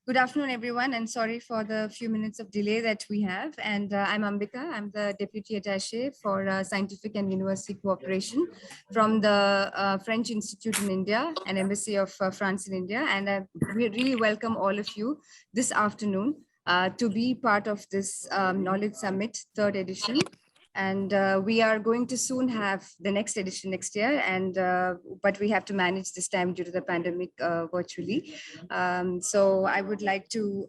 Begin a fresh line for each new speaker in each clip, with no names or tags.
Good afternoon, everyone, and sorry for the few minutes of delay that we have. And I'm Ambika. I'm the Deputy Attaché for Scientific and University Cooperation from the French Institute in India and Embassy of France in India. And we really welcome all of you this afternoon to be part of this Knowledge Summit, 3rd edition. And we are going to soon have the next edition next year, and but we have to manage this time due to the pandemic virtually. So I would like to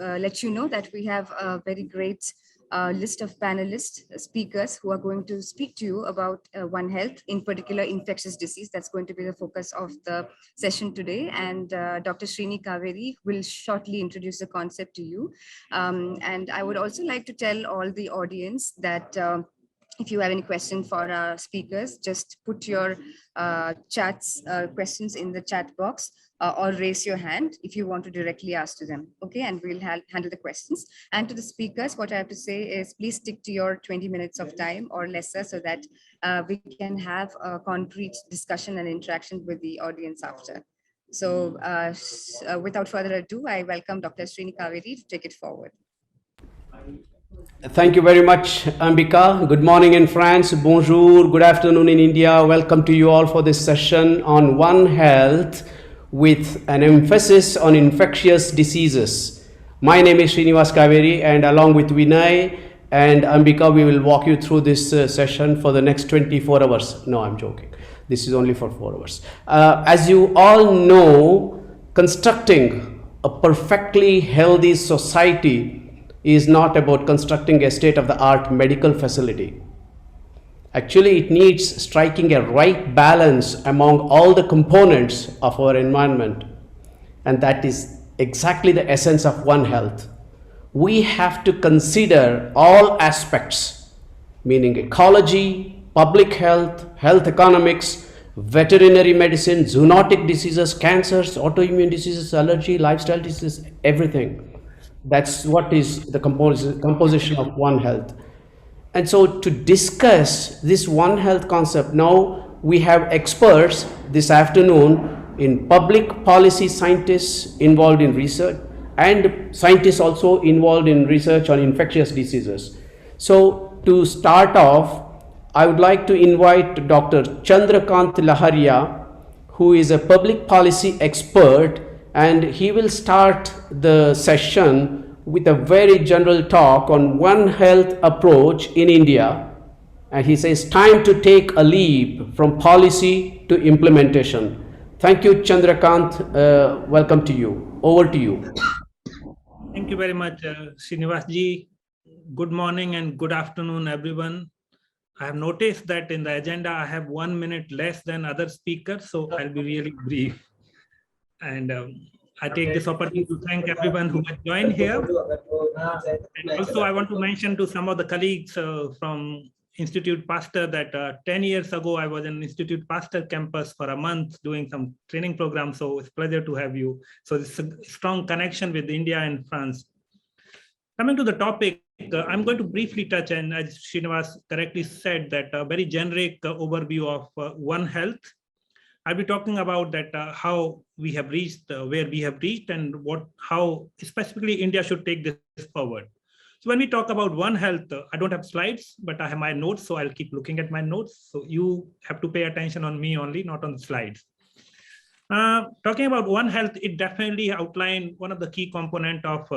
let you know that we have a very great list of panelists, speakers who are going to speak to you about One Health, in particular infectious disease. That's going to be the focus of the session today. And Dr. Srini Kaveri will shortly introduce the concept to you. And I would also like to tell all the audience that if you have any questions for our speakers, just put your questions in the chat box or raise your hand if you want to directly ask to them. Okay, and we'll handle the questions. And to the speakers, what I have to say is please stick to your 20 minutes of time or lesser so that we can have a concrete discussion and interaction with the audience after. So without further ado, I welcome Dr. Srini Kaveri to take it forward.
Thank you very much, Ambika. Good morning in France. Bonjour. Good afternoon in India. Welcome to you all for this session on One Health with an emphasis on infectious diseases. My name is Srinivas Kaveri, and along with Vinay and Ambika, we will walk you through this session for the next 24 hours. No, I'm joking. This is only for 4 hours. As you all know, constructing a perfectly healthy society is not about constructing a state-of-the-art medical facility. Actually, it needs striking a right balance among all the components of our environment. And that is exactly the essence of One Health. We have to consider all aspects, meaning ecology, public health, health economics, veterinary medicine, zoonotic diseases, cancers, autoimmune diseases, allergy, lifestyle diseases, everything. That's what is the composition of One Health. And so to discuss this One Health concept, now we have experts this afternoon in public policy scientists involved in research and scientists also involved in research on infectious diseases. So to start off, I would like to invite Dr. Chandrakant Laharia, who is a public policy expert, and he will start the session with a very general talk on One Health approach in India. And he says, time to take a leap from policy to implementation. Thank you, Chandrakant. Welcome to you. Over to you.
Thank you very much, Srinivas ji. Good morning and good afternoon, everyone. I have noticed that in the agenda, I have 1 minute less than other speakers, so I'll be really brief. And I take this opportunity to thank everyone who has joined here. And also, I want to mention to some of the colleagues from Institute Pasteur that 10 years ago, I was in Institute Pasteur campus for a month doing some training program. So it's a pleasure to have you. So it's a strong connection with India and France. Coming to the topic, I'm going to briefly touch, and as Srinivas correctly said, that a very generic overview of One Health. I'll be talking about that how we have reached where we have reached and how specifically India should take this forward. So when we talk about One Health, I don't have slides, but I have my notes, so I'll keep looking at my notes. So you have to pay attention on me only, not on the slides. Talking about One Health, it definitely outlined one of the key components of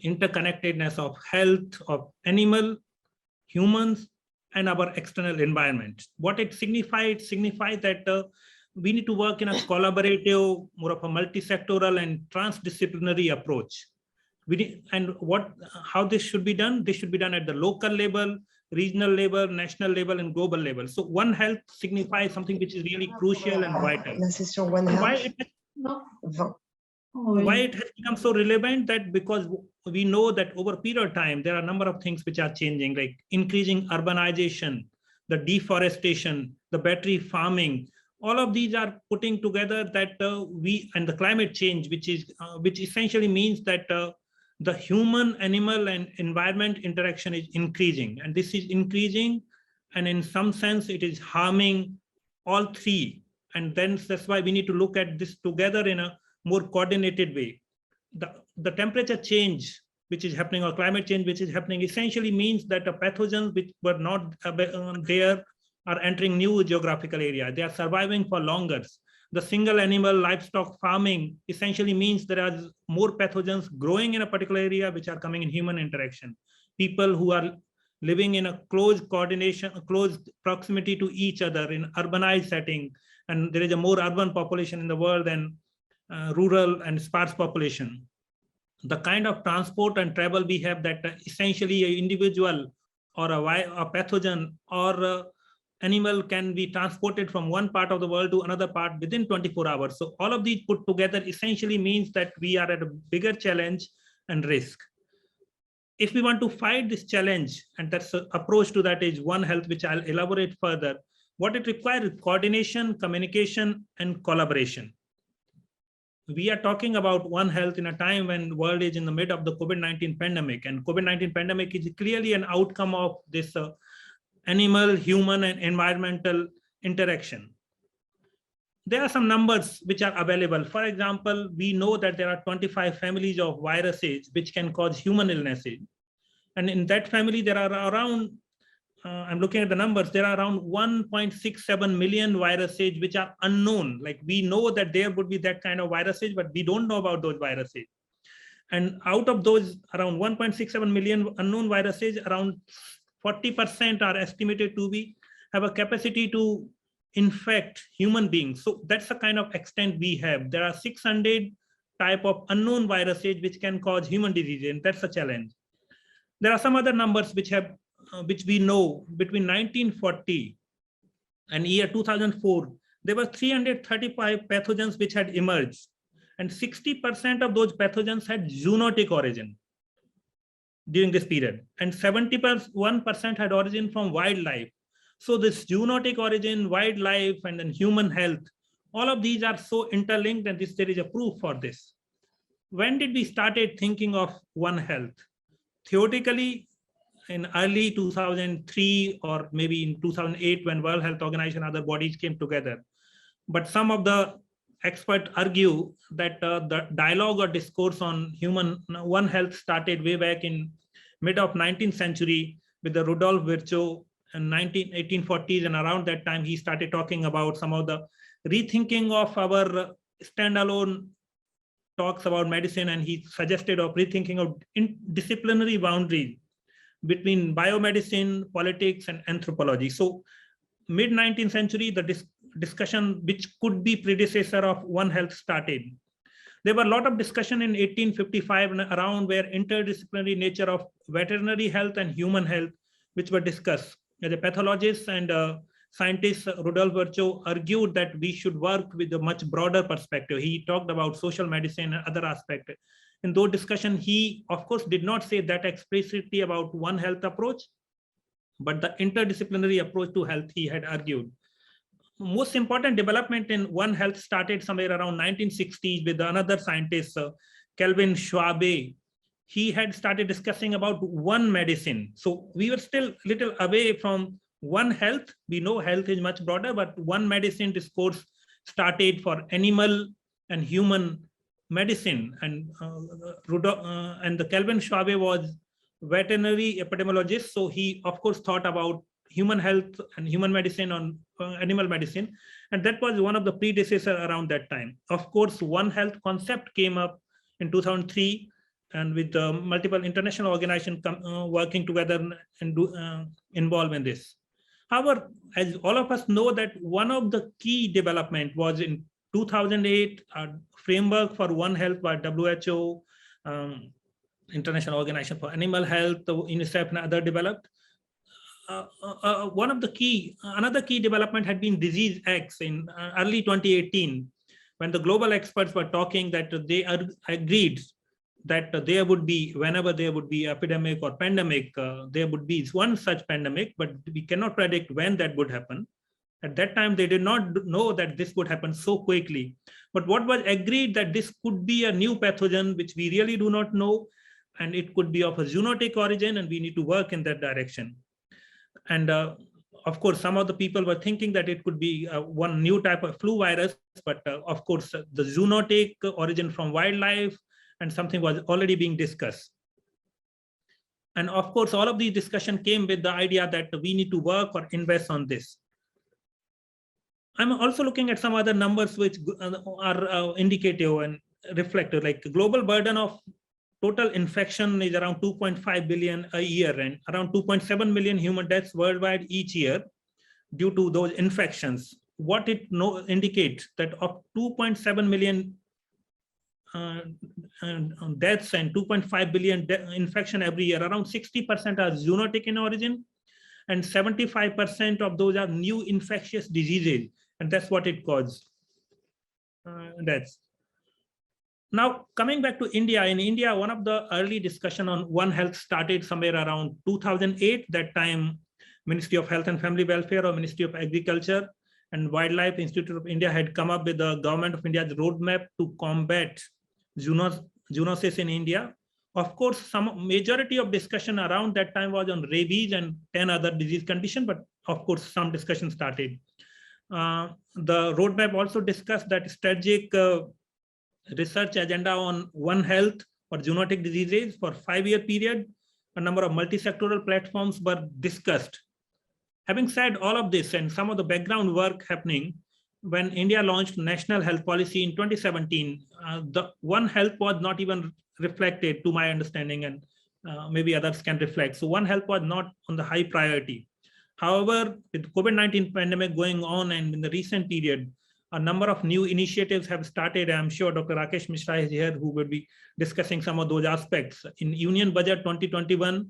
interconnectedness of health of animal, humans, and our external environment. What it signifies that we need to work in a collaborative, more of a multi-sectoral and transdisciplinary approach. How this should be done? This should be done at the local level, regional level, national level, and global level. So One Health signifies something which is really crucial and vital. Why it has become so relevant? That because we know that over a period of time, there are a number of things which are changing, like increasing urbanization, the deforestation, the battery farming. All of these are putting together that and the climate change, which essentially means that the human, animal, and environment interaction is increasing. And this is increasing, and in some sense, it is harming all three. And then that's why we need to look at this together in a more coordinated way. the temperature change which is happening, or climate change which is happening, essentially means that the pathogens which were not there are entering new geographical area. They are surviving for longer. The single animal livestock farming essentially means there are more pathogens growing in a particular area which are coming in human interaction. People who are living in a close coordination, close proximity to each other in urbanized setting, and there is a more urban population in the world than rural and sparse population. The kind of transport and travel we have, that essentially an individual or a pathogen or a animal can be transported from one part of the world to another part within 24 hours. So all of these put together essentially means that we are at a bigger challenge and risk. If we want to fight this challenge, and that's the approach to that is One Health, which I'll elaborate further, what it requires is coordination, communication, and collaboration. We are talking about One Health in a time when the world is in the mid of the COVID-19 pandemic, and COVID-19 pandemic is clearly an outcome of this animal, human, and environmental interaction. There are some numbers which are available. For example, we know that there are 25 families of viruses which can cause human illnesses. And in that family, there are around, I'm looking at the numbers, there are around 1.67 million viruses which are unknown. Like, we know that there would be that kind of viruses, but we don't know about those viruses. And out of those around 1.67 million unknown viruses, around 40% are estimated to have a capacity to infect human beings. So that's the kind of extent we have. There are 600 type of unknown viruses which can cause human disease, and that's a challenge. There are some other numbers which we know. Between 1940 and year 2004, there were 335 pathogens which had emerged, and 60% of those pathogens had zoonotic origin during this period, and 71% had origin from wildlife. So this zoonotic origin, wildlife, and then human health, all of these are so interlinked, and there is a proof for this. When did we started thinking of One Health? Theoretically, in early 2003 or maybe in 2008, when World Health Organization and other bodies came together. But some of the experts argue that the dialogue or discourse on One Health started way back in mid of 19th century with the Rudolf Virchow in 1840s, and around that time he started talking about some of the rethinking of our standalone talks about medicine, and he suggested of rethinking of disciplinary boundaries between biomedicine, politics, and anthropology. So mid 19th century, the discussion which could be predecessor of One Health started. There were a lot of discussion in 1855 and around where interdisciplinary nature of veterinary health and human health, which were discussed. As a pathologist and scientist, Rudolf Virchow argued that we should work with a much broader perspective. He talked about social medicine and other aspects. In those discussions, he, of course, did not say that explicitly about One Health approach, but the interdisciplinary approach to health he had argued. Most important development in One Health started somewhere around 1960s with another scientist, Kelvin Schwabe. He had started discussing about one medicine. So we were still a little away from One Health. We know health is much broader, but one medicine discourse started for animal and human medicine. And the Kelvin Schwabe was veterinary epidemiologist. So he, of course, thought about human health and human medicine on animal medicine. And that was one of the predecessors around that time. Of course, One Health concept came up in 2003, and with multiple international organizations working together and involved in this. However, as all of us know, that one of the key development was in 2008, a framework for One Health by WHO, International Organization for Animal Health, UNICEF, and other developed. Another key development had been Disease X in early 2018, when the global experts were talking that they agreed that there would be, whenever there would be epidemic or pandemic, there would be one such pandemic, but we cannot predict when that would happen. At that time, they did not know that this would happen so quickly. But what was agreed that this could be a new pathogen, which we really do not know, and it could be of a zoonotic origin, and we need to work in that direction. And of course, some of the people were thinking that it could be one new type of flu virus, but of course, the zoonotic origin from wildlife and something was already being discussed. And of course, all of these discussion came with the idea that we need to work or invest on this. I'm also looking at some other numbers which are indicative and reflective, like global burden of total infection is around 2.5 billion a year, and around 2.7 million human deaths worldwide each year due to those infections. What it indicates that of 2.7 million deaths and 2.5 billion infection every year, around 60% are zoonotic in origin, and 75% of those are new infectious diseases, and that's what it causes deaths. Now, coming back to India, in India, one of the early discussion on One Health started somewhere around 2008. That time, Ministry of Health and Family Welfare or Ministry of Agriculture and Wildlife Institute of India had come up with the Government of India's roadmap to combat zoonosis in India. Of course, some majority of discussion around that time was on rabies and 10 other disease conditions, but of course, some discussion started. The roadmap also discussed that strategic research agenda on One Health or zoonotic diseases for 5-year period. A number of multi-sectoral platforms were discussed. Having said all of this and some of the background work happening, when India launched national health policy in 2017, the One Health was not even reflected, to my understanding, and maybe others can reflect. So One Health was not on the high priority. However, with COVID-19 pandemic going on and in the recent period, a number of new initiatives have started. I'm sure Dr. Rakesh Mishra is here who will be discussing some of those aspects. In Union Budget 2021,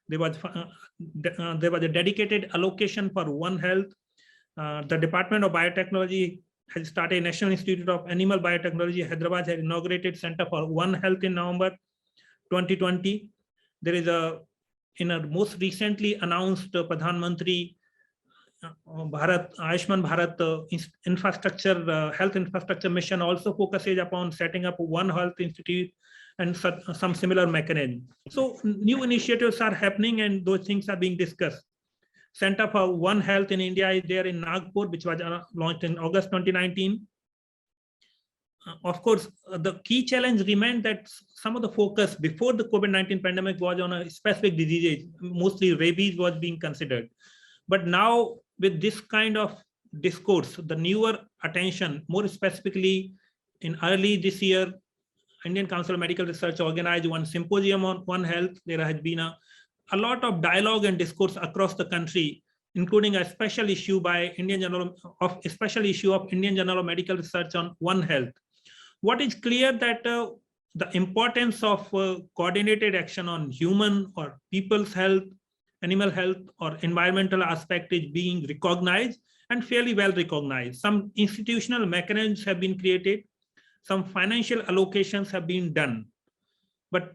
there was a dedicated allocation for One Health. The Department of Biotechnology has started National Institute of Animal Biotechnology. Hyderabad has inaugurated Center for One Health in November 2020. There is in a most recently announced Pradhan Mantri Ayushman Bharat infrastructure, health infrastructure mission also focuses upon setting up One Health Institute and some similar mechanism. So new initiatives are happening and those things are being discussed. Center for One Health in India is there in Nagpur, which was launched in August 2019. Of course, the key challenge remained that some of the focus before the COVID-19 pandemic was on a specific disease, mostly rabies was being considered. But now with this kind of discourse, the newer attention, more specifically in early this year, Indian Council of Medical Research organized one symposium on One Health. There has been a lot of dialogue and discourse across the country, including a special issue by Indian Journal of Indian Journal of Medical Research on One Health. What is clear that the importance of coordinated action on human or people's health, animal health, or environmental aspect is being recognized and fairly well recognized. Some institutional mechanisms have been created, some financial allocations have been done. But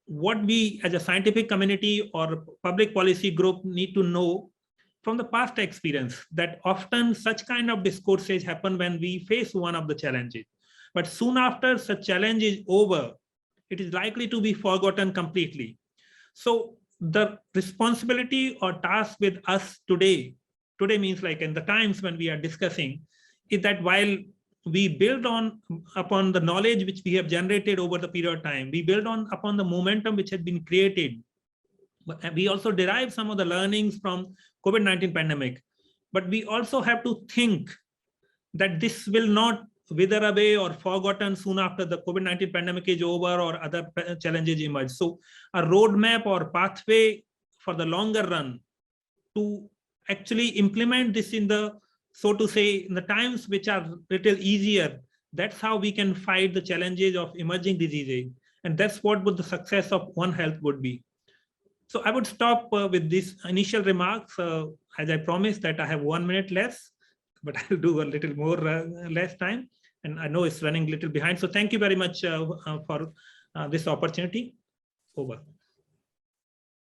what we as a scientific community or public policy group need to know from the past experience that often such kind of discourses happen when we face one of the challenges. But soon after such challenge is over, it is likely to be forgotten completely. So the responsibility or task with us today means like in the times when we are discussing, is that while we build upon the knowledge which we have generated over the period of time, we build upon the momentum which has been created. We also derive some of the learnings from COVID-19 pandemic, but we also have to think that this will not wither away or forgotten soon after the COVID-19 pandemic is over or other challenges emerge. So a roadmap or pathway for the longer run to actually implement this in the, so to say, in the times which are little easier, that's how we can fight the challenges of emerging diseases. And that's what would the success of One Health would be. So I would stop with these initial remarks. As I promised that I have 1 minute less, but I'll do a little more less time. And I know it's running a little behind. So thank you very much for this opportunity. Over.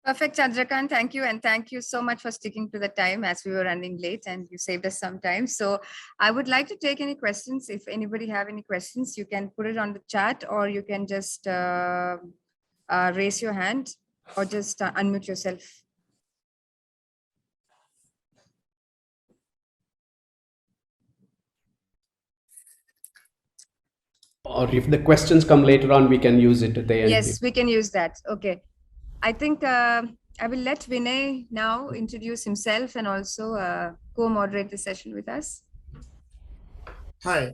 Perfect, Chandrakant. Thank you. And thank you so much for sticking to the time as we were running late and you saved us some time. So I would like to take any questions. If anybody have any questions, you can put it on the chat or you can just raise your hand or just unmute yourself.
Or if the questions come later on, we can use it at the end.
Yes, we can use that. Okay. I think I will let Vinay now introduce himself and also co-moderate the session with us.
Hi,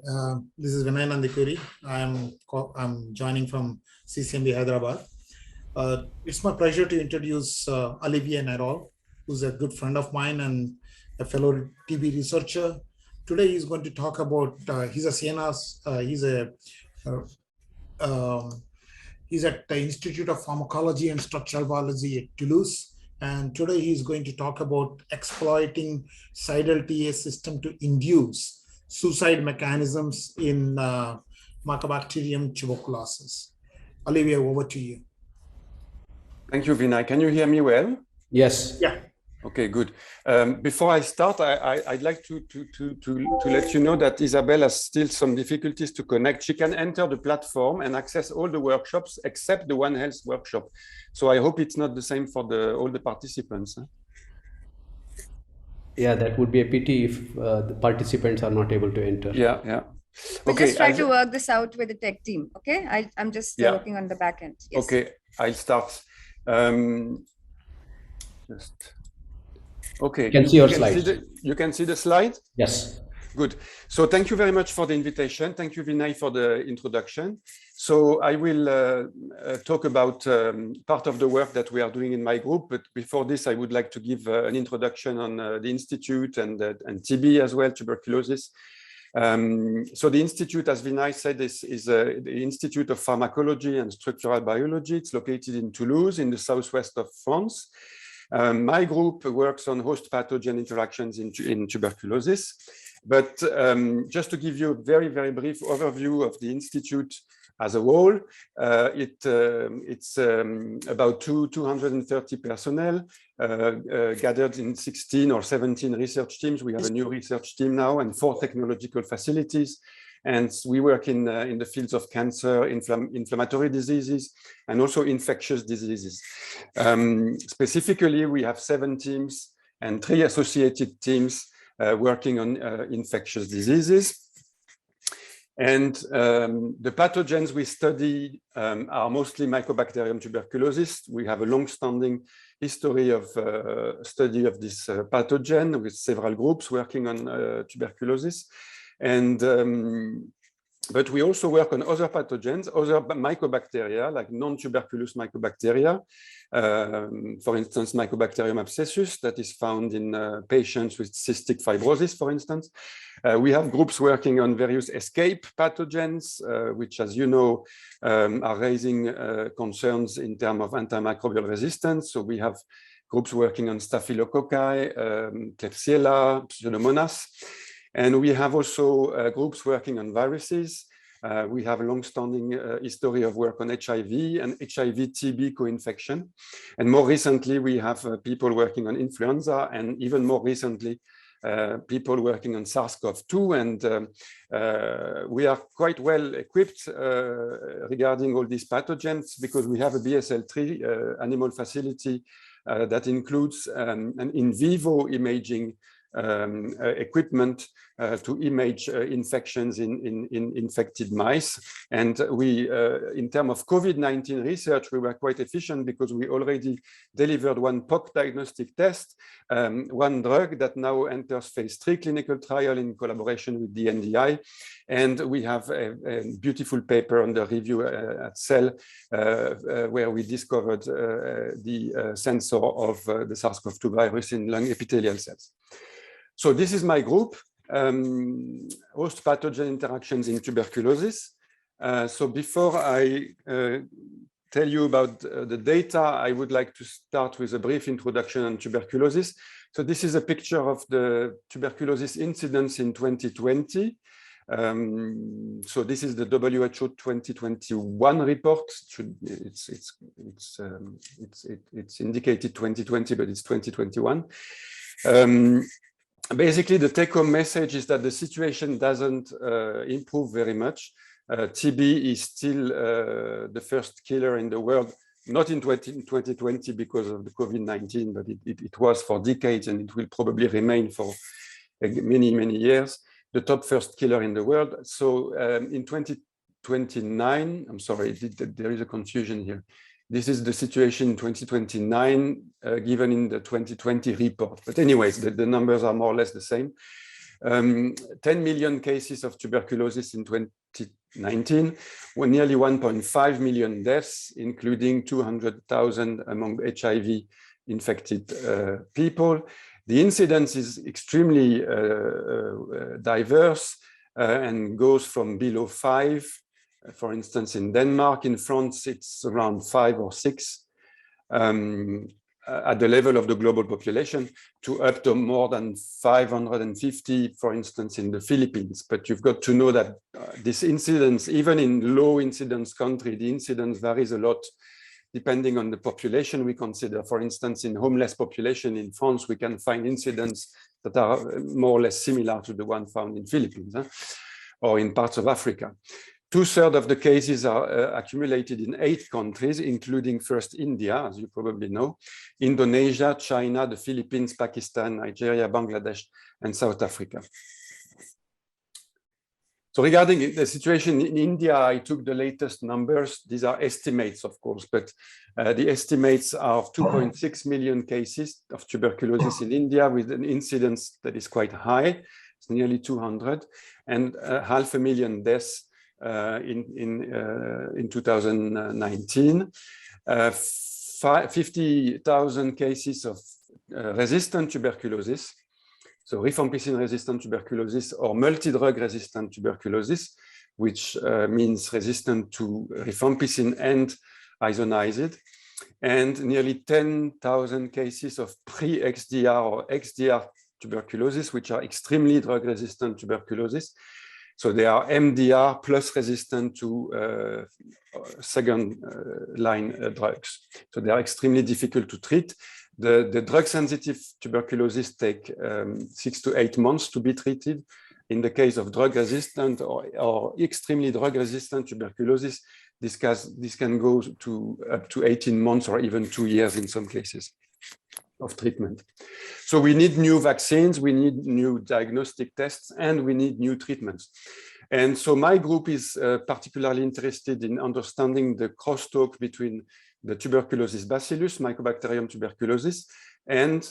this is Vinay Nandikuri. I'm joining from CCMB Hyderabad. It's my pleasure to introduce Olivier Nerol, who's a good friend of mine and a fellow TB researcher. Today he's going to talk about, he's a CNRS, he's at the Institute of Pharmacology and Structural Biology at Toulouse. And today he's going to talk about exploiting cidal TA system to induce suicide mechanisms in Mycobacterium tuberculosis. Olivier, over to you.
Thank you, Vinay. Can you hear me well?
Yes.
Yeah.
Okay, good. Before I start, I'd like to let you know that Isabel has still some difficulties to connect. She can enter the platform and access all the workshops except the One Health workshop. So I hope it's not the same for all the participants.
Yeah, that would be a pity if the participants are not able to enter.
Yeah, yeah.
We'll just try to work this out with the tech team, okay? I'm just working on the back end. Yes.
Okay, I'll start. Okay.
You can see your slides.
You can see the slide?
Yes.
Good. So thank you very much for the invitation. Thank you, Vinay, for the introduction. So I will talk about part of the work that we are doing in my group. But before this, I would like to give an introduction on the Institute and TB as well, tuberculosis. So the Institute, as Vinay said, is the Institute of Pharmacology and Structural Biology. It's located in Toulouse, in the southwest of France. My group works on host pathogen interactions in tuberculosis. But just to give you a very, very brief overview of the Institute as a whole, it's about 230 personnel gathered in 16 or 17 research teams. We have a new research team now and 4 technological facilities. And we work in the fields of cancer, inflammatory diseases, and also infectious diseases. Specifically, we have 7 teams and 3 associated teams working on infectious diseases. And the pathogens we study are mostly Mycobacterium tuberculosis. We have a long-standing history of study of this pathogen with several groups working on tuberculosis. And but we also work on other pathogens, other mycobacteria, like non-tuberculous mycobacteria. For instance, Mycobacterium abscessus, that is found in patients with cystic fibrosis, for instance. We have groups working on various escape pathogens, which, as you know, are raising concerns in terms of antimicrobial resistance. So we have groups working on Staphylococci, Klebsiella, Pseudomonas. And we have also groups working on viruses. We have a long-standing history of work on HIV and HIV-TB co-infection. And more recently, we have people working on influenza, and even more recently, people working on SARS-CoV-2. And we are quite well equipped regarding all these pathogens because we have a BSL-3 animal facility that includes an in vivo imaging equipment to image infections in infected mice. And we, in terms of COVID-19 research, we were quite efficient because we already delivered 1 POC diagnostic test, 1 drug that now enters phase 3 clinical trial in collaboration with the NDI. And we have a beautiful paper under review at Cell where we discovered the sensor of the SARS-CoV-2 virus in lung epithelial cells. So this is my group, host pathogen interactions in tuberculosis. So before I tell you about the data, I would like to start with a brief introduction on tuberculosis. So this is a picture of the tuberculosis incidence in 2020. So this is the WHO 2021 report. It's indicated 2020, but it's 2021. Basically, the take-home message is that the situation doesn't improve very much. TB is still the first killer in the world, not in 2020 because of the COVID-19, but it was for decades, and it will probably remain for many, many years, the top first killer in the world. So in 2020, 2029. I'm sorry, there is a confusion here. This is the situation in 2029 given in the 2020 report. But anyways, the numbers are more or less the same. 10 million cases of tuberculosis in 2019, nearly 1.5 million deaths, including 200,000 among HIV infected people. The incidence is extremely diverse and goes from below 5. For instance, in Denmark, in France, it's around 5 or 6 at the level of the global population, to up to more than 550, for instance, in the Philippines. But you've got to know that this incidence, even in low incidence country, the incidence varies a lot depending on the population we consider. For instance, in homeless population in France, we can find incidents that are more or less similar to the one found in Philippines or in parts of Africa. 2/3 of the cases are accumulated in 8 countries, including first India, as you probably know, Indonesia, China, the Philippines, Pakistan, Nigeria, Bangladesh, and South Africa. So regarding the situation in India, I took the latest numbers. These are estimates, of course, but the estimates are 2.6 million cases of tuberculosis in India with an incidence that is quite high. It's nearly 200, and 500,000 deaths in 2019, 50,000 cases of resistant tuberculosis, so rifampicin resistant tuberculosis or multi-drug resistant tuberculosis, which means resistant to rifampicin and isoniazid, and nearly 10,000 cases of pre-XDR or XDR tuberculosis, which are extremely drug resistant tuberculosis. So they are MDR plus resistant to second line drugs. So they are extremely difficult to treat. The drug sensitive tuberculosis take 6 to 8 months to be treated. In the case of drug resistant or extremely drug resistant tuberculosis, this can go to up to 18 months or even 2 years in some cases of treatment. So we need new vaccines, we need new diagnostic tests, and we need new treatments. And so my group is particularly interested in understanding the crosstalk between the tuberculosis bacillus, Mycobacterium tuberculosis, and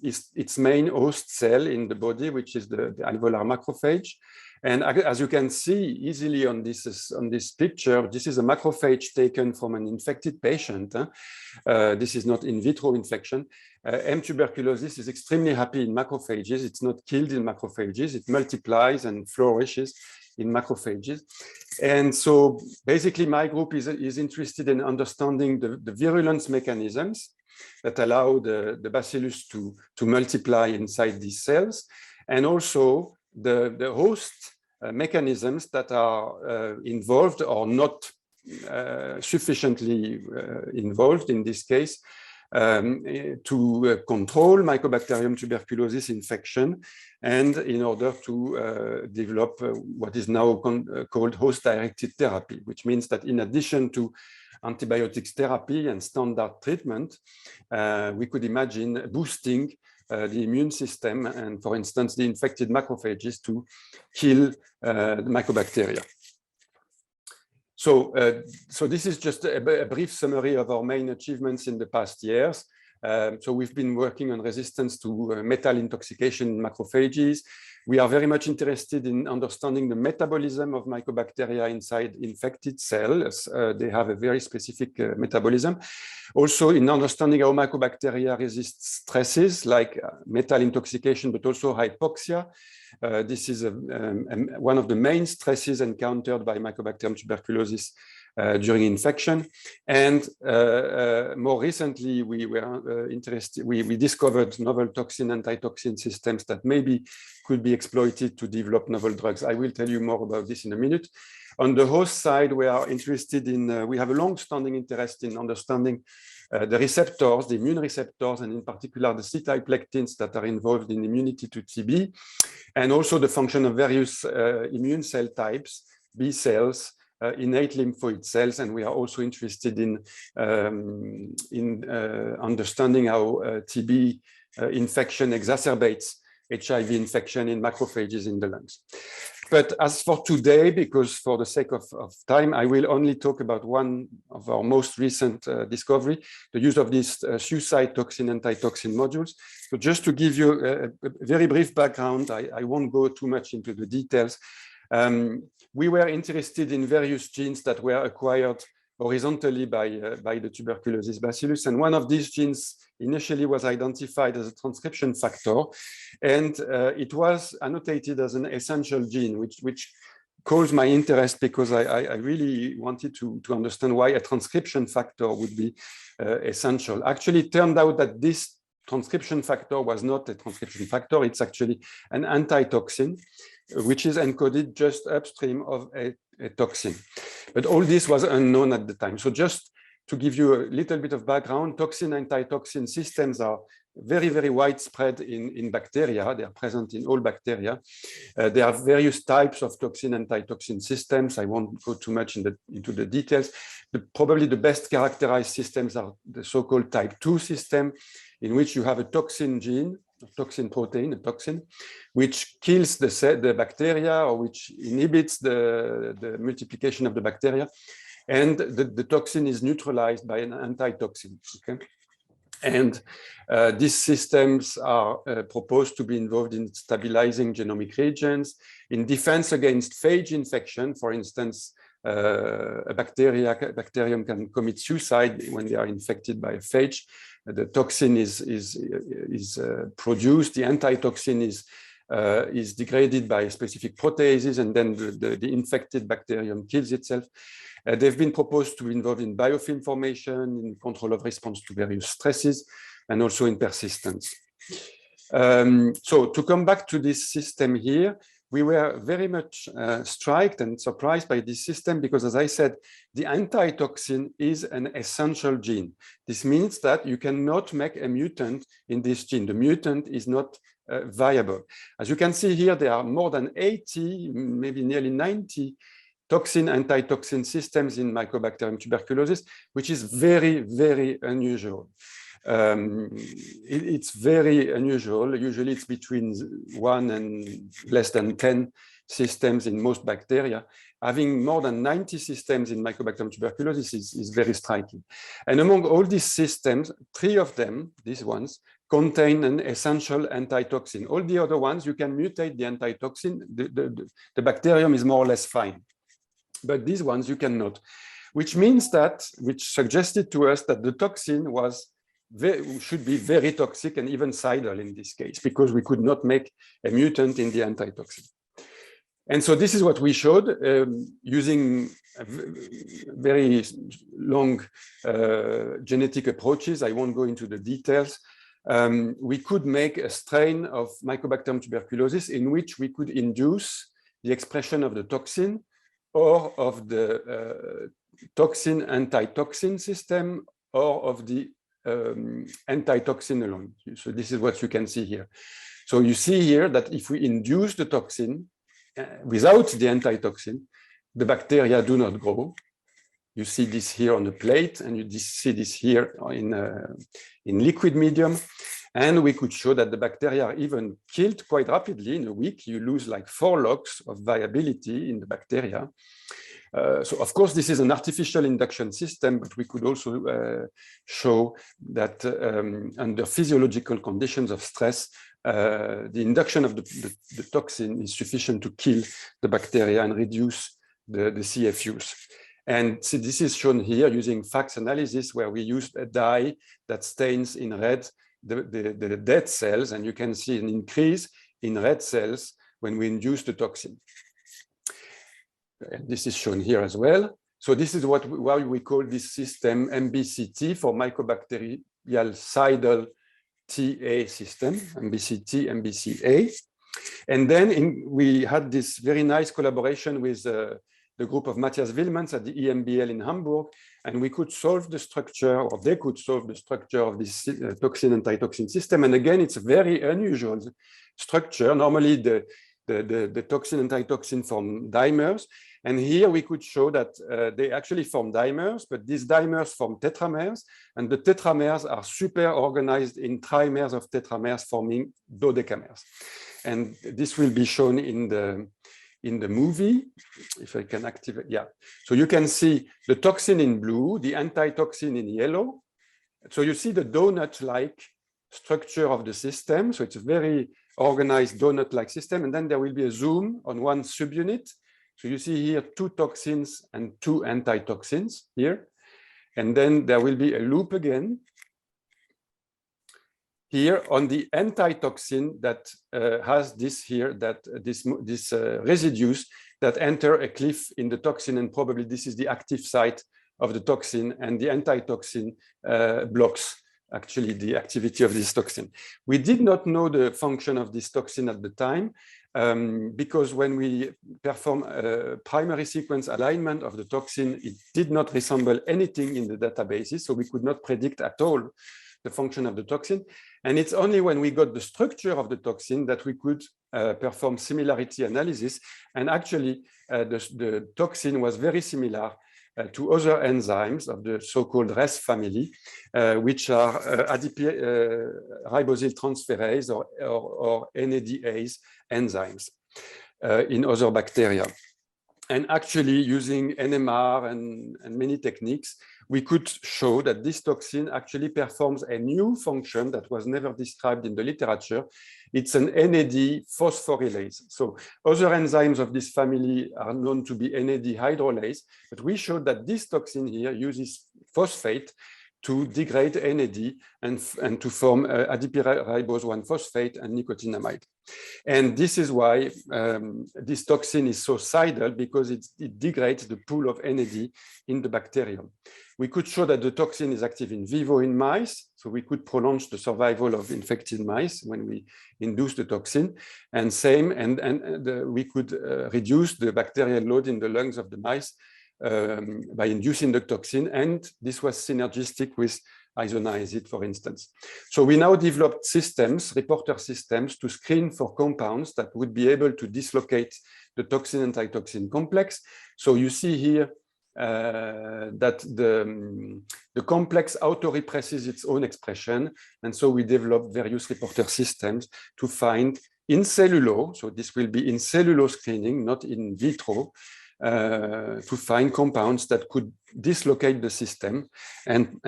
its main host cell in the body, which is the alveolar macrophage. And as you can see easily on this picture, this is a macrophage taken from an infected patient. This is not in vitro infection. M. tuberculosis is extremely happy in macrophages. It's not killed in macrophages. It multiplies and flourishes in macrophages. And so basically my group is interested in understanding the virulence mechanisms that allow the bacillus to multiply inside these cells, and also the host mechanisms that are involved or not sufficiently involved in this case to control Mycobacterium tuberculosis infection, and in order to develop what is now called host-directed therapy, which means that in addition to antibiotics therapy and standard treatment, we could imagine boosting the immune system and, for instance, the infected macrophages to kill the mycobacteria. So this is just a brief summary of our main achievements in the past years. So we've been working on resistance to metal intoxication in macrophages. We are very much interested in understanding the metabolism of mycobacteria inside infected cells. They have a very specific metabolism. Also in understanding how mycobacteria resist stresses like metal intoxication, but also hypoxia. This is one of the main stresses encountered by Mycobacterium tuberculosis during infection. And more recently, we were interested, we discovered novel toxin antitoxin systems that maybe could be exploited to develop novel drugs. I will tell you more about this in a minute. On the host side, we are interested in, we have a long-standing interest in understanding the receptors, the immune receptors, and in particular the C-type lectins that are involved in immunity to TB, and also the function of various immune cell types, B cells, innate lymphoid cells, and we are also interested in understanding how TB infection exacerbates HIV infection in macrophages in the lungs. But as for today, because for the sake of time, I will only talk about one of our most recent discovery, the use of these suicide toxin antitoxin modules. So just to give you a very brief background, I won't go too much into the details. We were interested in various genes that were acquired horizontally by the tuberculosis bacillus. And one of these genes initially was identified as a transcription factor. And it was annotated as an essential gene, which caused my interest because I really wanted to understand why a transcription factor would be essential. Actually, it turned out that this transcription factor was not a transcription factor. It's actually an antitoxin, which is encoded just upstream of a toxin. But all this was unknown at the time. So just to give you a little bit of background, toxin antitoxin systems are very, very widespread in bacteria. They are present in all bacteria. There are various types of toxin antitoxin systems. I won't go too much into the details. Probably the best characterized systems are the so-called type 2 system, in which you have a toxin gene, a toxin protein, a toxin, which kills the bacteria or which inhibits the multiplication of the bacteria. And the toxin is neutralized by an antitoxin. Okay? And these systems are proposed to be involved in stabilizing genomic regions, in defense against phage infection. For instance, a bacterium can commit suicide when they are infected by a phage. The toxin is produced, the antitoxin is degraded by specific proteases, and then the infected bacterium kills itself. They've been proposed to be involved in biofilm formation, in control of response to various stresses, and also in persistence. So to come back to this system here, we were very much struck and surprised by this system because, as I said, the antitoxin is an essential gene. This means that you cannot make a mutant in this gene. The mutant is not viable. As you can see here, there are more than 80, maybe nearly 90 toxin antitoxin systems in Mycobacterium tuberculosis, which is very, very unusual. It's very unusual. Usually it's between 1 and less than 10 systems in most bacteria. Having more than 90 systems in Mycobacterium tuberculosis is very striking. And among all these systems, 3 of them, these ones, contain an essential antitoxin. All the other ones, you can mutate the antitoxin. The bacterium is more or less fine. But these ones you cannot, which suggested to us that the toxin should be very toxic and even cidal in this case, because we could not make a mutant in the antitoxin. And so this is what we showed using very long genetic approaches. I won't go into the details. We could make a strain of Mycobacterium tuberculosis in which we could induce the expression of the toxin or of the toxin antitoxin system or of the antitoxin alone. So this is what you can see here. So you see here that if we induce the toxin without the antitoxin, the bacteria do not grow. You see this here on the plate, and you see this here in liquid medium. And we could show that the bacteria are even killed quite rapidly. In a week, you lose like 4 logs of viability in the bacteria. So of course, this is an artificial induction system, but we could also show that under physiological conditions of stress, the induction of the toxin is sufficient to kill the bacteria and reduce the CFUs. And see, this is shown here using FACS analysis, where we used a dye that stains in red the dead cells, and you can see an increase in red cells when we induce the toxin. And this is shown here as well. So this is why we call this system MBCT for Mycobacterial Cidal TA system, MBCT, MBCA. And then we had this very nice collaboration with the group of Matthias Wilmans at the EMBL in Hamburg, and we could solve the structure, or they could solve the structure of this toxin antitoxin system. And again, it's a very unusual structure. Normally, the toxin antitoxin form dimers, and here we could show that they actually form dimers, but these dimers form tetramers, and the tetramers are super organized in trimers of tetramers forming dodecamers. And this will be shown in in the movie. If I can activate, yeah. So you can see the toxin in blue, the antitoxin in yellow. So you see the donut-like structure of the system. So it's a very organized donut-like system. And then there will be a zoom on one subunit. So you see here 2 toxins and 2 antitoxins here. And then there will be a loop again here on the antitoxin that has this here, that this residues that enter a cliff in the toxin, and probably this is the active site of the toxin, and the antitoxin blocks actually the activity of this toxin. We did not know the function of this toxin at the time, because when we perform a primary sequence alignment of the toxin, it did not resemble anything in the databases, so we could not predict at all the function of the toxin. And it's only when we got the structure of the toxin that we could perform similarity analysis. And actually, the toxin was very similar to other enzymes of the so-called RES family, which are ribosyl transferase or NADase enzymes in other bacteria. And actually, using NMR and many techniques, we could show that this toxin actually performs a new function that was never described in the literature. It's an NAD phosphorylase. So other enzymes of this family are known to be NAD hydrolase, but we showed that this toxin here uses phosphate to degrade NAD and to form adipyribose 1-phosphate and nicotinamide. And this is why this toxin is so cidal, because it degrades the pool of NAD in the bacterium. We could show that the toxin is active in vivo in mice, so we could prolong the survival of infected mice when we induce the toxin, and we could reduce the bacterial load in the lungs of the mice by inducing the toxin, and this was synergistic with isoniazid, for instance. So we now developed systems, reporter systems, to screen for compounds that would be able to dislocate the toxin-antitoxin complex. So you see here that the complex auto-represses its own expression, and so we developed various reporter systems to find in cellulo, so this will be in cellulo screening, not in vitro, to find compounds that could dislocate the system and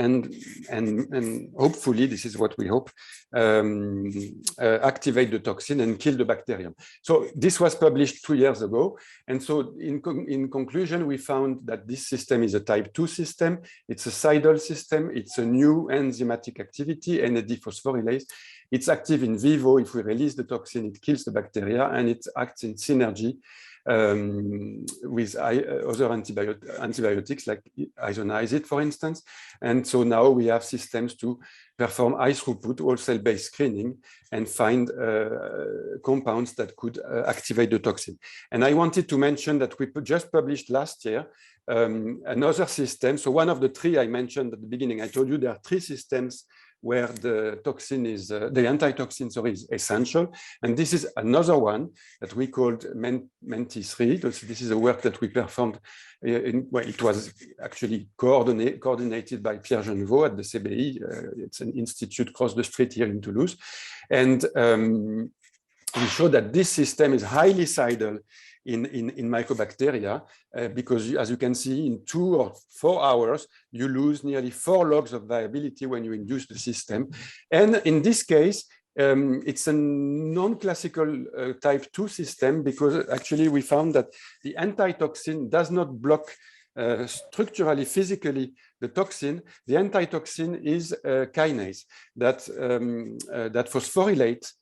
hopefully, this is what we hope, activate the toxin and kill the bacterium. So this was published 2 years ago. And so in conclusion, we found that this system is a type 2 system. It's a cidal system. It's a new enzymatic activity, NAD phosphorylase. It's active in vivo. If we release the toxin, it kills the bacteria, and it acts in synergy with other antibiotics like isoniazid, for instance. And so now we have systems to perform high throughput whole cell-based screening and find compounds that could activate the toxin. And I wanted to mention that we just published last year another system. So one of the 3 I mentioned at the beginning, I told you there are 3 systems where the toxin is, the antitoxin, is essential. And this is another one that we called MENTI3. This is a work that we performed, well, it was actually coordinated by Pierre Genevaux at the CBI. It's an institute across the street here in Toulouse. And we showed that this system is highly cidal in mycobacteria, because as you can see, in 2 or 4 hours, you lose nearly 4 logs of viability when you induce the system. And in this case, it's a non-classical type 2 system, because actually we found that the antitoxin does not block structurally, physically, the toxin. The antitoxin is a kinase that phosphorylates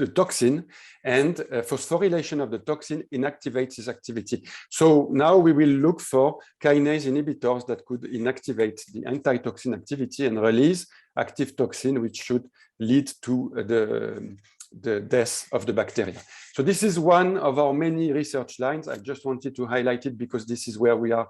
the toxin, and phosphorylation of the toxin inactivates its activity. So now we will look for kinase inhibitors that could inactivate the antitoxin activity and release active toxin, which should lead to the death of the bacteria. So this is one of our many research lines. I just wanted to highlight it because this is where we are.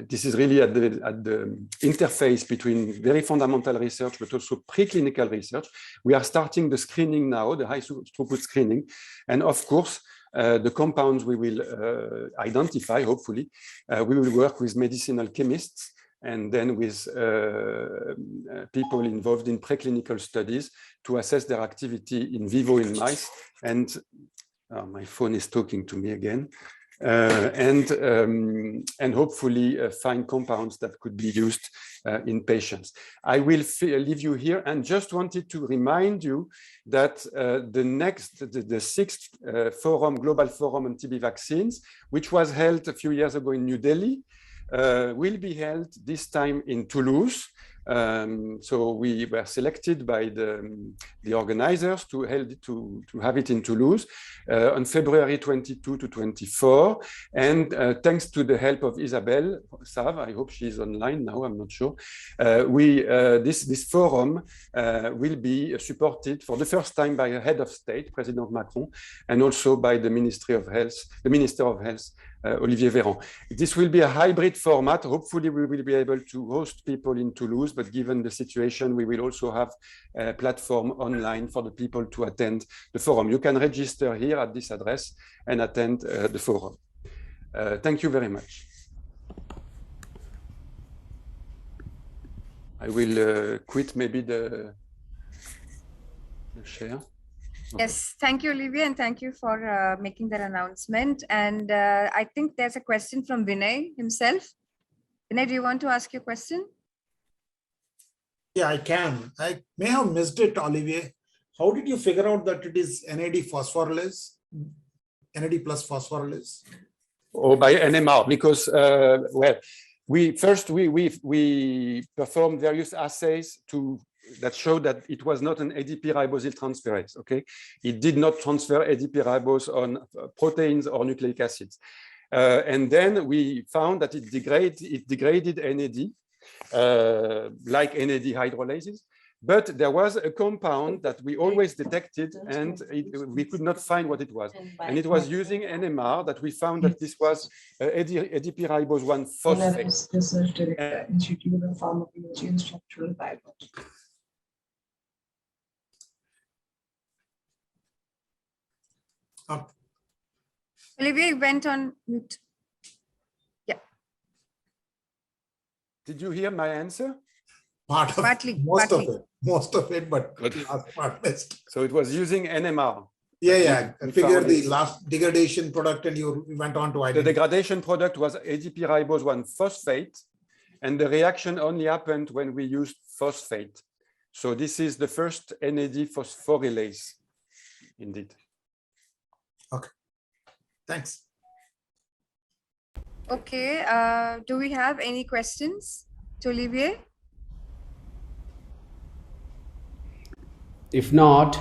This is really at the interface between very fundamental research, but also preclinical research. We are starting the screening now, the high throughput screening. And of course, the compounds we will identify, hopefully, we will work with medicinal chemists and then with people involved in preclinical studies to assess their activity in vivo in mice. And my phone is talking to me again. And hopefully find compounds that could be used in patients. I will leave you here and just wanted to remind you that the sixth forum, Global Forum on TB Vaccines, which was held a few years ago in New Delhi, will be held this time in Toulouse. So we were selected by the organizers to have it in Toulouse on February 22 to 24. And thanks to the help of Isabelle Sav, I hope she's online now, I'm not sure. This forum will be supported for the first time by a head of state, President Macron, and also by the Minister of Health, Olivier Véran. This will be a hybrid format. Hopefully we will be able to host people in Toulouse, but given the situation, we will also have a platform online for the people to attend the forum. You can register here at this address and attend the forum. Thank you very much. I will quit maybe the share.
Yes, thank you, Olivier, and thank you for making that announcement. And I think there's a question from Vinay himself. Vinay, do you want to ask your question?
Yeah, I can. I may have missed it, Olivier. How did you figure out that it is NAD phosphorylase, NAD plus phosphorylase?
Or by NMR, because well, we performed various assays that showed that it was not an ADP ribosyl transferase. Okay, it did not transfer ADP ribose on proteins or nucleic acids, and then we found that it degraded NAD like NAD hydrolases. But there was a compound that we always detected, and we could not find what it was. And it was using NMR that we found that this was ADP ribose 1 phosphate.
Research Director, Institute of Pharmacology and Structural Biology.
Olivier went on mute. Yeah.
Did you hear my answer?
Partly.
Most of it, but last part missed.
So it was using NMR.
Yeah. I figured the last degradation product, and you went on to identify.
The degradation product was ADP ribose 1 phosphate, and the reaction only happened when we used phosphate. So this is the first NAD phosphorylase, indeed.
Okay, thanks.
Okay, do we have any questions to Olivier?
If not,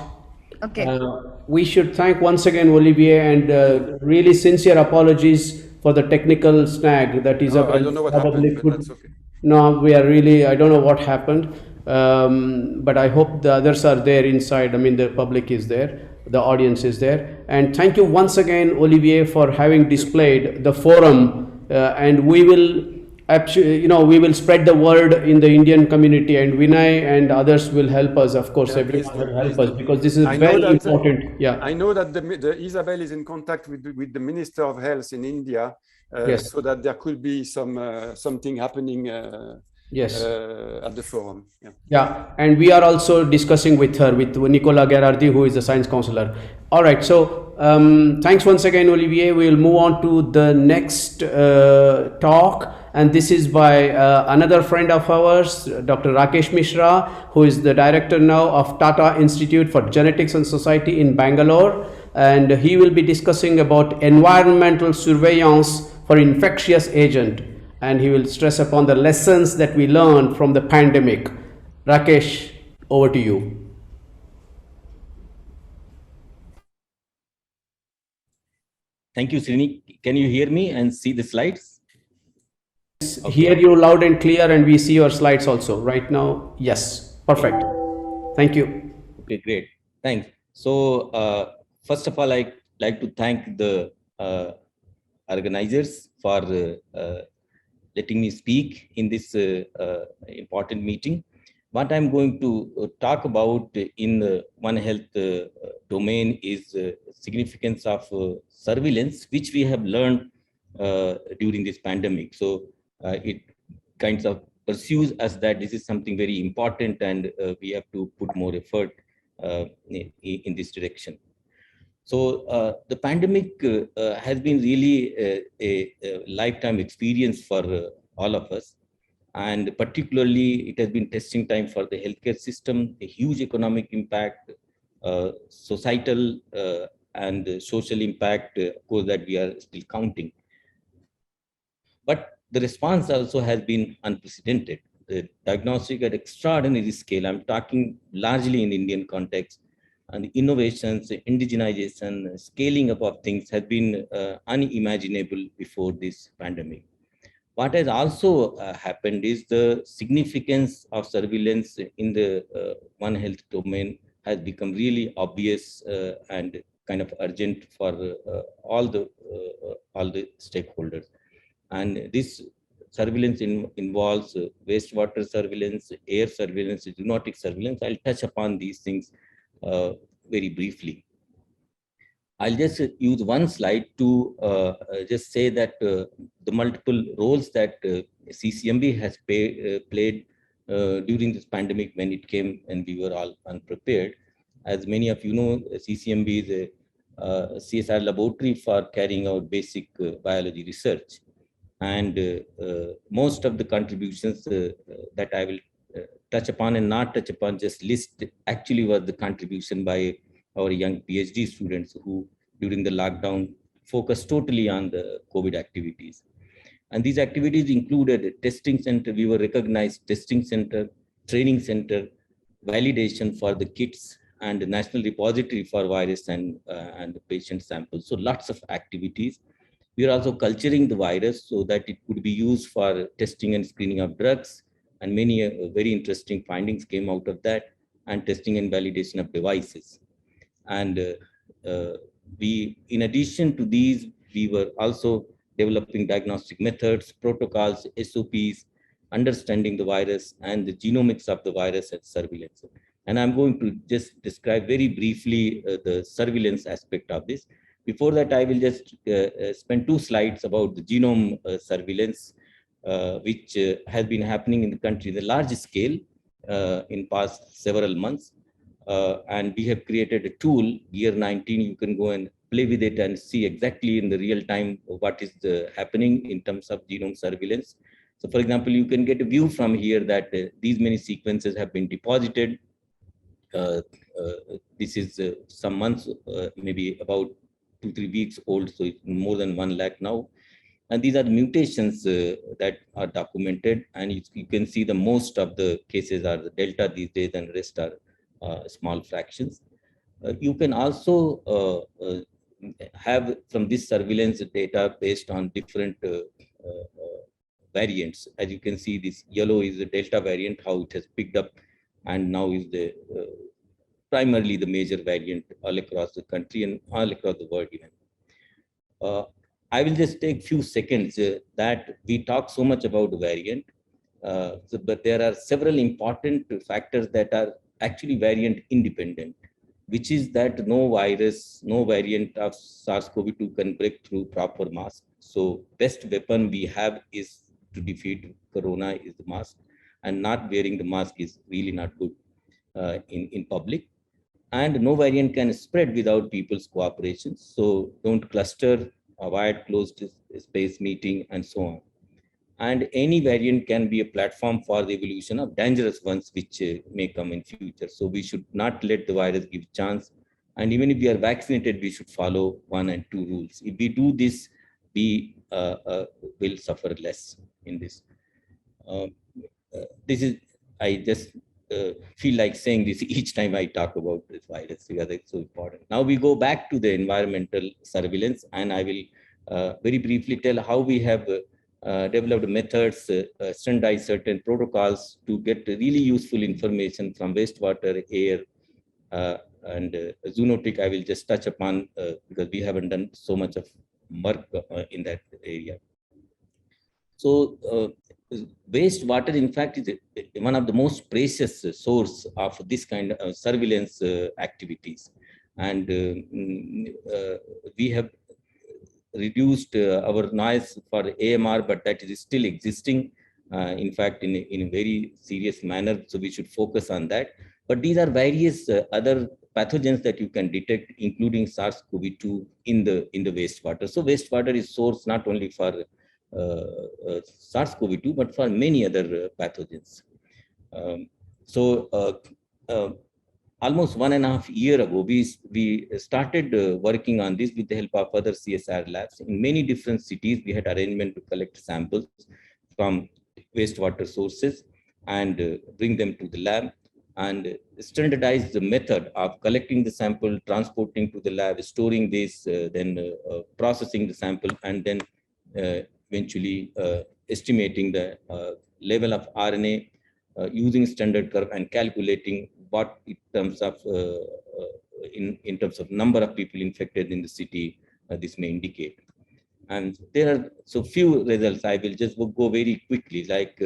okay.
We should thank once again Olivier, and really sincere apologies for the technical snag that is.
I don't know what happened, but that's okay.
No, we are really, I don't know what happened, but I hope the others are there inside. I mean, the public is there, the audience is there. And thank you once again, Olivier, for having displayed the forum, and we will we will spread the word in the Indian community, and Vinay and others will help us. Of course, everyone will help us, because this is very important. Yeah,
I know that the Isabel is in contact with the Minister of Health in India,
yes,
so that there could be something happening.
Yes,
at the forum.
Yeah, and we are also discussing with her, with Nicola Gerardi, who is the science counselor. All right, so thanks once again, Olivier. We will move on to the next talk, and this is by another friend of ours, Dr. Rakesh Mishra, who is the director now of Tata Institute for Genetics and Society in Bangalore, and he will be discussing about environmental surveillance for infectious agent. And he will stress upon the lessons that we learned from the pandemic. Rakesh, over to you.
Thank you, Srini. Can you hear me and see the slides?
Yes, okay. Hear you loud and clear, and we see your slides also right now. Yes, perfect. Thank you.
Okay, great. Thanks. So first of all, I'd like to thank the organizers for letting me speak in this important meeting. What I'm going to talk about in the One Health domain is significance of surveillance, which we have learned during this pandemic. So it kinds of pursues us that this is something very important, and we have to put more effort in this direction. So the pandemic has been really a lifetime experience for all of us. And particularly, it has been testing time for the healthcare system, a huge economic impact, societal and social impact, of course, that we are still counting. But the response also has been unprecedented. The diagnostic at extraordinary scale, I'm talking largely in Indian context, and the innovations, indigenization, scaling up of things has been unimaginable before this pandemic. What has also happened is the significance of surveillance in the One Health domain has become really obvious and kind of urgent for all the stakeholders. And this surveillance involves wastewater surveillance, air surveillance, zoonotic surveillance. I'll touch upon these things very briefly. I'll just use one slide to just say that the multiple roles that CCMB has played during this pandemic when it came and we were all unprepared. As many of you know, CCMB is a CSR laboratory for carrying out basic biology research. And most of the contributions that I will touch upon and not touch upon, just list, actually was the contribution by our young PhD students who during the lockdown focused totally on the COVID activities. And these activities included a testing center, we were recognized testing center, training center, validation for the kits, and the national repository for virus and the patient samples. So lots of activities. We are also culturing the virus so that it could be used for testing and screening of drugs, and many very interesting findings came out of that, and testing and validation of devices. And we, in addition to these, we were also developing diagnostic methods, protocols, SOPs, understanding the virus and the genomics of the virus and surveillance. And I'm going to just describe very briefly the surveillance aspect of this. Before that, I will just spend 2 slides about the genome surveillance, which has been happening in the country, the large scale in past several months. And we have created a tool, Gear 19. You can go and play with it and see exactly in the real time what is happening in terms of genome surveillance. So for example, you can get a view from here that these many sequences have been deposited. This is some months, maybe about 2-3 weeks old, so it's more than 1 lakh now. And these are the mutations that are documented, and you can see the most of the cases are the Delta these days, and the rest are small fractions. You can also have from this surveillance data based on different variants. As you can see, this yellow is the Delta variant, how it has picked up, and now is the primarily the major variant all across the country and all across the world even. I will just take few seconds that we talk so much about the variant, but there are several important factors that are actually variant independent, which is that no virus, no variant of SARS-CoV-2 can break through proper mask. So best weapon we have is to defeat corona is the mask, and not wearing the mask is really not good in public. And no variant can spread without people's cooperation. So don't cluster, avoid closed space meeting, and so on. And any variant can be a platform for the evolution of dangerous ones which may come in future. So we should not let the virus give chance. And even if we are vaccinated, we should follow 1 and 2 rules. If we do this, we will suffer less in this. This is, I just feel like saying this each time I talk about this virus because it's so important. Now we go back to the environmental surveillance, and I will very briefly tell how we have developed methods, standardized certain protocols to get really useful information from wastewater, air, and zoonotic. I will just touch upon because we haven't done so much of work in that area. So wastewater, in fact, is one of the most precious source of this kind of surveillance activities. And we have reduced our noise for AMR, but that is still existing. in fact, in a very serious manner. So we should focus on that. But these are various other pathogens that you can detect, including SARS-CoV-2 in the wastewater. So wastewater is source not only for SARS-CoV-2, but for many other pathogens. Almost 1.5 years ago, we started working on this with the help of other CSR labs. In many different cities, we had arrangement to collect samples from wastewater sources and bring them to the lab and standardize the method of collecting the sample, transporting to the lab, storing this, then processing the sample, and then eventually estimating the level of RNA using standard curve and calculating what in terms of in terms of number of people infected in the city this may indicate. And there are so few results. I will just go very quickly. Like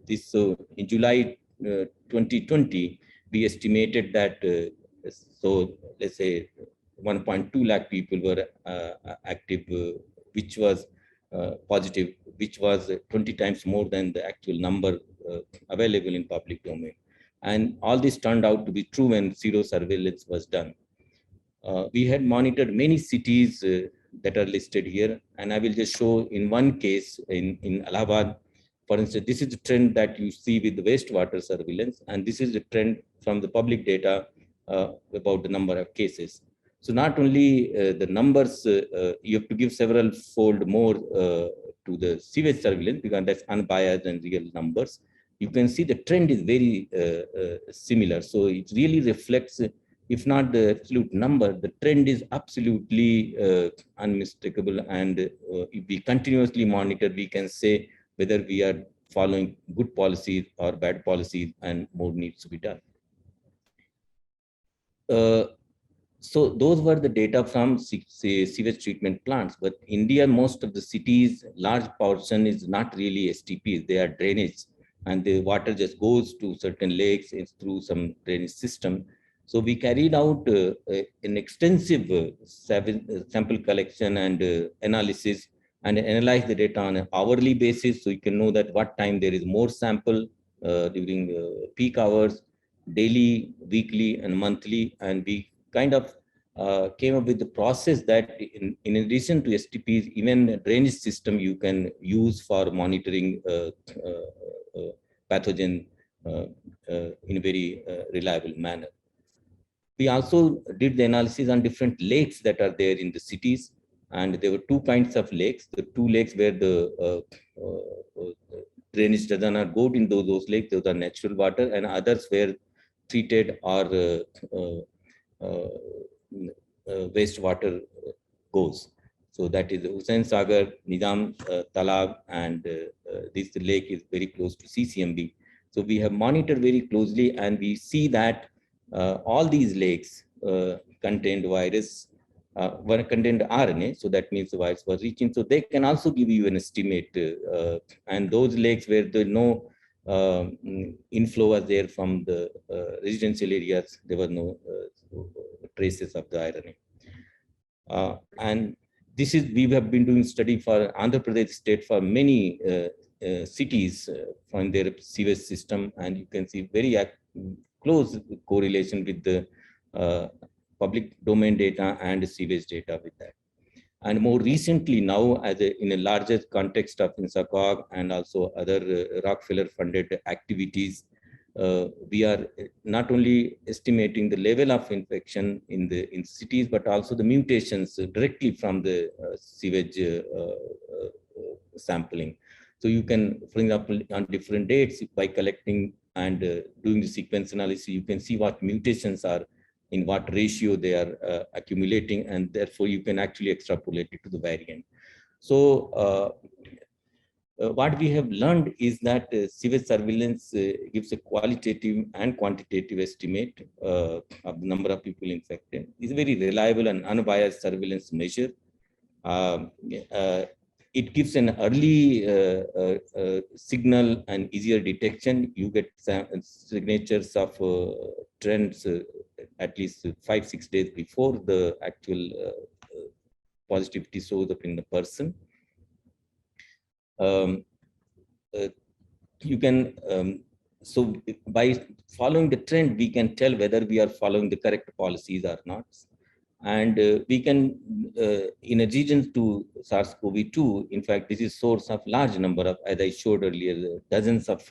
this, so in July 2020, we estimated that so let's say 1.2 lakh people were active, which was positive, which was 20 times more than the actual number available in public domain. And all this turned out to be true when zero surveillance was done. We had monitored many cities that are listed here, and I will just show in one case in Allahabad. For instance, this is the trend that you see with the wastewater surveillance, and this is the trend from the public data about the number of cases. So not only the numbers, you have to give several fold more to the sewage surveillance because that's unbiased and real numbers. You can see the trend is very similar. So it really reflects, if not the absolute number, the trend is absolutely unmistakable. And if we continuously monitor, we can say whether we are following good policies or bad policies, and more needs to be done. So those were the data from sewage treatment plants. But India, most of the cities, large portion is not really STPs, they are drainage. And the water just goes to certain lakes through some drainage system. So we carried out an extensive sample collection and analysis, and analyze the data on an hourly basis, so you can know that what time there is more sample during peak hours, daily, weekly, and monthly. And we kind of came up with the process that in addition to STPs, even a drainage system you can use for monitoring pathogen in a very reliable manner. We also did the analysis on different lakes that are there in the cities, and there were two kinds of lakes. The two lakes where the drainage does not go into those lakes, those are natural water, and others where treated or wastewater goes. So that is Hussain Sagar, Nizam Talab, and this lake is very close to CCMB. So we have monitored very closely, and we see that all these lakes contained virus, contained RNA. So that means the virus was reaching. So they can also give you an estimate. And those lakes where there no inflow was there from the residential areas, there were no traces of the RNA. And this is, we have been doing study for Andhra Pradesh state for many cities from their sewage system, and you can see very close correlation with the public domain data and sewage data with that. And more recently now, as in a larger context of INSACOG and also other Rockefeller funded activities, we are not only estimating the level of infection in cities, but also the mutations directly from the sewage sampling. So you can, for example, on different dates, by collecting and doing the sequence analysis, you can see what mutations are, in what ratio they are accumulating, and therefore you can actually extrapolate it to the variant. So what we have learned is that sewage surveillance gives a qualitative and quantitative estimate of the number of people infected. It's a very reliable and unbiased surveillance measure. It gives an early signal and easier detection. You get signatures of trends at least 5-6 days before the actual positivity shows up in the person. you can, so by following the trend, we can tell whether we are following the correct policies or not. And we can, in addition to SARS-CoV-2, in fact, this is source of large number of, as I showed earlier, dozens of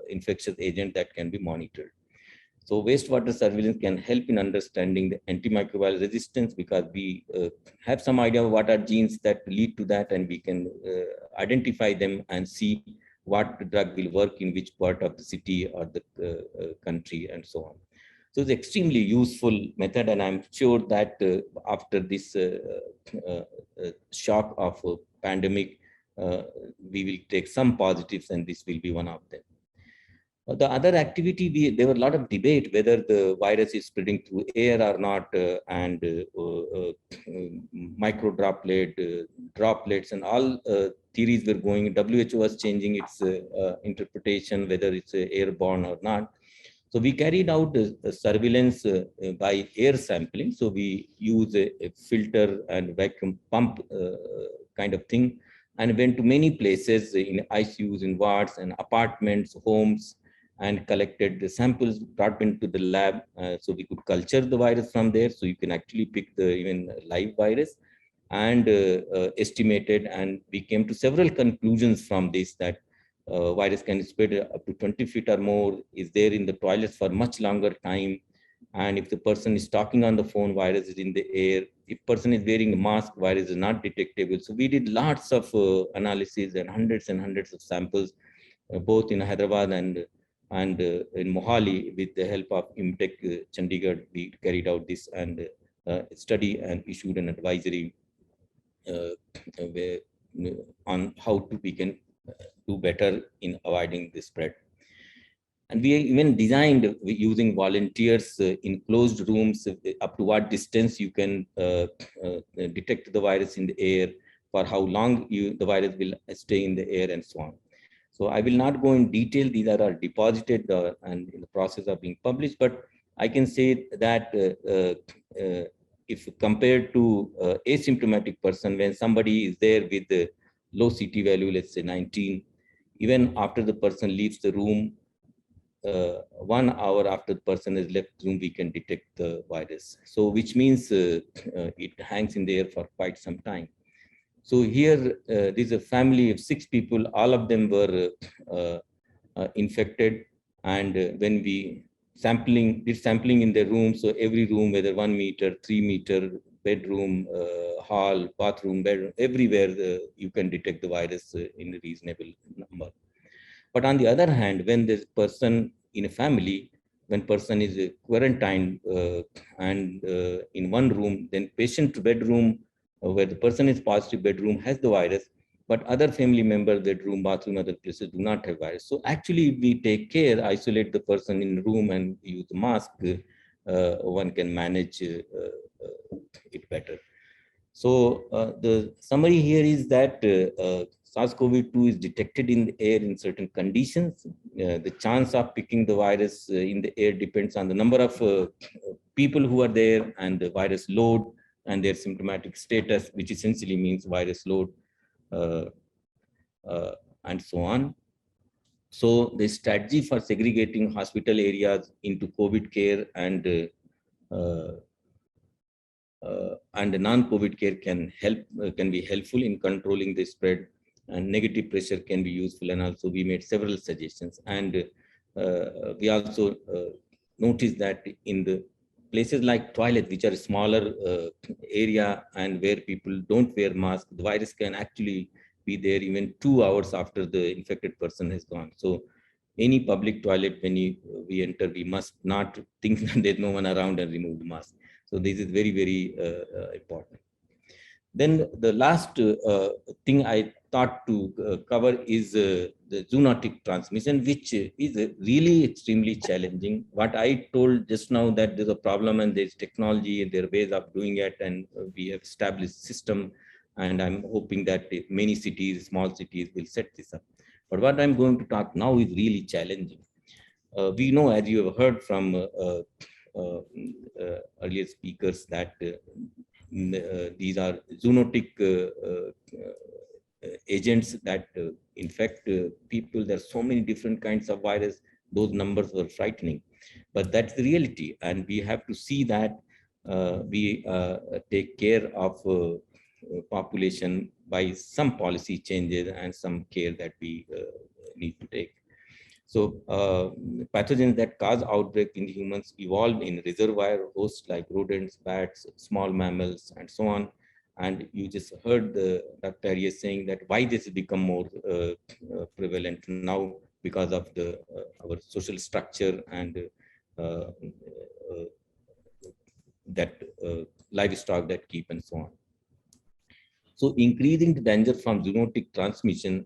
infectious agents that can be monitored. So wastewater surveillance can help in understanding the antimicrobial resistance, because we have some idea of what are genes that lead to that, and we can identify them and see what drug will work in which part of the city or the country and so on. So it's extremely useful method, and I'm sure that after this shock of a pandemic, we will take some positives, and this will be one of them. The other activity, there were a lot of debate whether the virus is spreading through air or not, and micro droplet, droplets, and all theories were going. WHO was changing its interpretation whether it's airborne or not. So we carried out surveillance by air sampling. So we use a filter and vacuum pump kind of thing, and went to many places in ICUs, in wards, and apartments, homes, and collected the samples, brought into the lab, so we could culture the virus from there. So you can actually pick the even live virus, and estimated, and we came to several conclusions from this, that virus can spread up to 20 feet or more, is there in the toilets for much longer time, and if the person is talking on the phone, virus is in the air. If person is wearing a mask, virus is not detectable. So we did lots of analysis and hundreds of samples, both in Hyderabad and in Mohali. With the help of IMTech Chandigarh, we carried out this and study and issued an advisory on how we can do better in avoiding the spread. And we even designed using volunteers in closed rooms, up to what distance you can detect the virus in the air, for how long the virus will stay in the air, and so on. So I will not go in detail. These are deposited and in the process of being published. But I can say that if compared to asymptomatic person, when somebody is there with the low CT value, let's say 19, even after the person leaves the room, 1 hour after the person has left the room, we can detect the virus. So which means it hangs in the air for quite some time. So here, there's a family of 6 people, all of them were infected. And when we did sampling in the room, so every room, whether 1 meter, 3 meter, bedroom, hall, bathroom, bedroom, everywhere you can detect the virus in a reasonable number. But on the other hand, when there's person in a family, when person is quarantined and in one room, then patient bedroom, where the person is positive, bedroom has the virus, but other family member, bedroom, bathroom, other places do not have virus. So actually, we take care, isolate the person in the room and use the mask, one can manage it better. So the summary here is that SARS-CoV-2 is detected in the air in certain conditions. The chance of picking the virus in the air depends on the number of people who are there and the virus load and their symptomatic status, which essentially means virus load, and so on. So the strategy for segregating hospital areas into COVID care and non-COVID care can be helpful in controlling the spread, and negative pressure can be useful. And also we made several suggestions. And we also noticed that in the places like toilet, which are a smaller area and where people don't wear masks, the virus can actually be there even 2 hours after the infected person has gone. So any public toilet, when we enter, we must not think that there's no one around and remove the mask. So this is very, very important. Then the last thing I thought to cover is the zoonotic transmission, which is really extremely challenging. What I told just now, that there's a problem and there's technology and there are ways of doing it, and we have established system, and I'm hoping that many cities, small cities, will set this up. But what I'm going to talk now is really challenging. We know, as you have heard from earlier speakers, that these are zoonotic agents that infect people. There are so many different kinds of virus. Those numbers were frightening, but that's the reality, and we have to see that we take care of population by some policy changes and some care that we need to take. So pathogens that cause outbreak in humans evolve in reservoir hosts like rodents, bats, small mammals, and so on. And you just heard Dr. Arias saying that why this has become more prevalent now because of the our social structure and that livestock that keep and so on. So increasing the danger from zoonotic transmission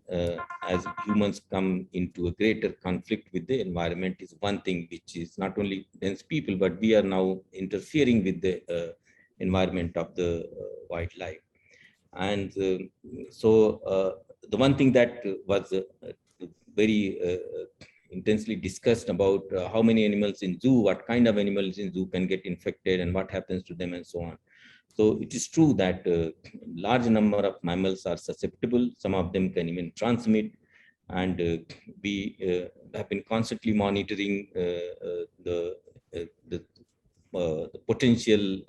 as humans come into a greater conflict with the environment is one thing, which is not only dense people, but we are now interfering with the environment of the wildlife. And so the one thing that was very intensely discussed about how many animals in zoo, what kind of animals in zoo can get infected and what happens to them and so on. So it is true that large number of mammals are susceptible. Some of them can even transmit. And we have been constantly monitoring the potential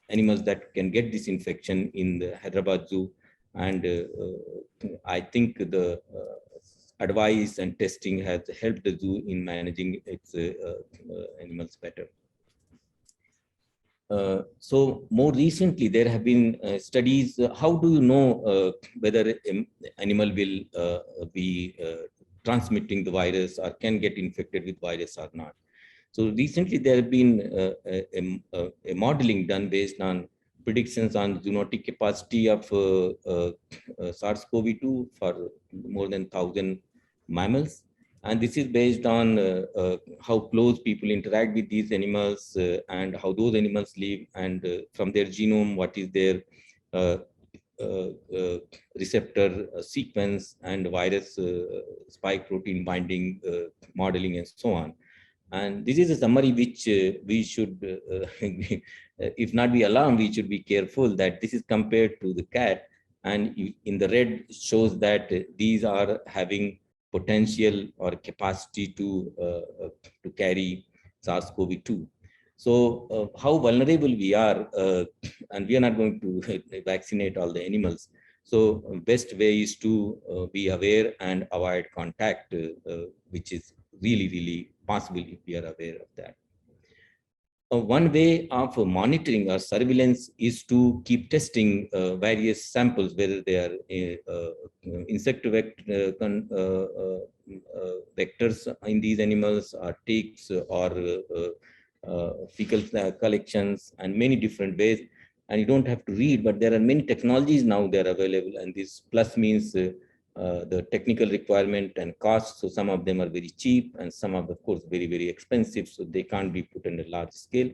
animals that can get this infection in the Hyderabad Zoo. And I think the advice and testing has helped the zoo in managing its animals better. So more recently, there have been studies. How do you know whether an animal will be transmitting the virus or can get infected with virus or not? So recently, there have been a modeling done based on predictions on zoonotic capacity of SARS-CoV-2 for more than 1,000 mammals. And this is based on how close people interact with these animals and how those animals live, and from their genome, what is their receptor sequence and virus spike protein binding modeling and so on. And this is a summary which we should, if not be alarmed, we should be careful that this is compared to the cat. And in the red shows that these are having potential or capacity to carry SARS-CoV-2. So how vulnerable we are, and we are not going to vaccinate all the animals. So best way is to be aware and avoid contact, which is really possible if we are aware of that. One way of monitoring or surveillance is to keep testing various samples, whether they are insect vectors in these animals, or ticks, or fecal collections, and many different ways. And you don't have to read, but there are many technologies now that are available, and this plus means the technical requirement and cost. So some of them are very cheap, and some of course very expensive, so they can't be put on a large scale.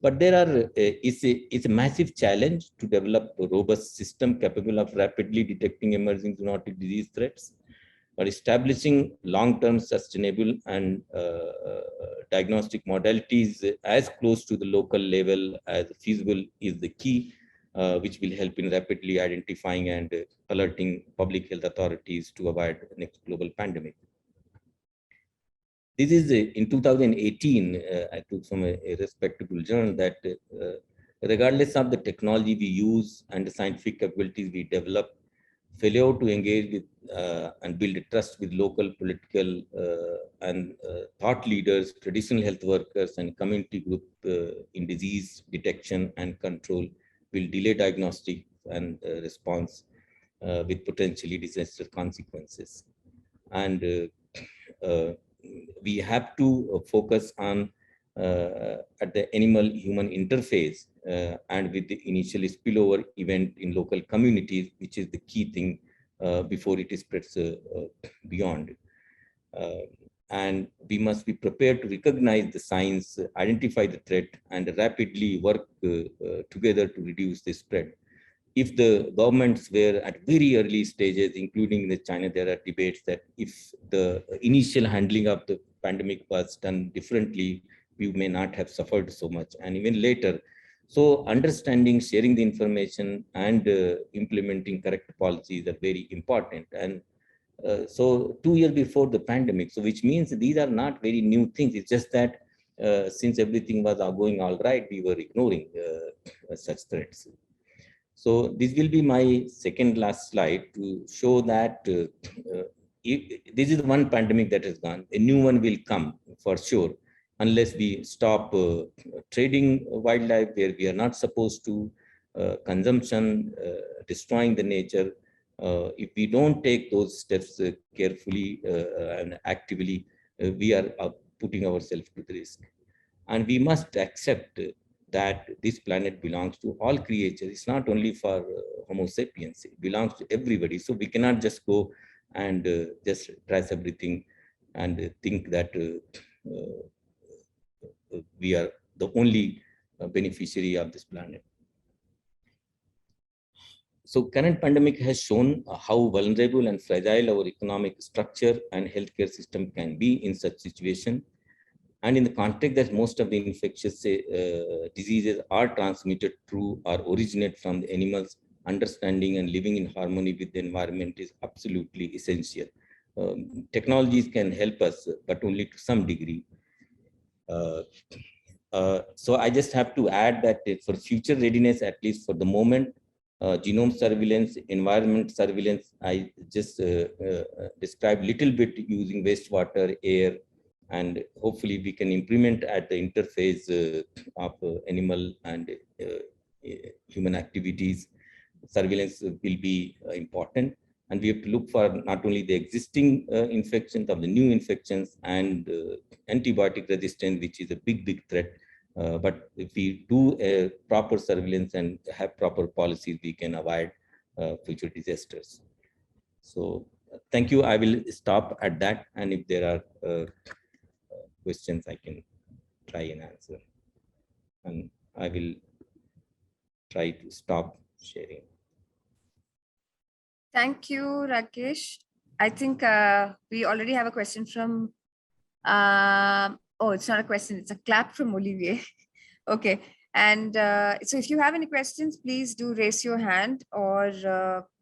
But there are it's a massive challenge to develop a robust system capable of rapidly detecting emerging zoonotic disease threats. But establishing long-term sustainable and diagnostic modalities as close to the local level as feasible is the key, which will help in rapidly identifying and alerting public health authorities to avoid the next global pandemic. This is in 2018, I took from a respectable journal that regardless of the technology we use and the scientific capabilities we develop, failure to engage with and build a trust with local political and thought leaders, traditional health workers, and community group in disease detection and control will delay diagnostic and response with potentially disastrous consequences. And we have to focus on at the animal-human interface and with the initial spillover event in local communities, which is the key thing before it spreads beyond. And we must be prepared to recognize the signs, identify the threat, and rapidly work together to reduce the spread. If the governments were at very early stages, including in China, there are debates that if the initial handling of the pandemic was done differently, we may not have suffered so much. And even later, So understanding, sharing the information, and implementing correct policies are very important. And so 2 years before the pandemic, so which means these are not very new things. It's just that since everything was going all right, we were ignoring such threats. So this will be my second last slide to show that this is one pandemic that has gone. A new one will come for sure, unless we stop trading wildlife where we are not supposed to, consumption, destroying the nature. If we don't take those steps carefully and actively, we are putting ourselves to the risk. And we must accept that this planet belongs to all creatures. It's not only for Homo sapiens, it belongs to everybody. So we cannot just go and just trash everything and think that we are the only beneficiary of this planet. So current pandemic has shown how vulnerable and fragile our economic structure and healthcare system can be in such situation. And in the context that most of the infectious diseases are transmitted through or originate from the animals, understanding and living in harmony with the environment is absolutely essential. Technologies can help us, but only to some degree. So I just have to add that for future readiness, at least for the moment, genome surveillance, environment surveillance, I just described little bit using wastewater, air, and hopefully we can implement at the interface of animal and human activities. Surveillance will be important, and we have to look for not only the existing infections of the new infections and antibiotic resistance, which is a big threat. But if we do a proper surveillance and have proper policies, we can avoid future disasters. So thank you. I will stop at that. And if there are questions, I can try and answer. And I will try to stop sharing.
Thank you, Rakesh. I think we already have a question from, oh, it's not a question, it's a clap from Olivier. Okay. And so if you have any questions, please do raise your hand, or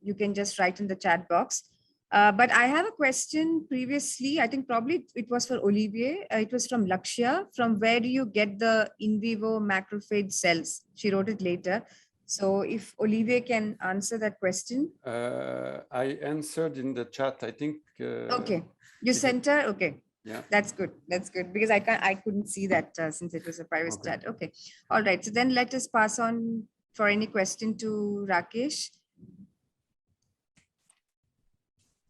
you can just write in the chat box. But I have a question previously, I think probably it was for Olivier. It was from Lakshya. From where do you get the in vivo macrophage cells? She wrote it later. So if Olivier can answer that question.
I answered in the chat, I think.
Okay, you sent her, okay.
Yeah,
that's good, because I couldn't see that since it was a private chat. Okay, all right, so then let us pass on for any question to Rakesh.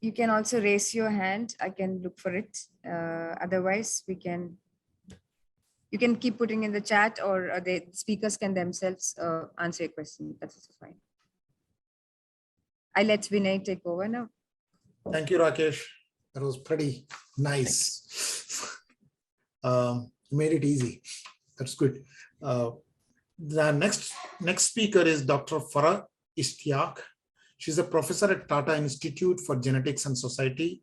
You can also raise your hand, I can look for it. Otherwise you can keep putting in the chat, or the speakers can themselves answer your question. That's also fine. I let Vinay take over now.
Thank you, Rakesh. That was pretty nice. Made it easy. That's good. The next speaker is Dr. Farah Ishtiaq. She's a professor at Tata Institute for Genetics and Society.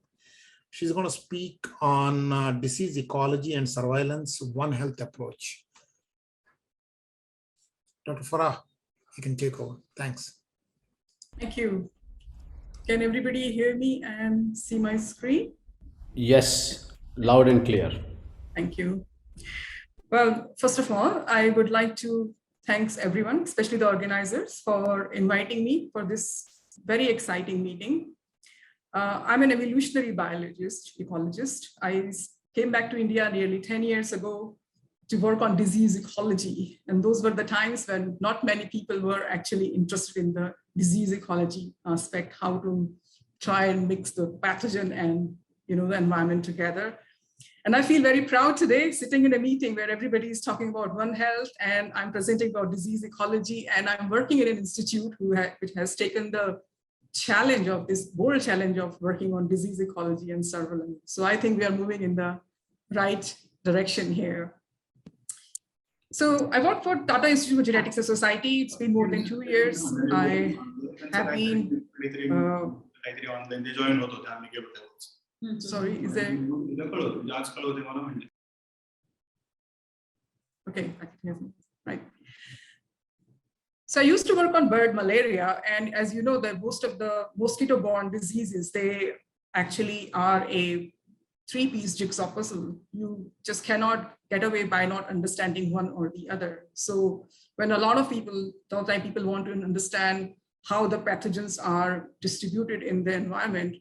She's going to speak on disease ecology and surveillance, One Health approach. Dr. Farah, you can take over. Thanks.
Thank you. Can everybody hear me and see my screen?
Yes, loud and clear.
Thank you. Well, first of all, I would like to thank everyone, especially the organizers, for inviting me for this very exciting meeting. I'm an evolutionary biologist, ecologist. I came back to India nearly 10 years ago to work on disease ecology. And those were the times when not many people were actually interested in the disease ecology aspect, how to try and mix the pathogen and the environment together. And I feel very proud today sitting in a meeting where everybody is talking about One Health, and I'm presenting about disease ecology, and I'm working in an institute which has taken the challenge of this bold challenge of working on disease ecology and surveillance. So I think we are moving in the right direction here. So I work for Tata Institute for Genetics and Society. It's been more than 2 years. I have been, sorry, is there? Okay, right. So I used to work on bird malaria, and as you know, that most of the mosquito-borne diseases, they actually are a three-piece jigsaw puzzle. You just cannot get away by not understanding one or the other. So when a lot of people want to understand how the pathogens are distributed in the environment,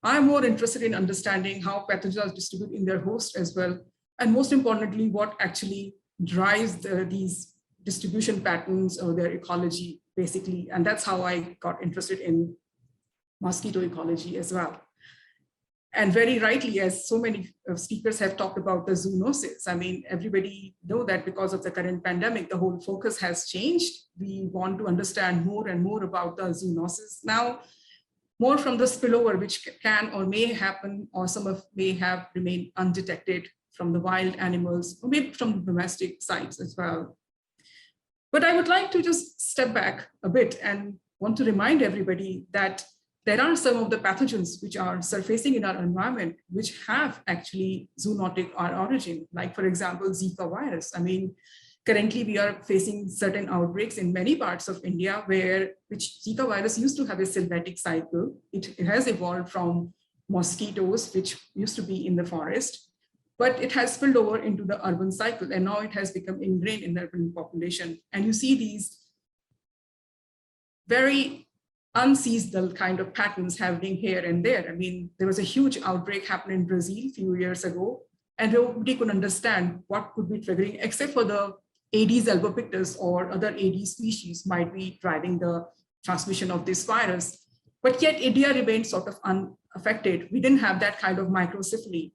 I'm more interested in understanding how pathogens are distributed in their host as well. And most importantly, what actually drives these distribution patterns or their ecology, basically. And that's how I got interested in mosquito ecology as well. And very rightly, as so many speakers have talked about the zoonosis, I mean, everybody know that because of the current pandemic, the whole focus has changed. We want to understand more and more about the zoonosis now, more from the spillover, which can or may happen, or some of may have remained undetected from the wild animals, or maybe from the domestic sites as well. But I would like to just step back a bit and want to remind everybody that there are some of the pathogens which are surfacing in our environment, which have actually zoonotic origin, like for example, Zika virus. I mean, currently we are facing certain outbreaks in many parts of India which Zika virus used to have a sylvatic cycle. It has evolved from mosquitoes, which used to be in the forest, but it has spilled over into the urban cycle, and now it has become ingrained in the urban population. And you see these very unseasonal kind of patterns happening here and there. I mean, there was a huge outbreak happening in Brazil a few years ago, and nobody could understand what could be triggering, except for the Aedes albopictus or other Aedes species might be driving the transmission of this virus. But yet India remained sort of unaffected. We didn't have that kind of microcephaly.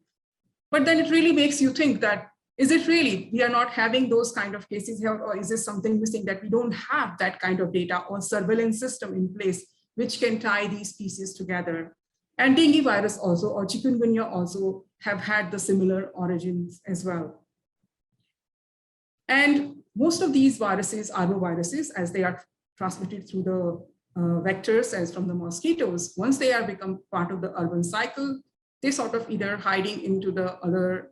But then it really makes you think that, is it really, we are not having those kind of cases here, or is there something missing that we don't have that kind of data or surveillance system in place which can tie these pieces together? And dengue virus also, or chikungunya also have had the similar origins as well. And most of these viruses, arboviruses, as they are transmitted through the vectors as from the mosquitoes, once they are become part of the urban cycle, they sort of either hiding into the other,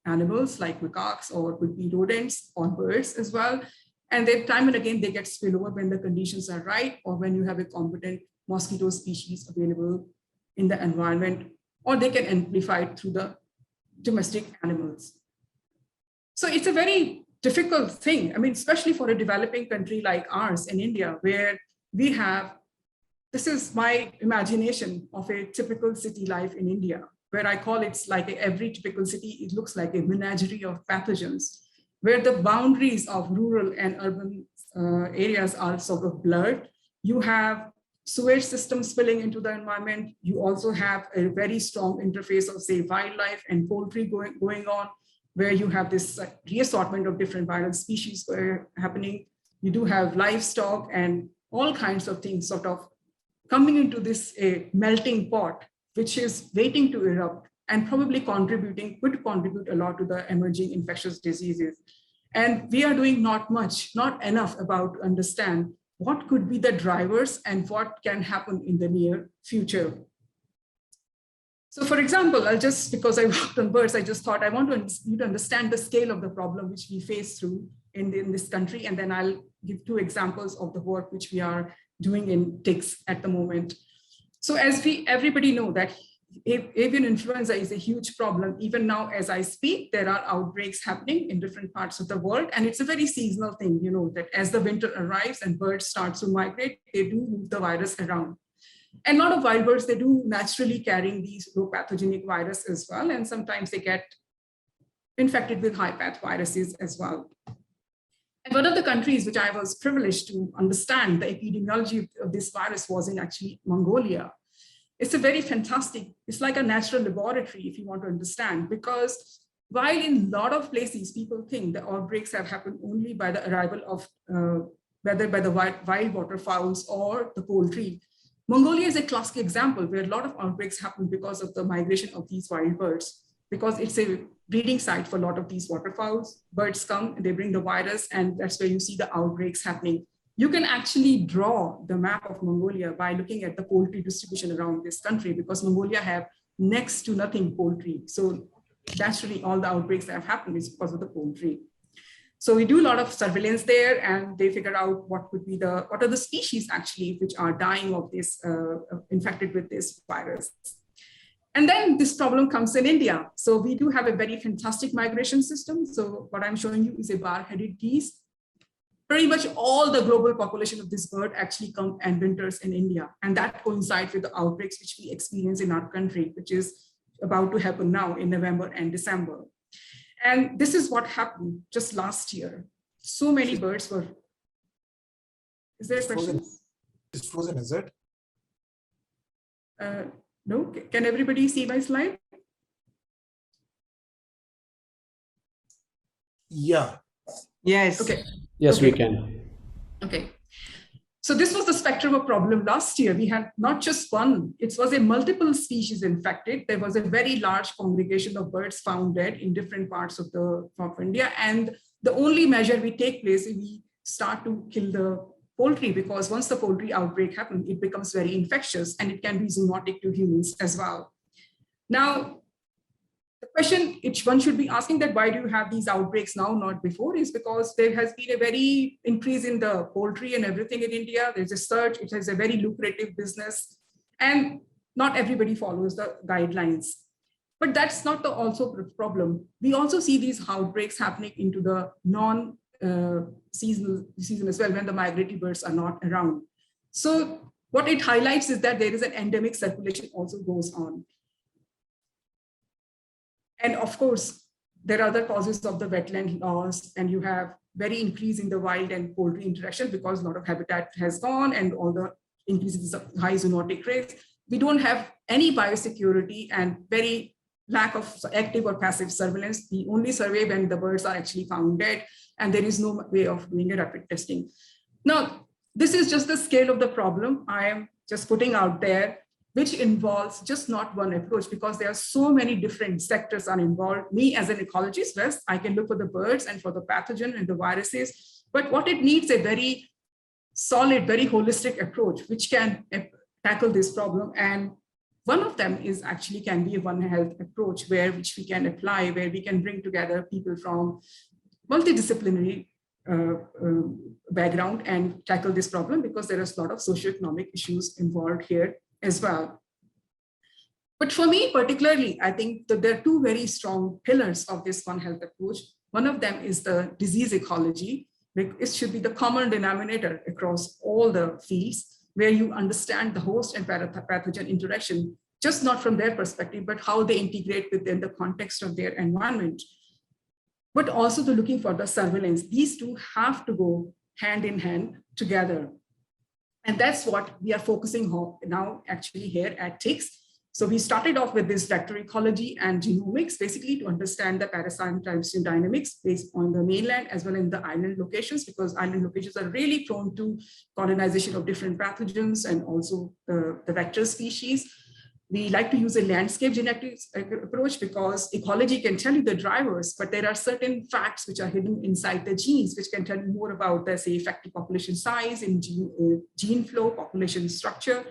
animals like macaques, or could be rodents or birds as well. And then time and again, they get spilled over when the conditions are right, or when you have a competent mosquito species available in the environment, or they can amplify it through the domestic animals. So it's a very difficult thing. I mean, especially for a developing country like ours in India, where we have, this is my imagination of a typical city life in India, where I call it like every typical city, it looks like a menagerie of pathogens, where the boundaries of rural and urban areas are sort of blurred. You have sewage systems spilling into the environment. You also have a very strong interface of, say, wildlife and poultry going on, where you have this reassortment of different viral species happening. You do have livestock and all kinds of things sort of coming into this melting pot, which is waiting to erupt and probably could contribute a lot to the emerging infectious diseases. And we are doing not much, not enough about understand what could be the drivers and what can happen in the near future. So for example, because I worked on birds, I just thought I want you to understand the scale of the problem which we face through in this country. And then I'll give two examples of the work which we are doing in ticks at the moment. So as everybody know that avian influenza is a huge problem. Even now, as I speak, there are outbreaks happening in different parts of the world. And it's a very seasonal thing, that as the winter arrives and birds start to migrate, they do move the virus around. And a lot of wild birds, they do naturally carrying these low pathogenic virus as well. And sometimes they get infected with high path viruses as well. And one of the countries which I was privileged to understand the epidemiology of this virus was in actually Mongolia. It's a very fantastic, it's like a natural laboratory if you want to understand, because while in a lot of places people think the outbreaks have happened only by the arrival of whether by the wild waterfowls or the poultry, Mongolia is a classic example where a lot of outbreaks happen because of the migration of these wild birds, because it's a breeding site for a lot of these waterfowls. Birds come and they bring the virus, and that's where you see the outbreaks happening. You can actually draw the map of Mongolia by looking at the poultry distribution around this country, because Mongolia have next to nothing poultry. So naturally, all the outbreaks that have happened is because of the poultry. So we do a lot of surveillance there, and they figure out what are the species actually which are dying of this, infected with this virus. And then this problem comes in India. So we do have a very fantastic migration system. So what I'm showing you is a bar-headed geese. Pretty much all the global population of this bird actually come and winters in India. And that coincides with the outbreaks which we experience in our country, which is about to happen now in November and December. And this is what happened just last year. So many birds were. Is there a question?
It's frozen, is it?
No, can everybody see my slide?
Yeah.
Yes.
Okay.
Yes,
okay.
we can.
Okay. So this was the spectrum of problem last year. We had not just one, it was a multiple species infected. There was a very large congregation of birds found dead in different parts of India. And the only measure we take place is we start to kill the poultry, because once the poultry outbreak happens, it becomes very infectious and it can be zoonotic to humans as well. Now, the question which one should be asking, that why do you have these outbreaks now, not before, is because there has been a very increase in the poultry and everything in India. There's a surge, it has a very lucrative business, and not everybody follows the guidelines. But that's not the also problem. We also see these outbreaks happening into the non-season as well, when the migratory birds are not around. So what it highlights is that there is an endemic circulation also goes on. And of course, there are other causes of the wetland loss, and you have very increase in the wild and poultry interaction because a lot of habitat has gone and all the increases of high zoonotic rates. We don't have any biosecurity and very lack of active or passive surveillance. We only survey when the birds are actually found dead, and there is no way of doing a rapid testing. Now, this is just the scale of the problem I am just putting out there, which involves just not one approach, because there are so many different sectors are involved. Me as an ecologist, yes, I can look for the birds and for the pathogen and the viruses, but what it needs a very solid, very holistic approach, which can tackle this problem. And one of them is actually can be a One Health approach, which we can apply, where we can bring together people from multidisciplinary background and tackle this problem, because there is a lot of socioeconomic issues involved here as well. But for me particularly, I think that there are two very strong pillars of this One Health approach. One of them is the disease ecology. It should be the common denominator across all the fields, where you understand the host and pathogen interaction, just not from their perspective, but how they integrate within the context of their environment. But also the looking for the surveillance. These two have to go hand in hand together. And that's what we are focusing on now actually here at TICS. So we started off with this vector ecology and genomics, basically to understand the parasite transmission dynamics based on the mainland as well as in the island locations, because island locations are really prone to colonization of different pathogens and also the vector species. We like to use a landscape genetics approach because ecology can tell you the drivers, but there are certain facts which are hidden inside the genes, which can tell you more about the, say, effective population size in gene flow, population structure.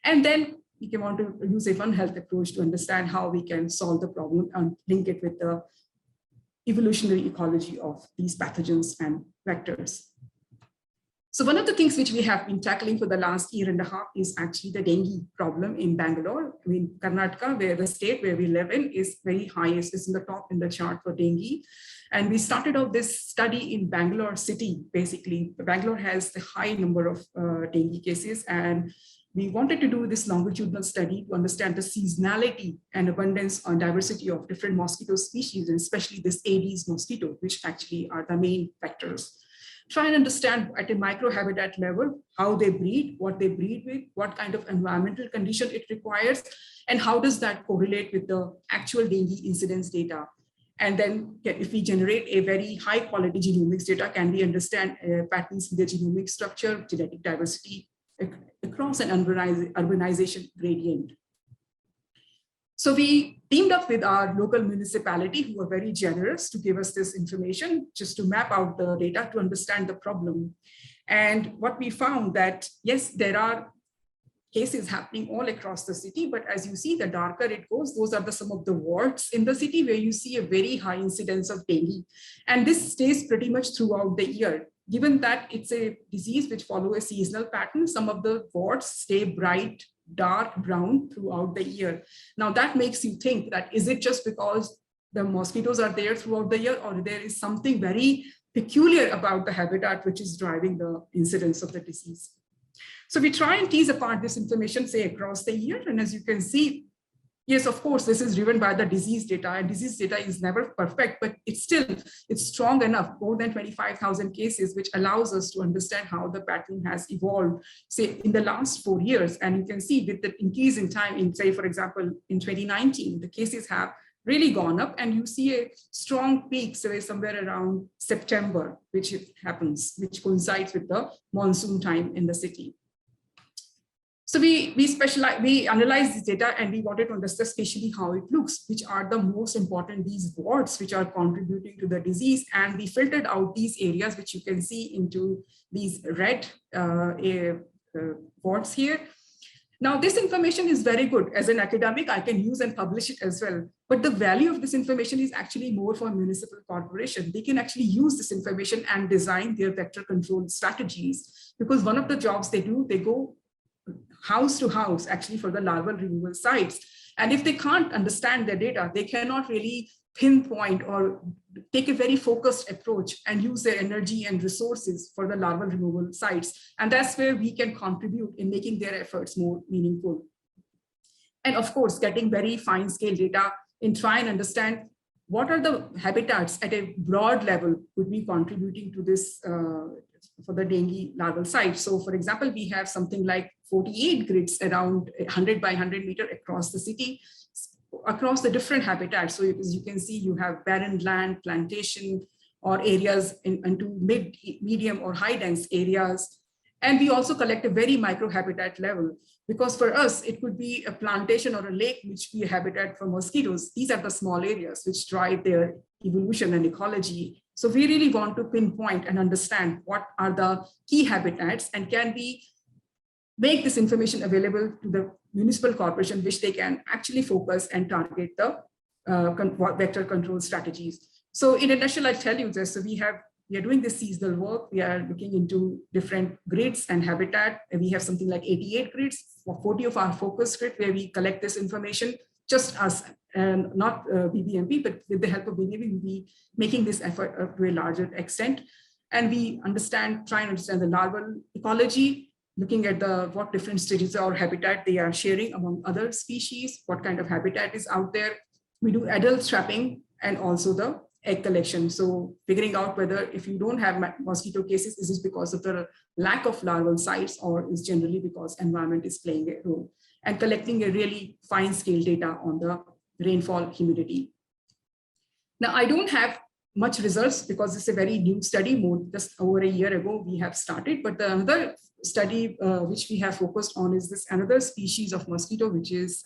And then we can want to use a One Health approach to understand how we can solve the problem and link it with the evolutionary ecology of these pathogens and vectors. So one of the things which we have been tackling for the last year and a half is actually the dengue problem in Bangalore. I mean, Karnataka, where the state where we live in is very high, it's in the top in the chart for dengue. And we started off this study in Bangalore city, basically. Bangalore has the high number of dengue cases, and we wanted to do this longitudinal study to understand the seasonality and abundance and diversity of different mosquito species, and especially this Aedes mosquito, which actually are the main vectors. Try and understand at a microhabitat level how they breed, what they breed with, what kind of environmental condition it requires, and how does that correlate with the actual dengue incidence data. And then if we generate a very high quality genomics data, can we understand patterns in the genomic structure, genetic diversity across an urbanization gradient. So we teamed up with our local municipality, who were very generous to give us this information, just to map out the data to understand the problem. And what we found that, yes, there are cases happening all across the city. But as you see, the darker it goes, those are some of the wards in the city where you see a very high incidence of dengue. And this stays pretty much throughout the year. Given that it's a disease which follows a seasonal pattern, some of the wards stay bright, dark brown throughout the year. Now that makes you think that, is it just because the mosquitoes are there throughout the year, or there is something very peculiar about the habitat which is driving the incidence of the disease? So we try and tease apart this information, say, across the year. And as you can see, yes, of course, this is driven by the disease data, and disease data is never perfect, but it's strong enough, more than 25,000 cases, which allows us to understand how the pattern has evolved, say, in the last 4 years. And you can see with the increase in time, in, say, for example, in 2019, the cases have really gone up, and you see a strong peak, so somewhere around September, which coincides with the monsoon time in the city. So we analyze this data, and we wanted to understand especially how it looks, which are the most important, these wards which are contributing to the disease. And we filtered out these areas, which you can see into these red wards here. Now, this information is very good. As an academic, I can use and publish it as well. But the value of this information is actually more for municipal corporation. They can actually use this information and design their vector control strategies, because one of the jobs they do, they go house to house actually for the larval removal sites. And if they can't understand their data, they cannot really pinpoint or take a very focused approach and use their energy and resources for the larval removal sites. And that's where we can contribute in making their efforts more meaningful. And of course, getting very fine scale data in try and understand what are the habitats at a broad level would be contributing to this for the dengue larval site. So for example, we have something like 48 grids around 100 by 100 meter across the city, across the different habitats. So as you can see, you have barren land, plantation, or areas into medium or high dense areas. And we also collect a very micro habitat level, because for us, it could be a plantation or a lake, which be a habitat for mosquitoes. These are the small areas which drive their evolution and ecology. So we really want to pinpoint and understand what are the key habitats, and can we make this information available to the municipal corporation, which they can actually focus and target the vector control strategies. So in a nutshell, I'll tell you this. So we are doing this seasonal work. We are looking into different grids and habitat. And we have something like 88 grids, 40 of our focus grid, where we collect this information, just us, and not BBMP, but with the help of BBMP, we'll be making this effort to a larger extent. And we try and understand the larval ecology, looking at what different stages or habitat they are sharing among other species, what kind of habitat is out there. We do adult trapping and also the egg collection. So figuring out whether, if you don't have mosquito cases, is this because of the lack of larval sites, or is generally because environment is playing a role, and collecting a really fine scale data on the rainfall, humidity. Now, I don't have much results because it's a very new study, just over a year ago we have started, but the other study which we have focused on is this another species of mosquito, which is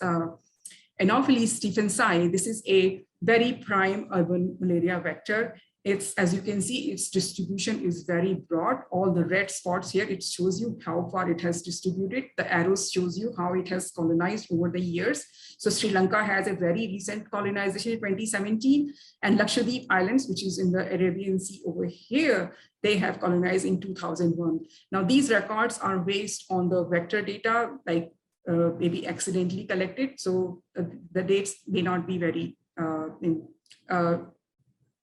Anopheles stephensii. This is a very prime urban malaria vector. It's, as you can see, its distribution is very broad. All the red spots here, it shows you how far it has distributed. The arrows shows you how it has colonized over the years. So Sri Lanka has a very recent colonization in 2017, and Lakshadweep Islands, which is in the Arabian Sea over here, they have colonized in 2001. Now, these records are based on the vector data, like maybe accidentally collected. So the dates may not be very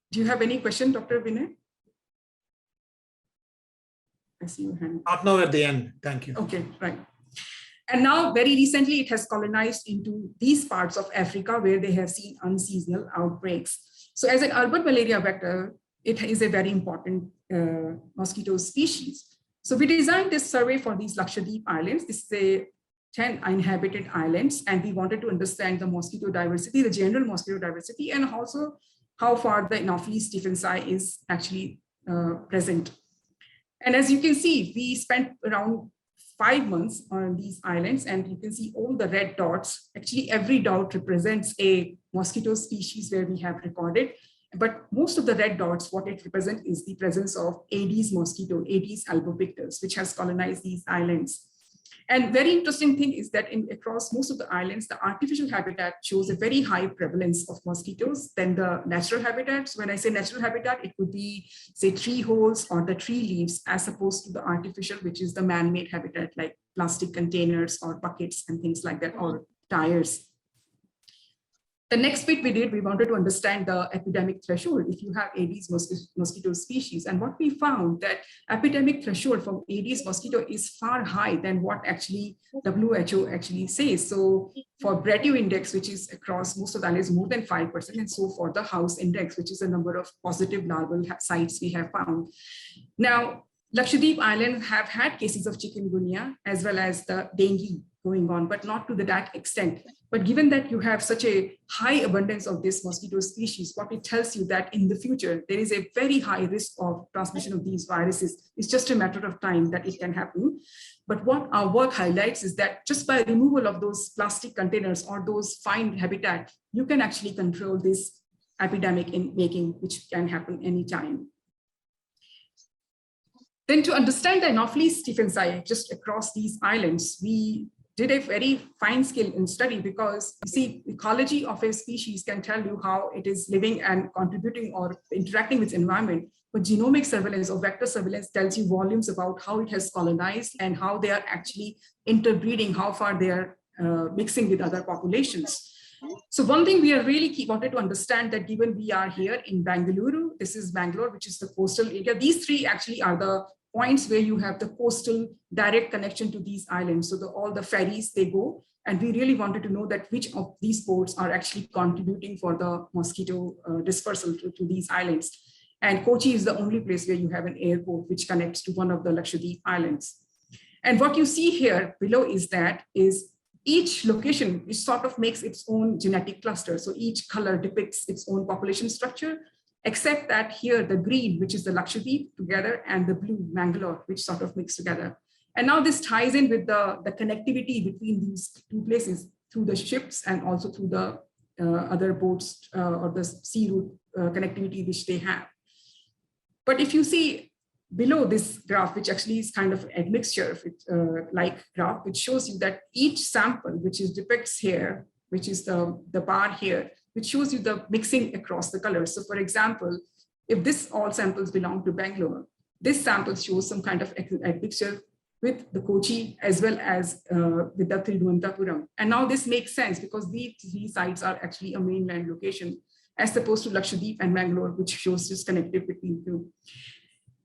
do you have any question, Dr. Vinay? I see your hand.
Not now at the end. Thank you.
Okay, right. And now, very recently, it has colonized into these parts of Africa where they have seen unseasonal outbreaks. So as an urban malaria vector, it is a very important mosquito species. So we designed this survey for these Lakshadweep Islands. This is a 10 inhabited islands, and we wanted to understand the mosquito diversity, the general mosquito diversity, and also how far the Anopheles stephensii is actually present. And as you can see, we spent around 5 months on these islands, and you can see all the red dots. Actually, every dot represents a mosquito species where we have recorded. But most of the red dots, what it represents is the presence of Aedes mosquito, Aedes albopictus, which has colonized these islands. And very interesting thing is that across most of the islands, the artificial habitat shows a very high prevalence of mosquitoes than the natural habitats. When I say natural habitat, it could be, say, tree holes or the tree leaves, as opposed to the artificial, which is the man-made habitat, like plastic containers or buckets and things like that, or tires. The next bit we did, we wanted to understand the epidemic threshold if you have Aedes mosquito species. And what we found that epidemic threshold for Aedes mosquito is far high than what actually WHO actually says. So for Brettu index, which is across most of the islands, more than 5%. And so for the house index, which is the number of positive larval sites we have found. Now, Lakshadweep Island have had cases of chikungunya as well as the dengue going on, but not to that extent. But given that you have such a high abundance of this mosquito species, what it tells you that in the future, there is a very high risk of transmission of these viruses. It's just a matter of time that it can happen. But what our work highlights is that just by removal of those plastic containers or those fine habitat, you can actually control this epidemic in making, which can happen anytime. Then to understand the Anopheles stephensii just across these islands, we did a very fine scale in study, because you see, ecology of a species can tell you how it is living and contributing or interacting with environment. But genomic surveillance or vector surveillance tells you volumes about how it has colonized and how they are actually interbreeding, how far they are mixing with other populations. So one thing we are really wanted to understand, that given we are here in Bengaluru, this is Bangalore, which is the coastal area. These three actually are the points where you have the coastal direct connection to these islands. So all the ferries, they go, and we really wanted to know that which of these ports are actually contributing for the mosquito dispersal to these islands. And Kochi is the only place where you have an airport which connects to one of the Lakshadweep islands. And what you see here below is each location, which sort of makes its own genetic cluster. So each color depicts its own population structure, except that here the green, which is the Lakshadweep together, and the blue, Mangalore, which sort of mix together. And now this ties in with the connectivity between these two places through the ships and also through the other boats or the sea route connectivity which they have. But if you see below this graph, which actually is kind of an admixture like graph, which shows you that each sample, which is depicts here, which is the bar here, which shows you the mixing across the colors. So for example, if this all samples belong to Bangalore, this sample shows some kind of admixture with the Kochi as well as with the Thiruvananthapuram. And now this makes sense because these three sites are actually a mainland location, as opposed to Lakshadweep and Mangalore, which shows disconnected between two.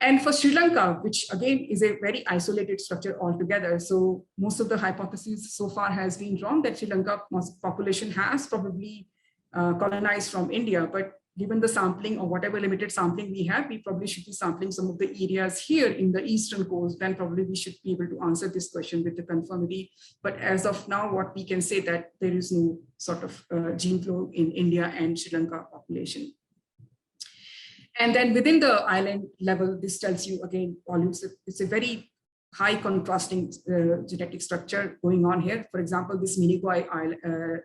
And for Sri Lanka, which again is a very isolated structure altogether. So most of the hypotheses so far has been wrong that Sri Lanka population has probably colonized from India, but given the sampling or whatever limited sampling we have, we probably should be sampling some of the areas here in the eastern coast. Then probably we should be able to answer this question with the conformity. But as of now, what we can say that there is no sort of gene flow in India and Sri Lanka population. And then within the island level, this tells you again volumes. It's a very high contrasting genetic structure going on here. For example, this Minigoi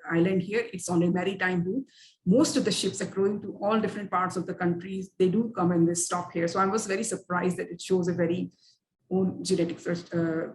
island here, it's on a maritime route. Most of the ships are going to all different parts of the countries. They do come and they stop here. So I was very surprised that it shows a very own genetic,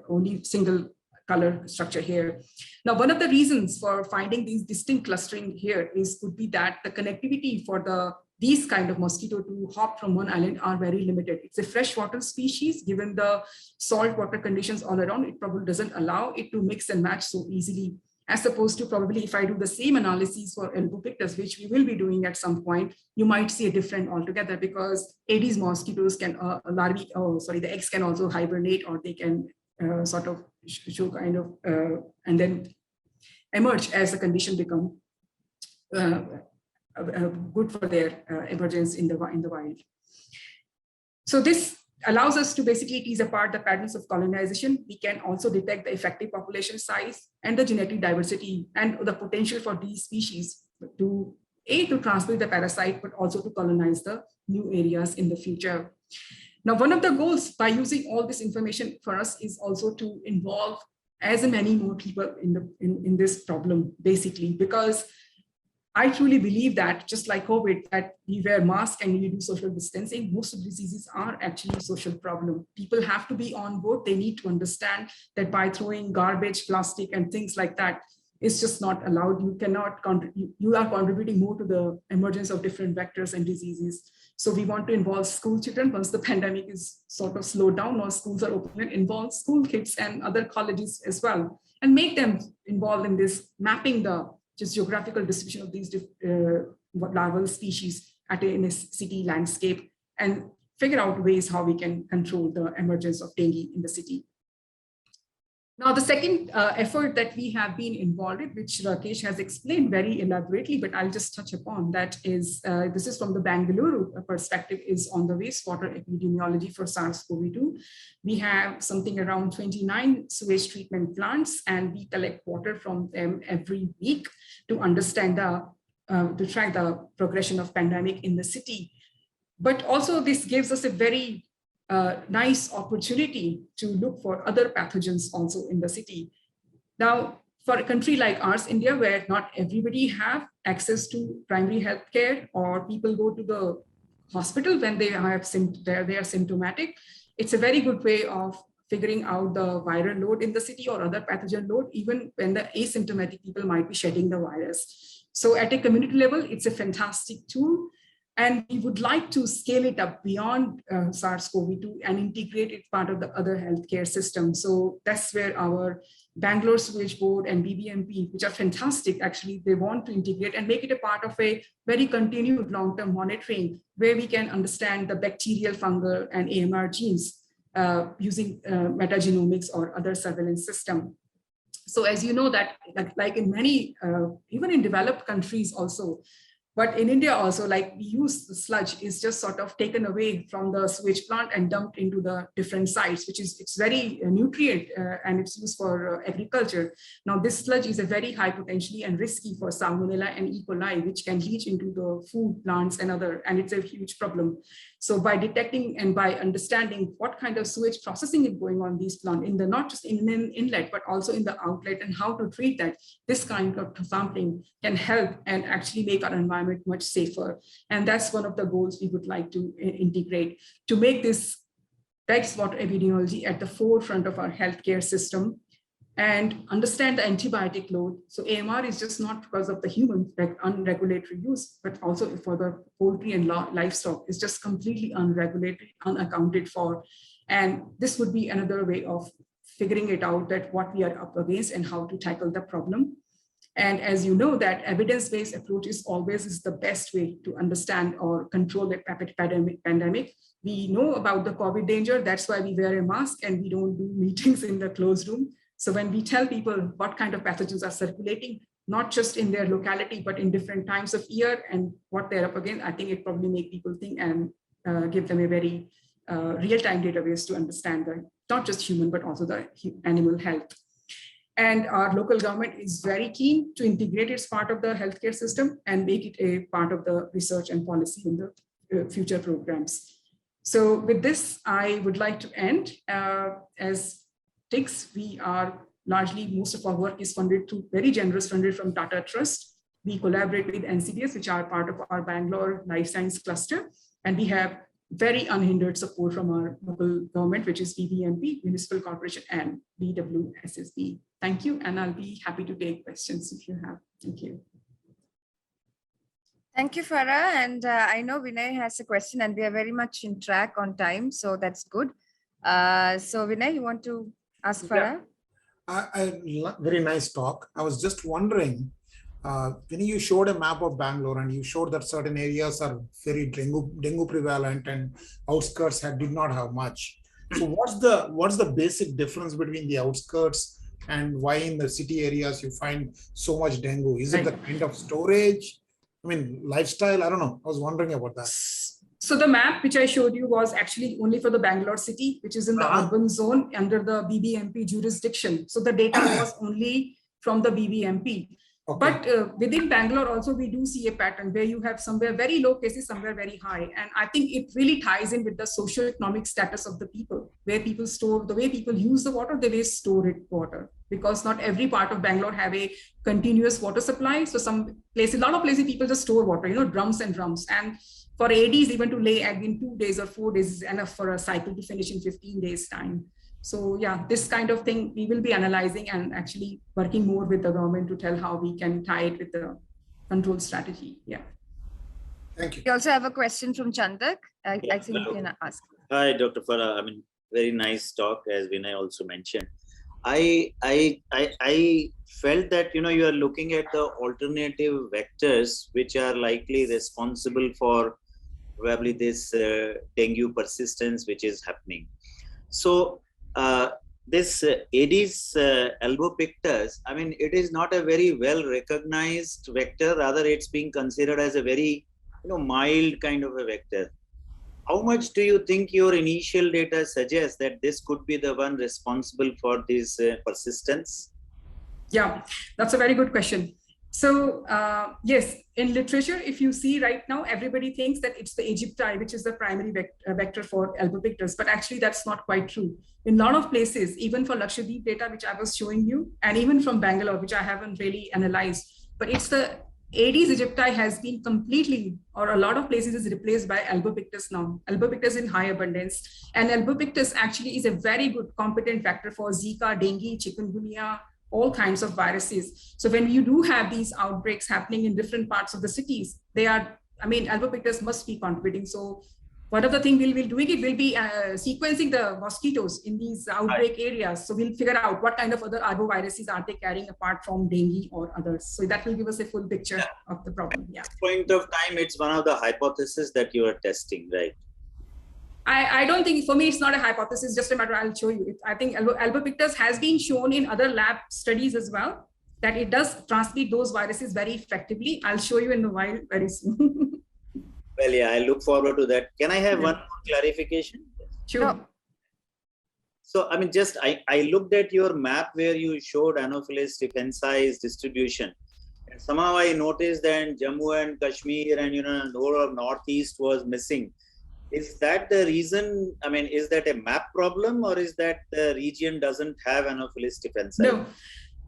only single color structure here. Now, one of the reasons for finding these distinct clustering here could be that the connectivity for these kind of mosquito to hop from one island are very limited. It's a freshwater species. Given the salt water conditions all around, it probably doesn't allow it to mix and match so easily, as opposed to probably if I do the same analysis for Albopictus, which we will be doing at some point, you might see a different altogether, because Aedes mosquitoes can, the eggs can also hibernate, or they can sort of show kind of, and then emerge as the condition become good for their emergence in the wild. So this allows us to basically tease apart the patterns of colonization. We can also detect the effective population size and the genetic diversity and the potential for these species to transmit the parasite, but also to colonize the new areas in the future. Now, one of the goals by using all this information for us is also to involve as many more people in this problem, basically, because I truly believe that, just like COVID, that we wear masks and we do social distancing, most of diseases are actually a social problem. People have to be on board. They need to understand that by throwing garbage, plastic, and things like that, it's just not allowed. You cannot you are contributing more to the emergence of different vectors and diseases. So we want to involve school children once the pandemic is sort of slowed down or schools are open, and involve school kids and other colleges as well, and make them involved in this mapping the just geographical distribution of these larval species in a city landscape, and figure out ways how we can control the emergence of dengue in the city. Now, the second effort that we have been involved in, which Rakesh has explained very elaborately, but I'll just touch upon that, is this is from the Bangalore perspective, is on the wastewater epidemiology for SARS-CoV-2. We have something around 29 sewage treatment plants, and we collect water from them every week to understand to track the progression of pandemic in the city. But also this gives us a very nice opportunity to look for other pathogens also in the city. Now, for a country like ours, India, where not everybody have access to primary health care, or people go to the hospital when they are symptomatic, it's a very good way of figuring out the viral load in the city or other pathogen load, even when the asymptomatic people might be shedding the virus. So at a community level, it's a fantastic tool. And we would like to scale it up beyond SARS-CoV-2 and integrate it part of the other healthcare system. So that's where our Bangalore Sewage Board and BBMP, which are fantastic, actually, they want to integrate and make it a part of a very continued long-term monitoring, where we can understand the bacterial, fungal, and AMR genes using metagenomics or other surveillance system. So as you know that, like in many, even in developed countries also, but in India also, like we use the sludge is just sort of taken away from the sewage plant and dumped into the different sites, which is, it's very nutrient and it's used for agriculture. Now this sludge is a very high potentially and risky for Salmonella and E. coli, which can leach into the food plants and and it's a huge problem. So by detecting and by understanding what kind of sewage processing is going on these plants, in the not just in an inlet, but also in the outlet, and how to treat that, this kind of sampling can help and actually make our environment much safer. And that's one of the goals we would like to integrate, to make this wastewater epidemiology at the forefront of our healthcare system and understand the antibiotic load. So AMR is just not because of the human unregulatory use, but also for the poultry and livestock. It's just completely unregulated, unaccounted for. And this would be another way of figuring it out, that what we are up against and how to tackle the problem. And as you know, that evidence-based approach is always the best way to understand or control the pandemic. We know about the COVID danger. That's why we wear a mask and we don't do meetings in the closed room. So when we tell people what kind of pathogens are circulating, not just in their locality, but in different times of year and what they're up against, I think it probably make people think and give them a very real-time database to understand the, not just human, but also the animal health. And our local government is very keen to integrate it as part of the healthcare system and make it a part of the research and policy in the future programs. So with this, I would like to end. As TICS, we are largely, most of our work is funded through very generous funded from Tata Trust. We collaborate with NCDS, which are part of our Bangalore Life Science Cluster. And we have very unhindered support from our local government, which is BBMP, Municipal Corporation, and BWSSB. Thank you, and I'll be happy to take questions if you have. Thank you.
Thank you, Farah. And I know Vinay has a question, and we are very much in track on time, so that's good. So Vinay, you want to ask Farah?
Very nice talk. I was just wondering, when you showed a map of Bangalore and you showed that certain areas are very dengue prevalent and outskirts did not have much. So what's the basic difference between the outskirts and why in the city areas you find so much dengue? Is it the kind of storage? I mean, lifestyle? I don't know. I was wondering about that.
So the map which I showed you was actually only for the Bangalore city, which is in the urban zone under the BBMP jurisdiction. So the data was only from the BBMP.
Okay.
But within Bangalore also, we do see a pattern where you have somewhere very low cases, somewhere very high. And I think it really ties in with the socioeconomic status of the people, where people store, the way people use the water, the way store it water. Because not every part of Bangalore have a continuous water supply. So some places, a lot of places, people just store water, drums and drums. And for ADs, even to lay egg in 2 days or 4 days is enough for a cycle to finish in 15 days time. So yeah, this kind of thing we will be analyzing and actually working more with the government to tell how we can tie it with the control strategy. Yeah.
Thank you.
We also have a question from Chandak. I think you can ask.
Hi, Dr. Farah. I mean, very nice talk, as Vinay also mentioned. I felt that, you are looking at the alternative vectors which are likely responsible for probably this dengue persistence which is happening. So this Aedes albopictus, I mean, it is not a very well recognized vector. Rather, it's being considered as a very mild kind of a vector. How much do you think your initial data suggests that this could be the one responsible for this persistence?
Yeah, that's a very good question. So yes, in literature, if you see right now, everybody thinks that it's the Aegypti, which is the primary vector for albopictus, but actually that's not quite true. In a lot of places, even for Lakshadweep data, which I was showing you, and even from Bangalore, which I haven't really analyzed, but it's the Aedes aegypti has been completely, or a lot of places is replaced by albopictus now. Albopictus in high abundance. And albopictus actually is a very good competent vector for Zika, dengue, chikungunya, all kinds of viruses. So when you do have these outbreaks happening in different parts of the cities, albopictus must be contributing. So one of the things we'll be doing, it will be sequencing the mosquitoes in these outbreak areas. So we'll figure out what kind of other arboviruses are they carrying apart from dengue or others. So that will give us a full picture of the problem. Yeah.
At this point of time, it's one of the hypotheses that you are testing, right?
I don't think, for me, it's not a hypothesis, just a matter, I'll show you. I think albopictus has been shown in other lab studies as well, that it does transmit those viruses very effectively. I'll show you in the wild very soon.
Well, yeah, I look forward to that. Can I have one more clarification?
Sure.
So, I looked at your map where you showed Anopheles stephensis distribution. And somehow I noticed that Jammu and Kashmir and, the whole of Northeast was missing. Is that the reason? Is that a map problem, or is that the region doesn't have Anopheles stephensis?
No.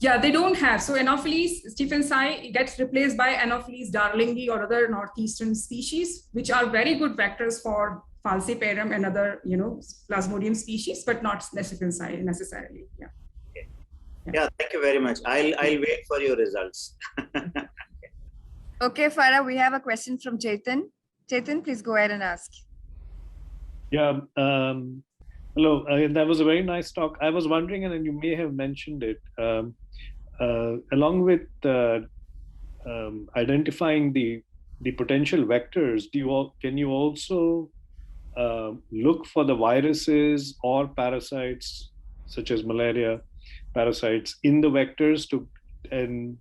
Yeah, they don't have. So Anopheles stephensi gets replaced by Anopheles darlingi or other northeastern species, which are very good vectors for falciparum and other, Plasmodium species, but not necessarily. Yeah.
Okay. Yeah, thank you very much. I'll wait for your results.
Okay, Farah, we have a question from Chetan. Chetan, please go ahead and ask.
Yeah. Hello. That was a very nice talk. I was wondering, and you may have mentioned it, along with identifying the potential vectors, can you also look for the viruses or parasites, such as malaria parasites, in the vectors and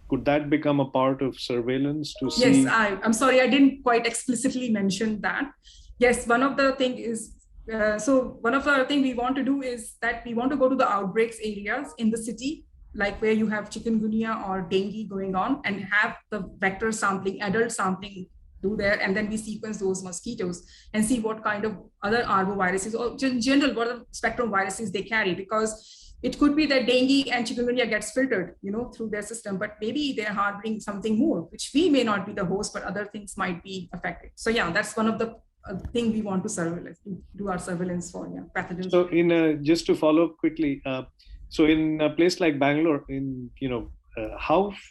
could that become a part of surveillance to see?
Yes, I'm sorry, I didn't quite explicitly mention that. Yes, one of the thing is, one of the things we want to do is that we want to go to the outbreaks areas in the city, like where you have chikungunya or dengue going on, and have the vector sampling, adult sampling do there, and then we sequence those mosquitoes and see what kind of other arboviruses, or in general, what are spectrum viruses they carry, because it could be that dengue and chikungunya gets filtered, through their system, but maybe they're harboring something more, which we may not be the host, but other things might be affected. So yeah, that's one of the thing we want to do our surveillance for, pathogens.
So just to follow up quickly, so in a place like Bangalore,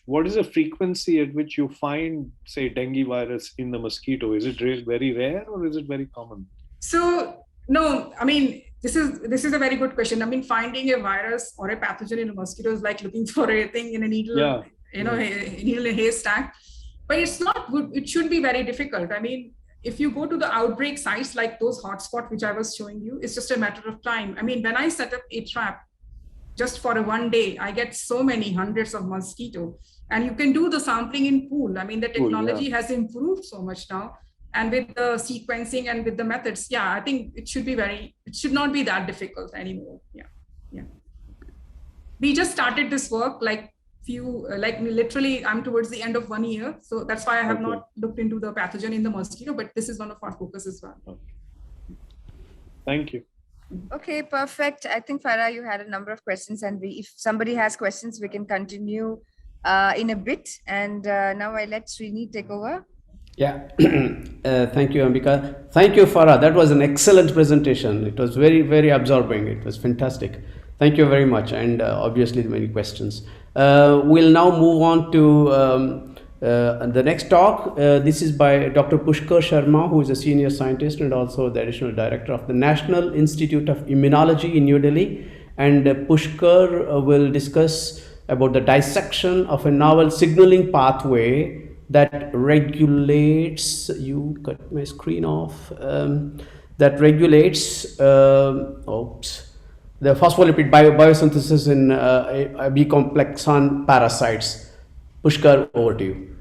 what is the frequency at which you find, say, dengue virus in the mosquito? Is it very rare, or is it very common?
So no, this is a very good question. Finding a virus or a pathogen in a mosquito is like looking for a thing in a needle, a needle in a haystack. But it's not good. It should be very difficult. If you go to the outbreak sites, like those hotspots which I was showing you, it's just a matter of time. When I set up a trap, just for a 1 day, I get so many hundreds of mosquito, and you can do the sampling in pool. The technology has improved so much now, and with the sequencing and with the methods, I think it should not be that difficult anymore. Yeah. We just started this work like few, like literally I'm towards the end of 1 year. So that's why I have not looked into the pathogen in the mosquito, but this is one of our focus as well.
Thank you.
Okay, perfect. I think Farah, you had a number of questions, and if somebody has questions, we can continue in a bit. And now I let Srini take over.
Yeah, thank you, Ambika. Thank you, Farah. That was an excellent presentation. It was very, very absorbing. It was fantastic. Thank you very much, and obviously many questions. We'll now move on to the next talk. This is by Dr. Pushkar Sharma, who is a senior scientist and also the additional director of the National Institute of Immunology in New Delhi. And Pushkar will discuss about the dissection of a novel signaling pathway that regulates, you cut my screen off, that regulates, the phospholipid biosynthesis in B complexan parasites. Pushkar, over to you.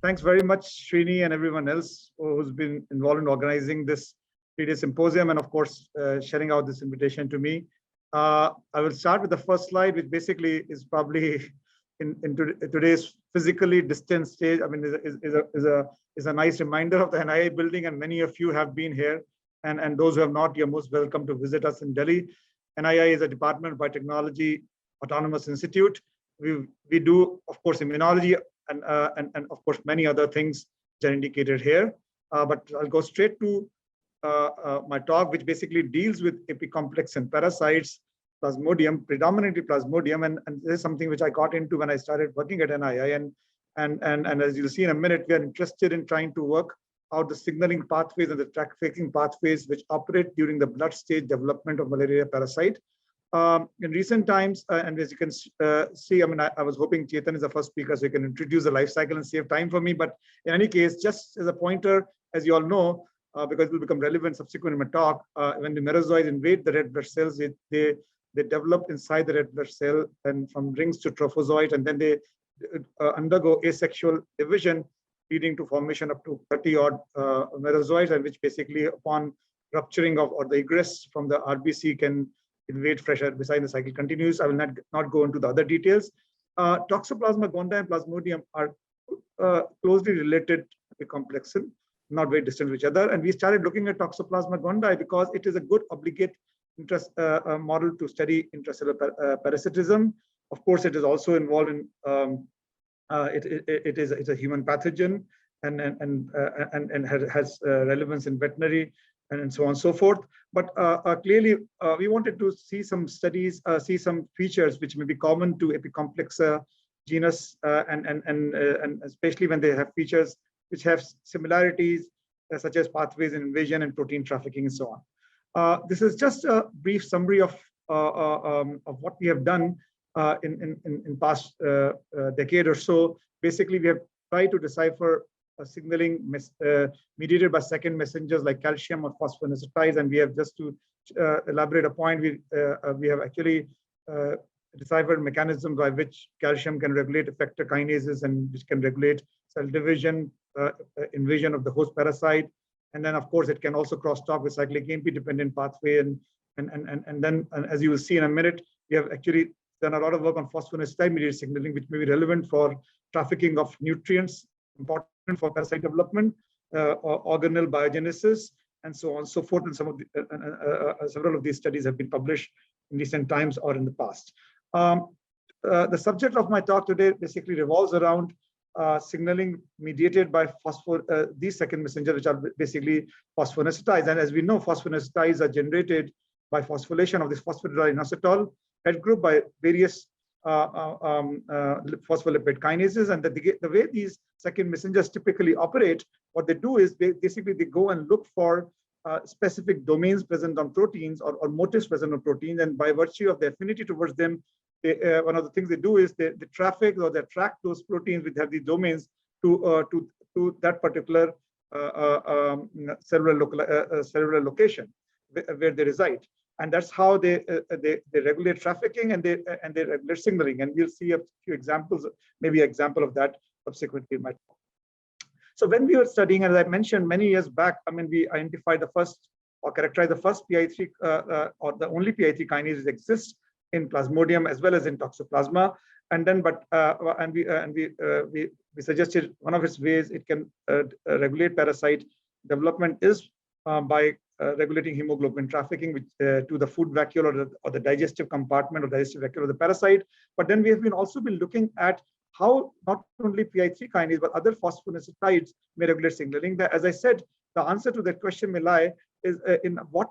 Thanks very much, Srini, and everyone else who's been involved in organizing this 3-day symposium and, of course, sharing out this invitation to me. I will start with the first slide, which basically is probably in today's physically distant stage. I mean, is a nice reminder of the NII building, and many of you have been here. And those who have not, you're most welcome to visit us in Delhi. NII is a Department of Biotechnology Autonomous Institute. We do, of course, immunology and of course many other things that are indicated here. But I'll go straight to my talk, which basically deals with epicomplex and parasites, Plasmodium, predominantly Plasmodium, and this is something which I got into when I started working at NII. And as you'll see in a minute, we are interested in trying to work out the signaling pathways and the trafficking pathways which operate during the blood stage development of malaria parasite. In recent times, and as you can see, I mean, I was hoping Chetan is the first speaker, so you can introduce the life cycle and save time for me. But in any case, just as a pointer, as you all know, because it will become relevant subsequent in my talk, when the merozoites invade the red blood cells, they develop inside the red blood cell and from rings to trophozoite, and then they undergo asexual division, leading to formation up to 30-odd merozoites, and which basically upon rupturing of or the egress from the RBC can invade fresh air beside the cycle continues. I will not go into the other details. Toxoplasma gondii and Plasmodium are closely related to complexin, not very distant from each other. And we started looking at Toxoplasma gondii because it is a good obligate interest model to study intracellular parasitism. Of course, it is also involved in it's a human pathogen and has relevance in veterinary and so on and so forth. But clearly, we wanted to see some studies, see some features which may be common to Epicomplexa genus, and especially when they have features which have similarities, such as pathways in invasion and protein trafficking and so on. This is just a brief summary of what we have done in past decade or so. Basically, we have tried to decipher signaling mediated by second messengers like calcium or phosphoinositides, and we have, just to elaborate a point, we have actually deciphered mechanisms by which calcium can regulate effector kinases and which can regulate cell division, invasion of the host parasite, and then of course it can also crosstalk with cyclic AMP dependent pathway, and then as you will see in a minute, we have actually done a lot of work on phosphoinositide mediated signaling, which may be relevant for trafficking of nutrients, important for parasite development, organelle biogenesis, and so on and so forth. And some of the, several of these studies have been published in recent times or in the past. The subject of my talk today basically revolves around signaling mediated by these second messengers, which are basically phosphoinositides. And as we know, phosphoinositides are generated by phosphorylation of this phosphatidylinositol head group by various phospholipid kinases. And the way these second messengers typically operate, what they do is basically they go and look for specific domains present on proteins or motifs present on proteins, and by virtue of the affinity towards them, one of the things they do is they traffic or they attract those proteins which have these domains to that particular cellular location where they reside. And that's how they regulate trafficking and they regulate signaling. And we'll see a few examples, maybe an example of that subsequently in my talk. So when we were studying, as I mentioned many years back, I mean, we identified the first or characterized the first PI3 or the only PI3 kinase exists in Plasmodium as well as in Toxoplasma. And then, we suggested one of its ways it can regulate parasite development is by regulating hemoglobin trafficking to the food vacuole or the digestive compartment or digestive vacuole of the parasite. But then we have also been looking at how not only PI3 kinase but other phosphoinositides may regulate signaling. As I said, the answer to that question may lie is in what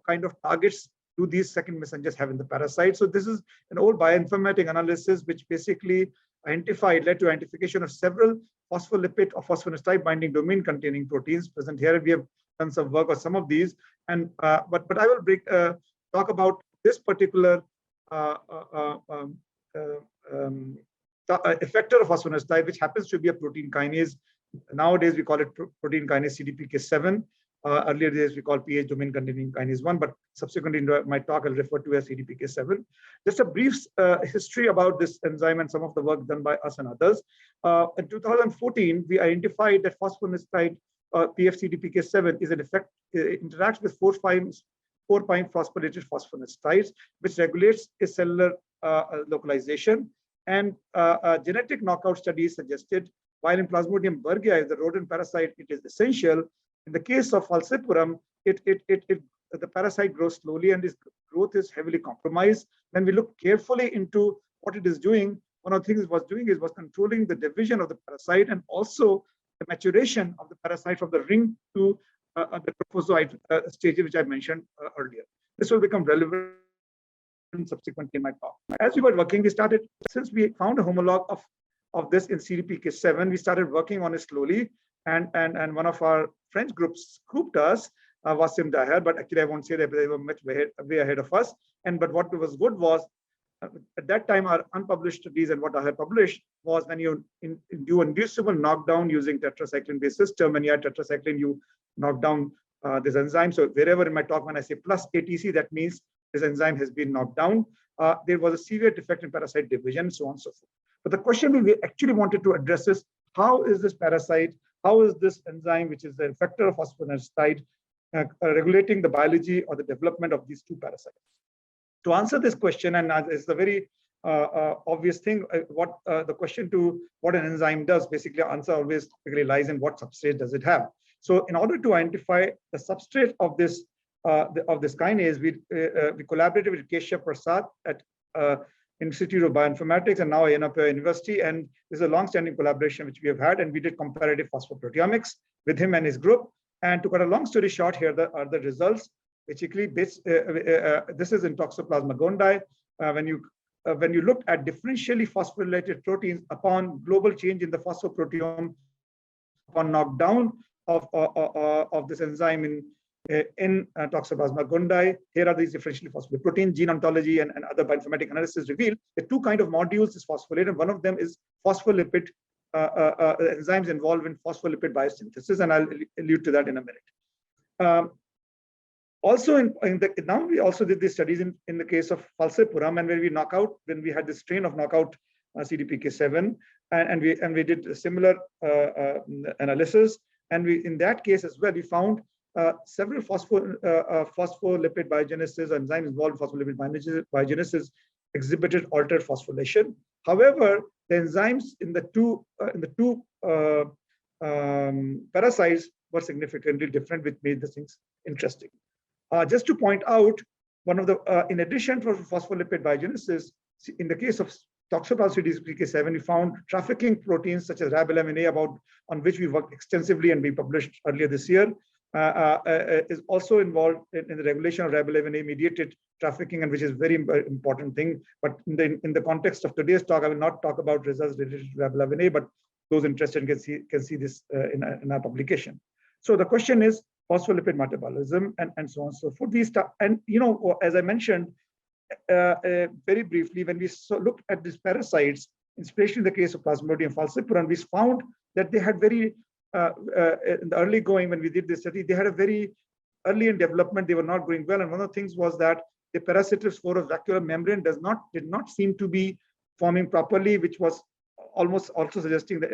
kind of targets do these second messengers have in the parasite. So this is an old bioinformatic analysis which basically led to identification of several phospholipid or phosphoinositide binding domain containing proteins present here. We have done some work on some of these, and but I will talk about this particular effector of phosphoinositide, which happens to be a protein kinase. Nowadays we call it protein kinase CDPK7. Earlier days we call pH domain containing kinase 1, but subsequently in my talk I'll refer to as CDPK7. Just a brief history about this enzyme and some of the work done by us and others. In 2014, we identified that phosphoinositide PF-CDPK7 is an effect, interacts with 4'5 phosphorylated phosphoinositides, which regulates a cellular localization. And genetic knockout studies suggested, while in Plasmodium burgii, the rodent parasite, it is essential. In the case of falciparum, the parasite grows slowly and its growth is heavily compromised. When we look carefully into what it is doing, one of the things it was doing was controlling the division of the parasite and also the maturation of the parasite from the ring to the trophozoite stage, which I mentioned earlier. This will become relevant subsequently in my talk. As we were working, since we found a homologue of this in CDPK7, we started working on it slowly. And one of our French groups scooped us, Wasim Daher, but actually I won't say that they were much way ahead of us. But what was good was, at that time, our unpublished studies and what I had published was when you do inducible knockdown using tetracycline-based system, when you add tetracycline, you knock down this enzyme. So wherever in my talk, when I say plus ATC, that means this enzyme has been knocked down. There was a severe defect in parasite division, so on and so forth. But the question we actually wanted to address is, how is this parasite, how is this enzyme, which is the effector of phosphoinositide, regulating the biology or the development of these two parasites? To answer this question, and it's a very obvious thing, the question to what an enzyme does, basically answer always typically lies in what substrate does it have. So in order to identify the substrate of this kinase, we collaborated with Keshav Prasad at Institute of Bioinformatics and now Yanapur University, and this is a long-standing collaboration which we have had, and we did comparative phosphoproteomics with him and his group. And to cut a long story short, here are the results. Basically, this is in Toxoplasma gondii. When you look at differentially phosphorylated proteins upon global change in the phosphoproteome, upon knockdown of this enzyme in Toxoplasma gondii, here are these differentially phosphorylated protein gene ontology and other bioinformatic analysis reveal the two kind of modules is phosphorylated. One of them is phospholipid enzymes involved in phospholipid biosynthesis, and I'll allude to that in a minute. Also, now we also did these studies in the case of falciparum, and when we had this strain of knockout CDPK7, and we did a similar analysis, and in that case as well, we found several phospholipid biogenesis enzymes involved in phospholipid biogenesis exhibited altered phosphorylation. However, the enzymes in the two parasites were significantly different, which made the things interesting. Just to point out, one of the in addition to phospholipid biogenesis, in the case of Toxoplasma CDPK7, we found trafficking proteins such as RAB11A, on which we worked extensively and we published earlier this year, is also involved in the regulation of RAB11A mediated trafficking, and which is very important thing. But in the context of today's talk, I will not talk about results related to RAB11A, but those interested can see this in our publication. So the question is phospholipid metabolism and so on and so forth. And as I mentioned very briefly, when we looked at these parasites, especially in the case of Plasmodium falciparum, we found that they had very in the early going, when we did this study, they had a very early in development, they were not going well. And one of the things was that the parasitic spore of vacuolar membrane did not seem to be forming properly, which was almost also suggesting that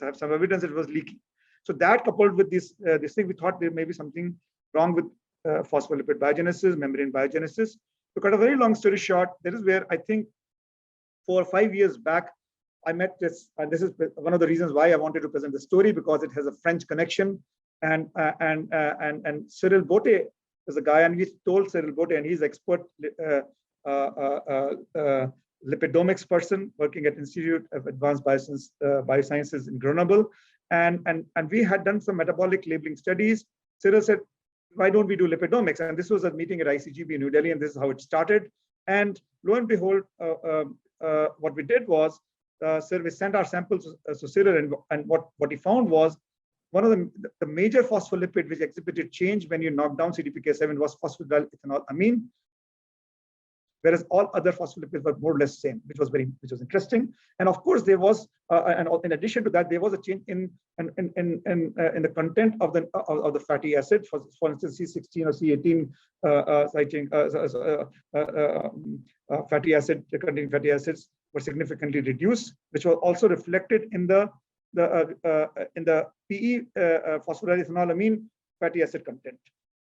have some evidence it was leaking. So that coupled with this thing, we thought there may be something wrong with phospholipid biogenesis, membrane biogenesis. To cut a very long story short, that is where I think 4 or 5 years back, I met this, and this is one of the reasons why I wanted to present the story, because it has a French connection. And Cyril Botte is a guy, and we told Cyril Botte, and he's expert lipidomics person working at Institute of Advanced Biosciences in Grenoble. And we had done some metabolic labeling studies. Cyril said, why don't we do lipidomics? And this was a meeting at ICGB in New Delhi, and this is how it started. And lo and behold, what we did was, we sent our samples to Cyril, and what he found was one of the major phospholipid which exhibited change when you knock down CDPK7 was phosphatidylethanol-amine, whereas all other phospholipids were more or less same, which was interesting. And of course, there was, and in addition to that, there was a change in the content of the fatty acid. For instance, C16 or C18 fatty acid containing fatty acids were significantly reduced, which was also reflected in the PE phosphatidylethanol-amine fatty acid content.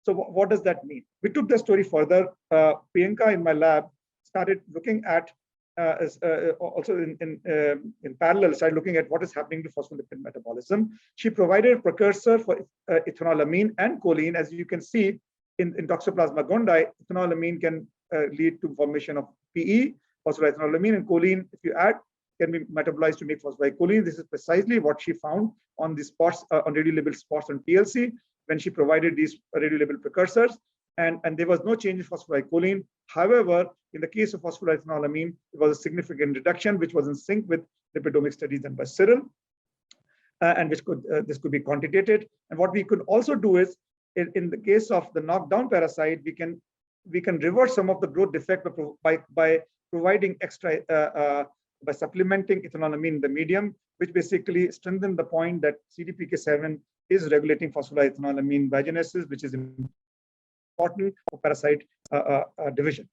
So what does that mean? We took the story further. Priyanka in my lab started looking at, also in parallel, started looking at what is happening to phospholipid metabolism. She provided a precursor for ethanolamine and choline. As you can see in Toxoplasma gondii, ethanolamine can lead to formation of PE, phosphatidylethanol-amine, and choline, if you add, can be metabolized to make phosphatidylcholine. This is precisely what she found on the spots, on radio-labeled spots on TLC, when she provided these radio-labeled precursors, and there was no change in phosphatidylcholine. However, in the case of phosphatidylethanol-amine, it was a significant reduction, which was in sync with lipidomic studies done by Cyril, and which this could be quantitated. And what we could also do is, in the case of the knockdown parasite, we can reverse some of the growth defect by providing extra, by supplementing ethanolamine in the medium, which basically strengthened the point that CDPK7 is regulating phosphatidylethanol-amine biogenesis, which is important for parasite division.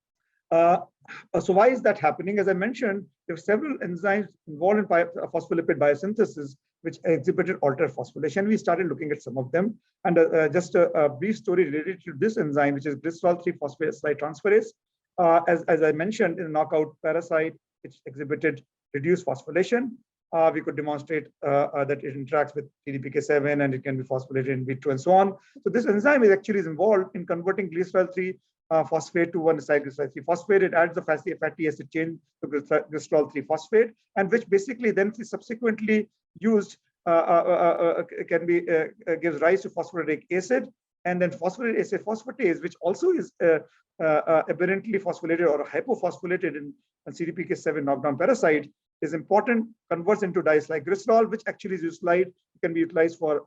So why is that happening? As I mentioned, there are several enzymes involved in phospholipid biosynthesis which exhibited altered phosphorylation. We started looking at some of them. And just a brief story related to this enzyme, which is glycerol 3-phosphate slide transferase. As I mentioned, in a knockout parasite, it exhibited reduced phosphorylation. We could demonstrate that it interacts with CDPK7 and it can be phosphorylated in vitro and so on. So this enzyme is involved in converting glycerol 3-phosphate to 1-acylglycerol 3-phosphate. It adds the fatty acid chain to glycerol 3-phosphate, and which basically then subsequently used gives rise to phosphoric acid, and then phosphoric acid phosphatase, which also is aberrantly phosphorylated or hypophosphorylated in CDPK7 knockdown parasite, is important, converts into diacylglycerol, which actually is can be utilized for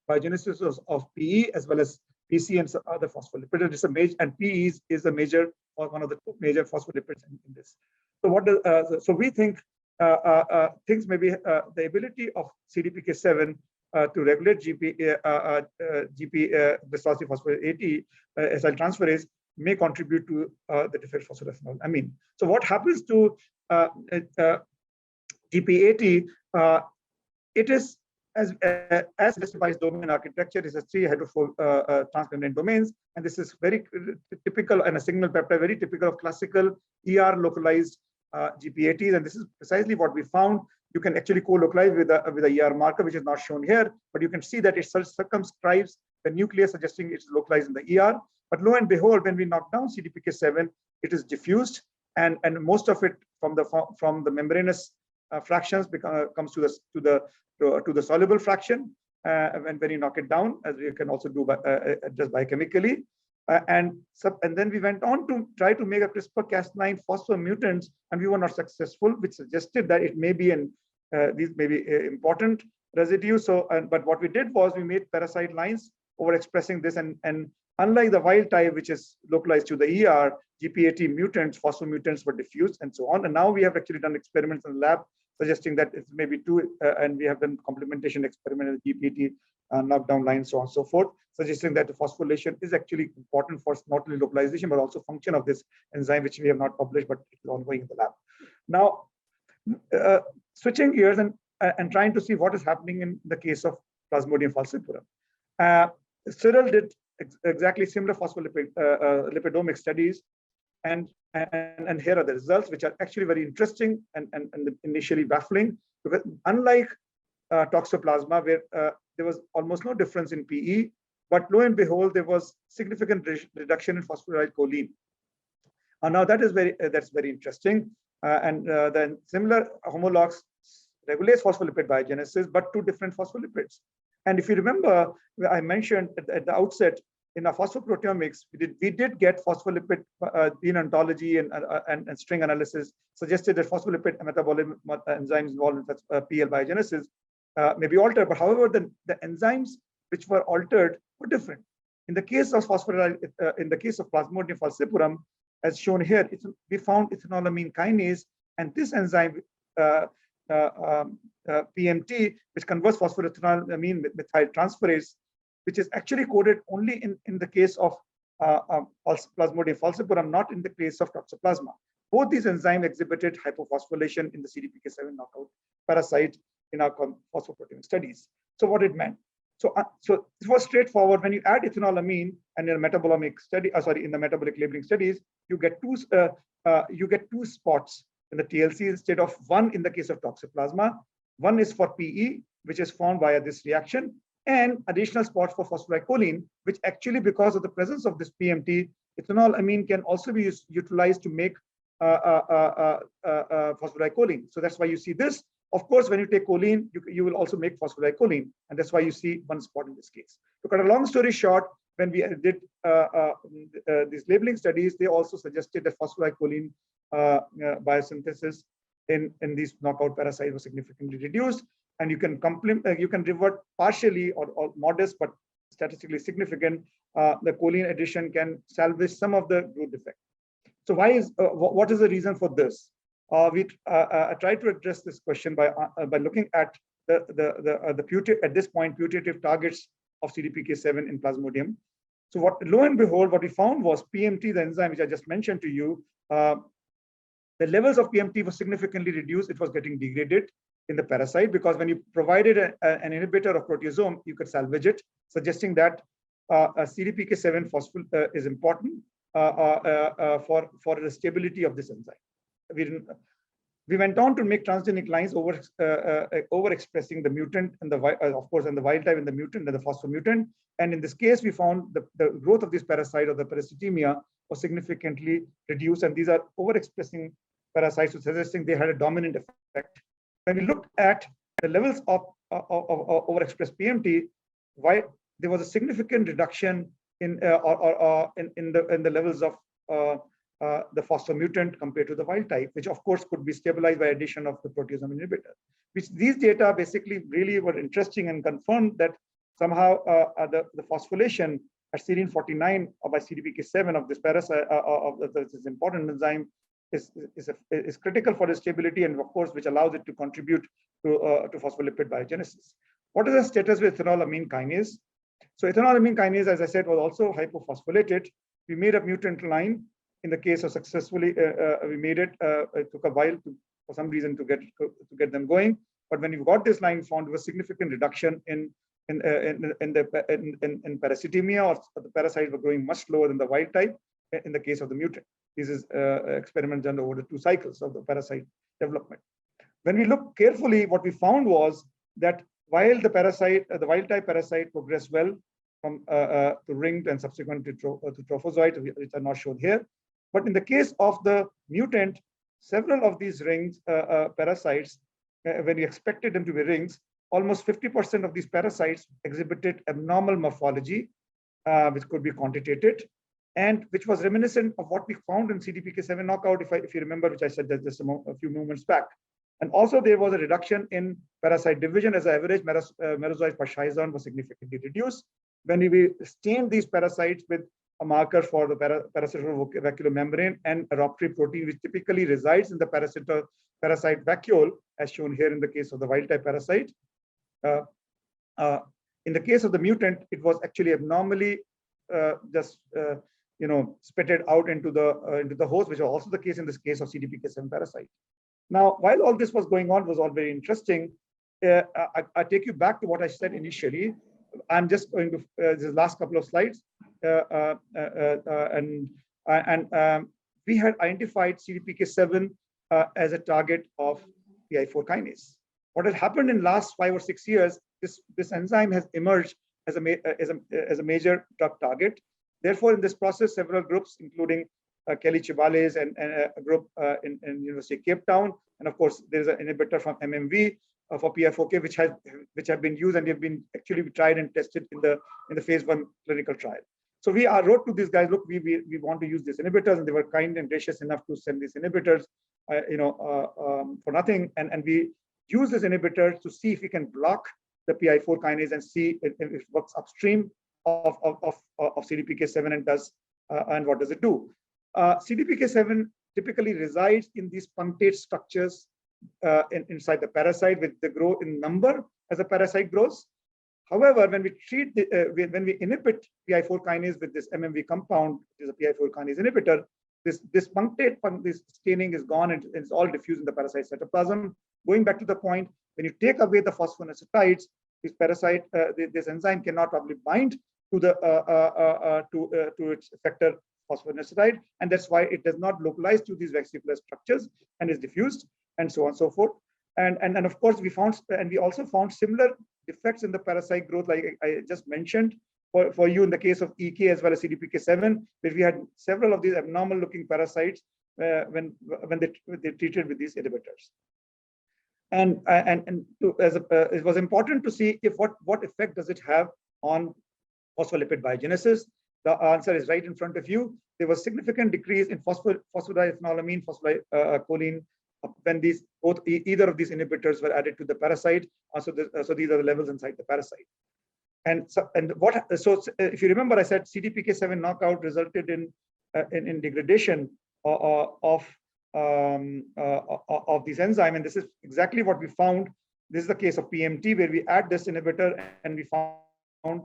biogenesis of PE as well as PC and other phospholipids. It's a major, and PE is a major, or one of the major phospholipids in this. So what does so we think things may be the ability of CDPK7 to regulate glycerol acyltransferase may contribute to the defect phosphatidylcholine. So what happens to GP80? It is as listed by its domain architecture. It has 3 hydrophobic transmembrane domains, and this is very typical, and a signal peptide very typical of classical ER localized GP80s, and this is precisely what we found. You can actually co-localize with a ER marker, which is not shown here, but you can see that it circumscribes the nucleus, suggesting it's localized in the ER. But lo and behold, when we knock down CDPK7, it is diffused, and most of it from the membranous fractions comes to the soluble fraction when you knock it down, as you can also do just biochemically. And then we went on to try to make a CRISPR-Cas9 phosphomutants, and we were not successful, which suggested that it may be these may be important residues. So, but what we did was we made parasite lines overexpressing this, and unlike the wild type, which is localized to the ER, GP80 mutants, phosphomutants were diffused and so on. And now we have actually done experiments in the lab suggesting that it's maybe 2, and we have done complementation experiment with GP80 knockdown lines, so on and so forth, suggesting that the phosphorylation is actually important for not only localization, but also function of this enzyme, which we have not published, but it's ongoing in the lab. Now, switching gears and trying to see what is happening in the case of Plasmodium falciparum. Cyril did exactly similar phospholipid lipidomic studies, And here are the results, which are actually very interesting and initially baffling, because unlike toxoplasma, where there was almost no difference in PE, but lo and behold, there was significant reduction in phosphatidylcholine. Now that's very interesting. Then similar homologs regulates phospholipid biogenesis, but two different phospholipids. And if you remember, I mentioned at the outset, in our phosphoproteomics, we did get phospholipid gene ontology and string analysis suggested that phospholipid metabolic enzymes involved in PL biogenesis may be altered. But however, the enzymes which were altered were different. In the case of in the case of Plasmodium falciparum, as shown here, we found ethanolamine kinase, and this enzyme PMT, which converts phosphoroethanolamine methyl transferase, which is actually coded only in the case of Plasmodium falciparum, not in the case of Toxoplasma. Both these enzymes exhibited hypophosphorylation in the CDPK7 knockout parasite in our phosphoprotein studies. So what it meant. So it was straightforward. When you add ethanolamine and in a metabolomic study, in the metabolic labeling studies, you get two spots in the TLC instead of one in the case of Toxoplasma. One is for PE, which is formed via this reaction, and additional spots for phosphatidylcholine, which actually, because of the presence of this PMT, ethanolamine can also be utilized to make phosphatidylcholine. So that's why you see this. Of course, when you take choline, you will also make phosphatidylcholine, and that's why you see one spot in this case. To cut a long story short, when we did these labeling studies, they also suggested that phosphatidylcholine biosynthesis in these knockout parasites was significantly reduced, and you can revert partially or modest but statistically significant. The choline addition can salvage some of the growth defect. So what is the reason for this? I tried to address this question by looking at at this point putative targets of CDPK7 in Plasmodium. So lo and behold, what we found was PMT, the enzyme which I just mentioned to you, the levels of PMT were significantly reduced. It was getting degraded in the parasite, because when you provided an inhibitor of proteasome, you could salvage it, suggesting that CDPK7 phospholipid is important for the stability of this enzyme. We went on to make transgenic lines overexpressing the mutant and of course, and the wild type in the mutant and the phosphomutant. And in this case, we found the growth of this parasite or the parasitemia was significantly reduced. And these are overexpressing parasites, suggesting they had a dominant effect. When we looked at the levels of overexpressed PMT, why there was a significant reduction in the levels of the phosphomutant compared to the wild type, which of course could be stabilized by addition of the proteasome inhibitor. These data basically really were interesting and confirmed that somehow the phosphorylation at serine 49 or by CDPK7 of this parasite of this important enzyme is critical for the stability, and of course which allows it to contribute to phospholipid biogenesis. What is the status with ethanolamine kinase? So ethanolamine kinase, as I said, was also hypophosphorylated. We made a mutant line. In the case of successfully, we made it. It took a while for some reason to get them going. But when you got this line, found there was significant reduction in parasitemia, or the parasites were growing much slower than the wild type. In the case of the mutant, this is experiment done over the 2 cycles of the parasite development. When we look carefully, what we found was that while the wild type parasite progressed well from to ringed and subsequent to trophozoite, which are not shown here. But in the case of the mutant, several of these rings parasites, when we expected them to be rings, almost 50% of these parasites exhibited abnormal morphology, which could be quantitated, and which was reminiscent of what we found in CDPK7 knockout, if you remember, which I said that just a few moments back. And also there was a reduction in parasite division, as the average merozoite per schizon was significantly reduced. When we stained these parasites with a marker for the parasitical vacuole membrane and a rhoptry protein, which typically resides in the parasite vacuole, as shown here in the case of the wild type parasite. In the case of the mutant, it was actually abnormally spitted out into the host, which was also the case in this case of CDPK7 parasite. Now, while all this was going on, was all very interesting. I take you back to what I said initially. I'm just going to this last couple of slides, we we had identified CDPK7 as a target of PI4 kinase. What had happened in last 5 or 6 years, this enzyme has emerged as a major drug target. Therefore, in this process, several groups, including Kelly Chibales and a group in University of Cape Town, and of course, there is an inhibitor from MMV for PI4K, which have been used and have been actually tried and tested in the phase 1 clinical trial. So we wrote to these guys, look, we want to use these inhibitors, and they were kind and gracious enough to send these inhibitors, for nothing. And we use this inhibitor to see if we can block the PI4 kinase and see if it works upstream of CDPK7 and and what does it do? CDPK7 typically resides in these punctate structures inside the parasite, with the grow in number as the parasite grows. However, when we when we inhibit PI4 kinase with this MMV compound, which is a PI4 kinase inhibitor, this punctate this staining is gone and it's all diffused in the parasite cytoplasm. Going back to the point, when you take away the phosphoinositides, this enzyme cannot probably bind to to its effector phosphoinositide, and that's why it does not localize to these vesicular structures and is diffused, and so on and so forth. And of course, we also found similar effects in the parasite growth, like I just mentioned for you in the case of EK as well as CDPK7, where we had several of these abnormal-looking parasites when they treated with these inhibitors. And it was important to see if what effect does it have on phospholipid biogenesis. The answer is right in front of you. There was significant decrease in phosphodieethanolamine, phosphocholine, when either of these inhibitors were added to the parasite. So these are the levels inside the parasite. And so if you remember, I said CDPK7 knockout resulted in degradation of this enzyme, and this is exactly what we found. This is the case of PMT, where we add this inhibitor and we found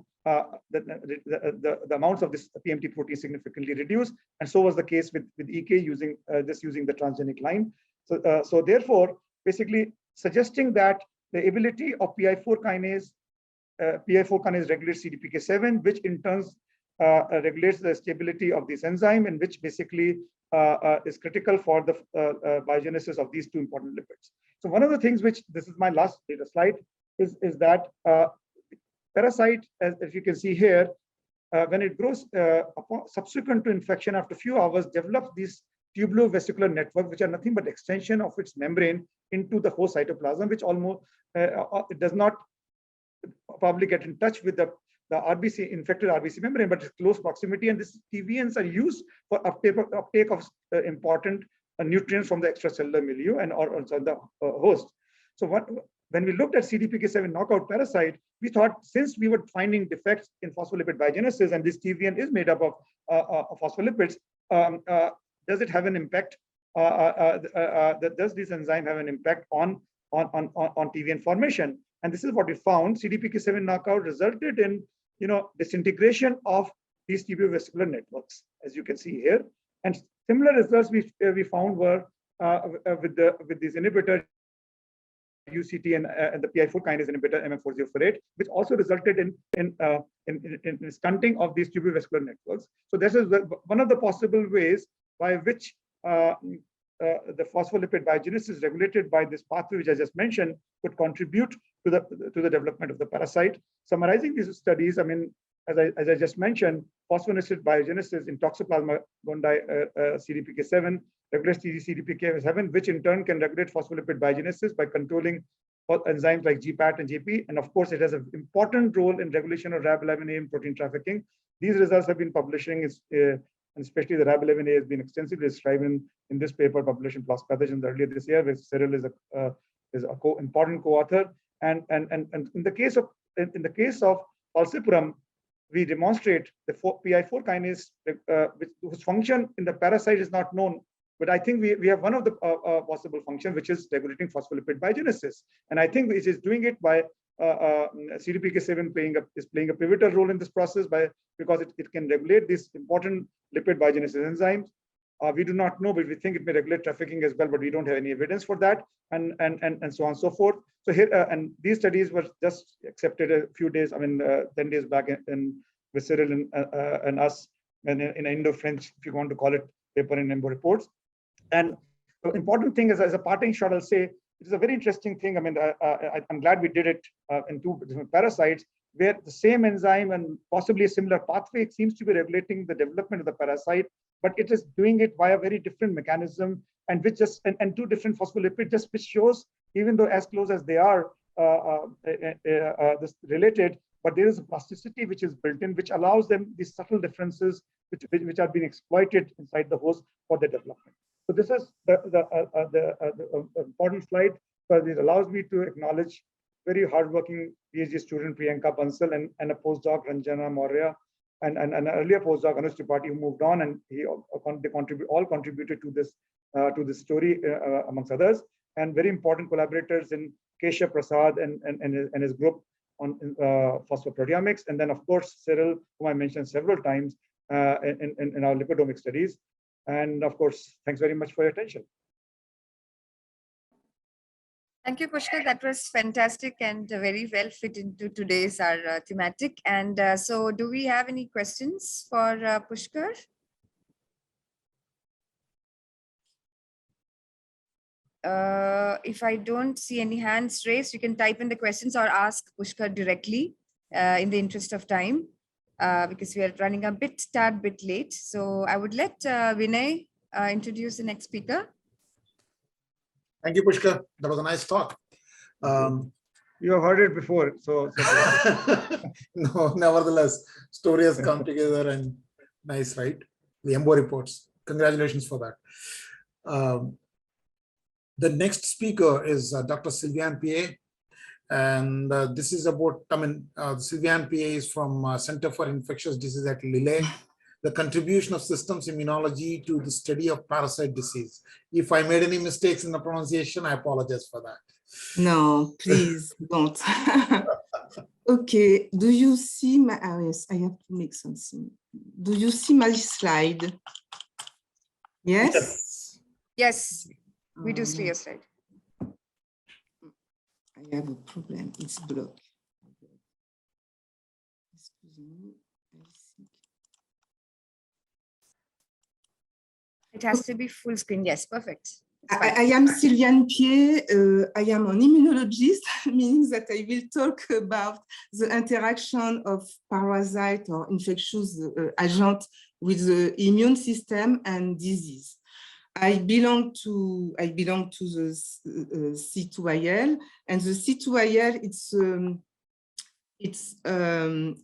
the amounts of this PMT protein significantly reduced, and so was the case with EK using the transgenic line. So therefore, basically suggesting that the ability of PI4 kinase regulates CDPK7, which in turn regulates the stability of this enzyme, and which basically is critical for the biogenesis of these two important lipids. So one of the things which, this is my last data slide, is that parasite, as you can see here, when it grows subsequent to infection, after a few hours, develops these tubulovesicular network, which are nothing but extension of its membrane into the host cytoplasm, which almost it does not probably get in touch with the RBC, infected RBC membrane, but it's close proximity, and these TVNs are used for uptake of important nutrients from the extracellular milieu and or also the host. So when we looked at CDPK7 knockout parasite, we thought, since we were finding defects in phospholipid biogenesis, and this TVN is made up of phospholipids, does it have an impact? Does this enzyme have an impact on TVN formation? And this is what we found. CDPK7 knockout resulted in disintegration of these tubulovesicular networks, as you can see here. And similar results we found were with these inhibitors, UCT and the PI4 kinase inhibitor MM4048, which also resulted in stunting of these tubulovesicular networks. So this is one of the possible ways by which the phospholipid biogenesis regulated by this pathway, which I just mentioned, could contribute to the development of the parasite. Summarizing these studies, I mean, as I just mentioned, phosphoinositide biogenesis in Toxoplasma gondii CDPK7 regulates CDPK7, which in turn can regulate phospholipid biogenesis by controlling enzymes like GPAT and JP. And of course, it has an important role in regulation of RAB11A and protein trafficking. These results have been publishing, and especially the RAB11A has been extensively described in this paper published in PLOS Pathogens earlier this year, where Cyril is an important co-author. And in the case of falciparum, we demonstrate the PI4 kinase, whose function in the parasite is not known. But I think we have one of the possible functions, which is regulating phospholipid biogenesis. And I think it is doing it by CDPK7 is playing a pivotal role in this process because it can regulate these important lipid biogenesis enzymes. We do not know, but we think it may regulate trafficking as well, but we don't have any evidence for that, and so on and so forth. So here, and these studies were just accepted a few days, 10 days back with Cyril and us, and in Indo-French, if you want to call it, paper in EMBO reports. And the important thing is, as a parting shot, I'll say, it is a very interesting thing. I mean, I'm glad we did it in 2 different parasites, where the same enzyme and possibly a similar pathway seems to be regulating the development of the parasite, but it is doing it via a very different mechanism, and which just and 2 different phospholipids, just which shows, even though as close as they are related, but there is a plasticity which is built in, which allows them these subtle differences which are being exploited inside the host for their development. So this is the important slide, because it allows me to acknowledge very hardworking PhD student Priyanka Bansal and a postdoc Ranjana Maurya, and an earlier postdoc Anush Tripathi, who moved on, and they all contributed to this story amongst others, and very important collaborators in Keshav Prasad and his group on phosphoproteomics, and then of course Cyril, whom I mentioned several times in our lipidomic studies. And of course, thanks very much for your attention.
Thank you, Pushkar. That was fantastic and very well fit into today's our thematic. And so do we have any questions for Pushkar? If I don't see any hands raised, you can type in the questions or ask Pushkar directly in the interest of time, because we are running a tad bit late. So I would let Vinay introduce the next speaker.
Thank you, Pushkar. That was a nice talk.
You have heard it before, so
no, nevertheless, story has come together and nice, right? The EMBO reports. Congratulations for that. The next speaker is Dr. Sylviane Piet, and this is about, Sylviane Piet is from Center for Infectious Disease at Lille. The contribution of systems immunology to the study of parasite disease. If I made any mistakes in the pronunciation, I apologize for that.
No, please don't. Okay, do you see my, yes, I have to make something. Do you see my slide? Yes?
Yes, we do see your slide.
I have a problem, it's blocked. Excuse me.
It has to be full screen. Yes, perfect.
I am Sylviane Piet. I am an immunologist, meaning that I will talk about the interaction of parasite or infectious agent with the immune system and disease. I belong to the C2IL, and the C2IL it's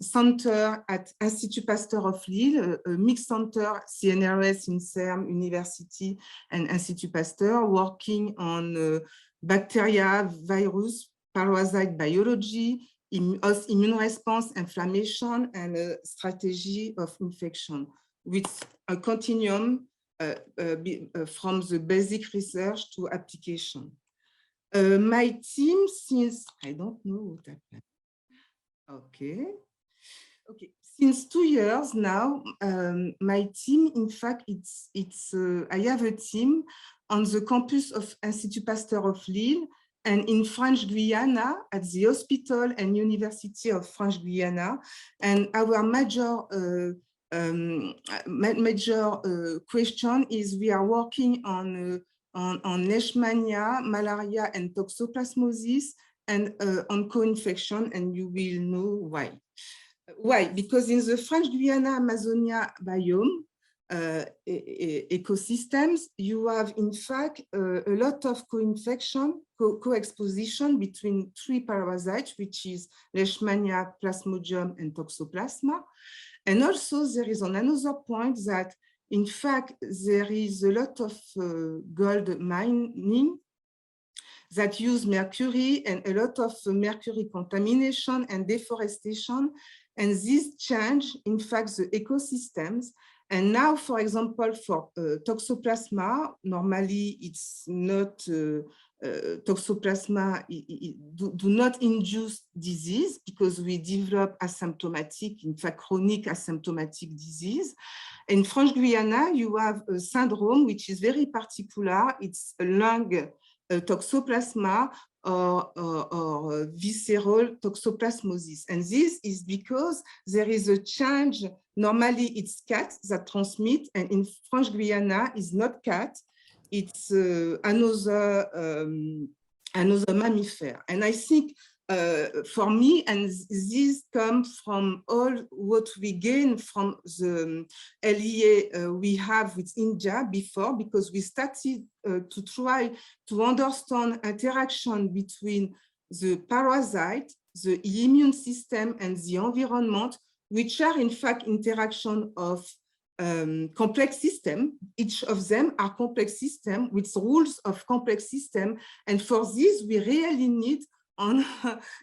center at Institut Pasteur of Lille, a mixed center, CNRS, INSERM, University, and Institut Pasteur, working on bacteria, virus, parasite biology, immune response, inflammation, and a strategy of infection, with a continuum from the basic research to application. My team, since, I don't know what happened. Okay. Since 2 years now, my team, in fact, I have a team on the campus of Institut Pasteur of Lille and in French Guiana at the Hospital and University of French Guiana. And our major question is we are working on leishmania, malaria, and toxoplasmosis, and on co-infection, and you will know why. Why? Because in the French Guiana Amazonia biome ecosystems, you have in fact a lot of co-infection, co-exposition between 3 parasites, which is Leishmania, Plasmodium, and Toxoplasma. And also there is another point that in fact there is a lot of gold mining that use mercury and a lot of mercury contamination and deforestation. And this change, in fact, the ecosystems. And now, for example, for Toxoplasma, normally it's not, Toxoplasma do not induce disease because we develop asymptomatic, in fact, chronic asymptomatic disease. In French Guiana, you have a syndrome which is very particular. It's a lung Toxoplasma or visceral toxoplasmosis. And this is because there is a change. Normally it's cats that transmit, and in French Guiana is not cat, it's another mammifer. And I think for me, and this comes from all what we gain from the LEA we have with India before, because we started to try to understand interaction between the parasite, the immune system, and the environment, which are in fact interaction of complex system. Each of them are complex system with rules of complex system. And for this, we really need on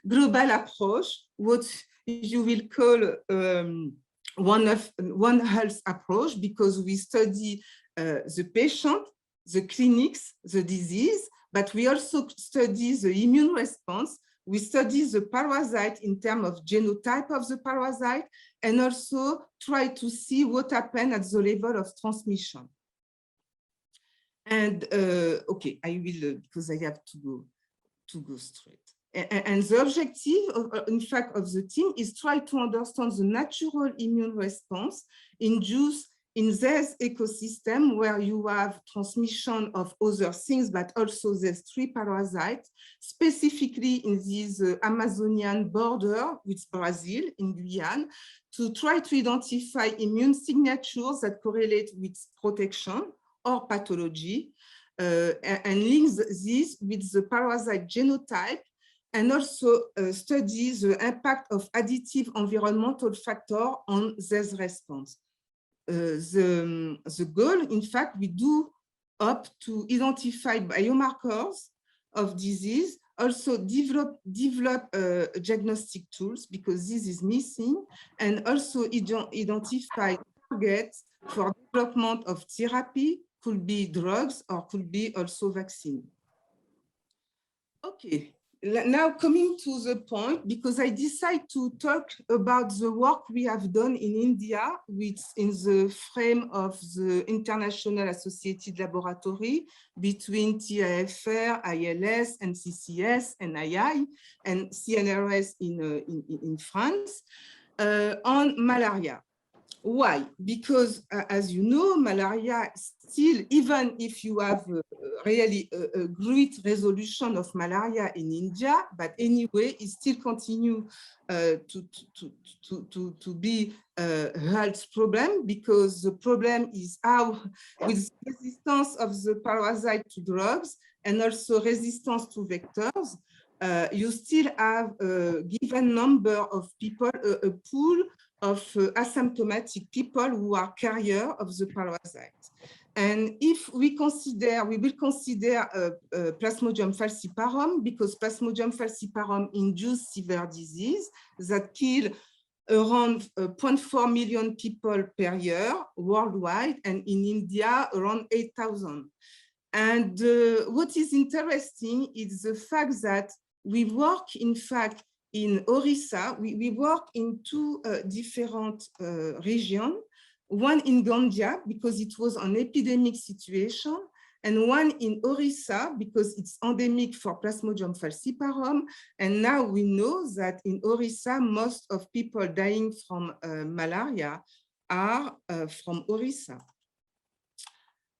global approach, what you will call one health approach, because we study the patient, the clinics, the disease, but we also study the immune response. We study the parasite in terms of genotype of the parasite, and also try to see what happened at the level of transmission. And okay, I will, because I have to go straight. And the objective, in fact, of the team is try to understand the natural immune response induced in this ecosystem where you have transmission of other things, but also there's 3 parasites, specifically in this Amazonian border with Brazil in Guyana, to try to identify immune signatures that correlate with protection or pathology, and links this with the parasite genotype, and also study the impact of additive environmental factor on this response. The goal, in fact, we do up to identify biomarkers of disease, also develop diagnostic tools, because this is missing, and also identify targets for development of therapy, could be drugs or could be also vaccine. Okay. Now coming to the point, because I decided to talk about the work we have done in India, which in the frame of the International Associated Laboratory between TIFR, ILS, and CCS, and II, and CNRS in France, on malaria. Why? Because, as you know, malaria still, even if you have really a great resolution of malaria in India, but anyway, it still continues to be a health problem, because the problem is how, with resistance of the parasite to drugs and also resistance to vectors, you still have a given number of people, a pool of asymptomatic people who are carrier of the parasite. And if we consider, we will consider Plasmodium falciparum, because Plasmodium falciparum induces severe disease that kill around 0.4 million people per year worldwide, and in India around 8,000. And what is interesting is the fact that we work, in fact, in Orissa, we work in 2 different regions, one in Gandia, because it was an epidemic situation, and one in Orissa, because it's endemic for Plasmodium falciparum. And now we know that in Orissa, most of people dying from malaria are from Orissa.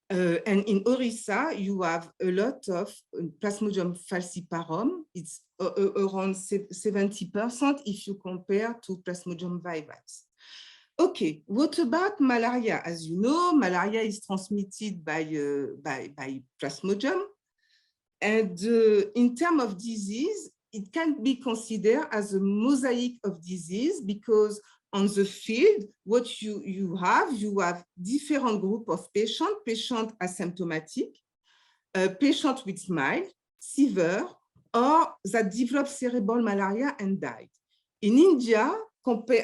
And in Orissa, you have a lot of Plasmodium falciparum. It's around 70% if you compare to Plasmodium vivax. Okay, what about malaria? As you know, malaria is transmitted by Plasmodium. And in terms of disease, it can be considered as a mosaic of disease, because on the field, what you have different group of patients asymptomatic, patients with mild, severe, or that develop cerebral malaria and died. In India,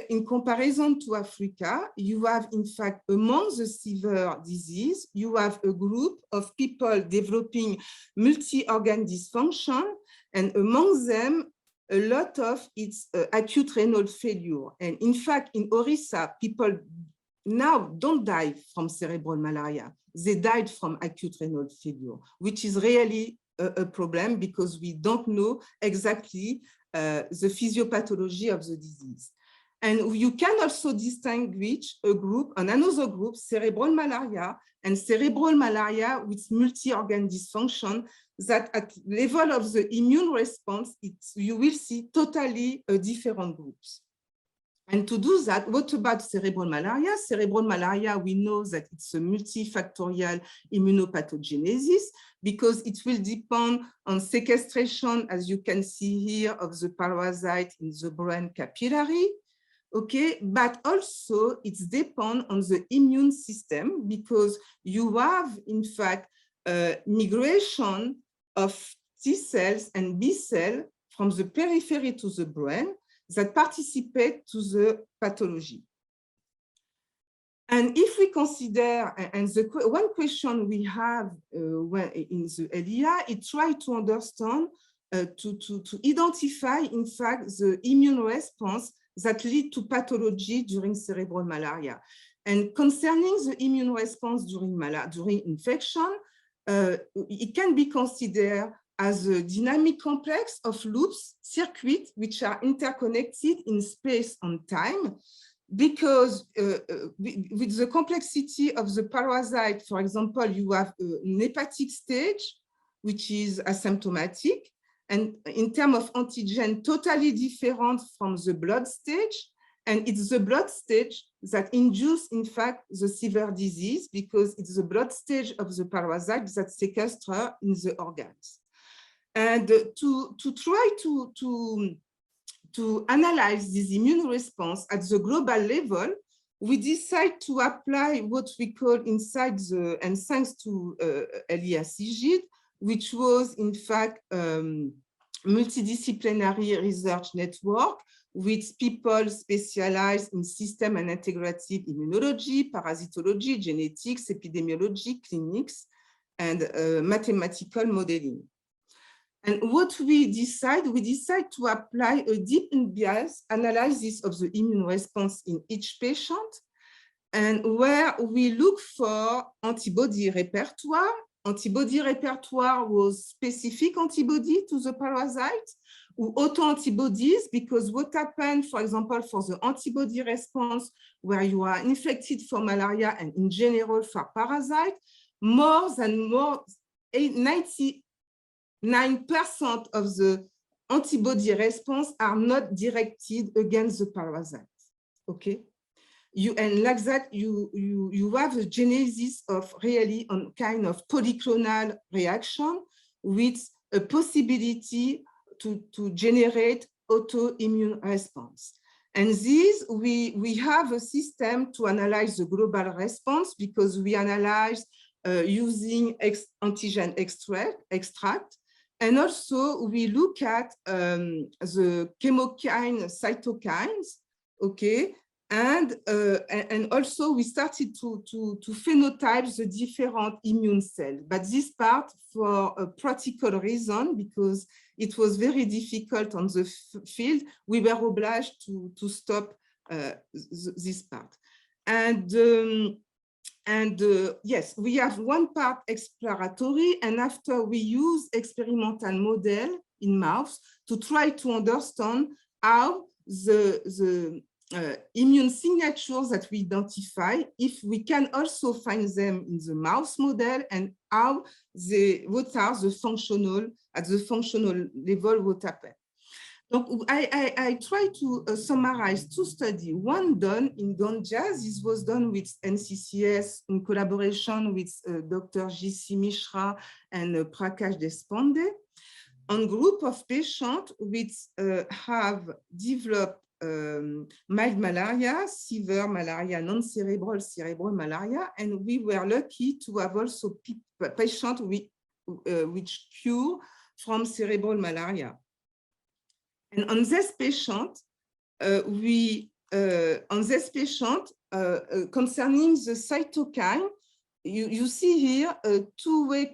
in comparison to Africa, you have, in fact, among the severe disease, you have a group of people developing multi-organ dysfunction, and among them, a lot of it's acute renal failure. And in fact, in Orissa, people now don't die from cerebral malaria. They died from acute renal failure, which is really a problem because we don't know exactly the physiopathology of the disease. And you can also distinguish another group, cerebral malaria, and cerebral malaria with multi-organ dysfunction, that at level of the immune response, you will see totally different groups. And to do that, what about cerebral malaria? Cerebral malaria, we know that it's a multifactorial immunopathogenesis because it will depend on sequestration, as you can see here, of the parasite in the brain capillary. Okay, but also it's depend on the immune system because you have, in fact, migration of T cells and B cells from the periphery to the brain that participate to the pathology. And if we consider, and one question we have in the LEA, is try to understand, to identify, in fact, the immune response that lead to pathology during cerebral malaria. And concerning the immune response during infection, it can be considered as a dynamic complex of loops, circuits, which are interconnected in space and time, because with the complexity of the parasite, for example, you have an hepatic stage, which is asymptomatic, and in terms of antigen, totally different from the blood stage. And it's the blood stage that induces, in fact, the severe disease because it's the blood stage of the parasite that sequesters in the organs. And to try to analyze this immune response at the global level, we decide to apply what we call inside the, and thanks to LEA-CGID, which was in fact multidisciplinary research network with people specialized in system and integrative immunology, parasitology, genetics, epidemiology, clinics, and mathematical modeling. And what we decide to apply a deep unbiased analysis of the immune response in each patient, and where we look for antibody repertoire. Antibody repertoire was specific antibody to the parasite, or autoantibodies, because what happened, for example, for the antibody response, where you are infected for malaria and in general for parasite, more 99% of the antibody response are not directed against the parasite. Okay, and like that, you have a genesis of really on kind of polyclonal reaction with a possibility to generate autoimmune response. And this, we have a system to analyze the global response because we analyze using antigen extract. And also we look at the chemokine cytokines, okay? And also we started to phenotype the different immune cells. But this part for a practical reason, because it was very difficult on the field, we were obliged to stop this part. Yes, we have one part exploratory, and after we use experimental model in mouse to try to understand how the immune signatures that we identify, if we can also find them in the mouse model, and how what are the functional, at the functional level, what happened. So I try to summarize two studies. One done in Ganja. This was done with NCCS in collaboration with Dr. J.C. Mishra and Prakash Deshpande, on group of patients which have developed mild malaria, severe malaria, non-cerebral, cerebral malaria, and we were lucky to have also patients which cure from cerebral malaria. And on this patient, concerning the cytokine, you see here a two-way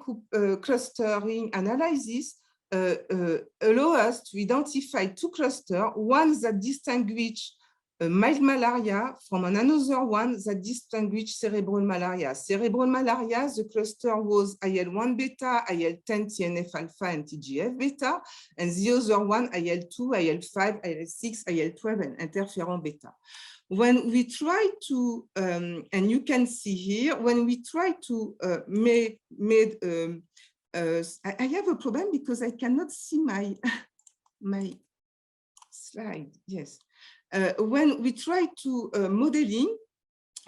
clustering analysis allow us to identify two clusters, one that distinguish mild malaria from another one that distinguished cerebral malaria. Cerebral malaria, the cluster was IL-1 beta, IL-10, TNF alpha, and TGF beta, and the other one IL-2, IL-5, IL-6, IL-12, and interferon beta. When we try to, and you can see here, when we try to I have a problem because I cannot see my slide, yes. When we try to modeling,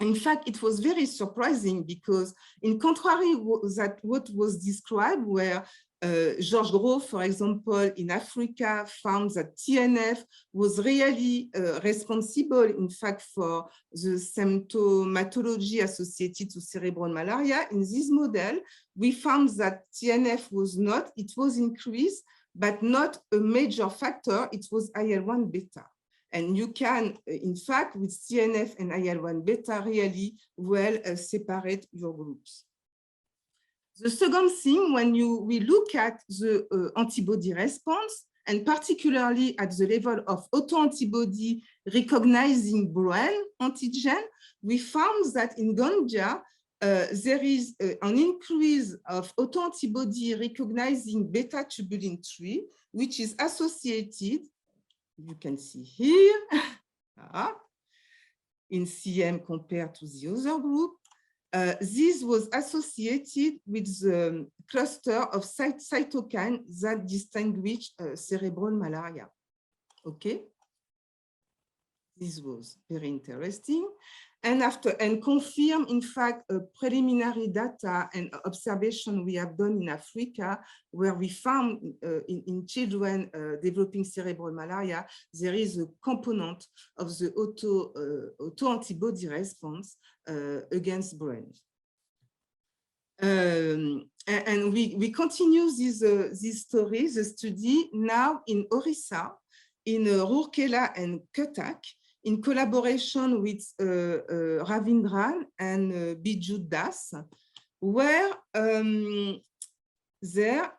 in fact, it was very surprising because in contrary that what was described where George Grove, for example, in Africa, found that TNF was really responsible, in fact, for the symptomatology associated to cerebral malaria. In this model, we found that TNF was not, it was increased, but not a major factor, it was IL-1 beta. And you can, in fact, with TNF and IL-1 beta, really well separate your groups. The second thing, when we look at the antibody response, and particularly at the level of autoantibody recognizing brain antigen, we found that in Ganja, there is an increase of autoantibody recognizing beta tubulin 3, which is associated, you can see here, in CM compared to the other group. This was associated with the cluster of cytokines that distinguish cerebral malaria. Okay, this was very interesting, and confirm, in fact, preliminary data and observation we have done in Africa, where we found in children developing cerebral malaria, there is a component of the autoantibody response against brain. And we continue this story, the study now in Orissa, in Rourkela and Cuttack, in collaboration with Ravindran and Biju Das, where there,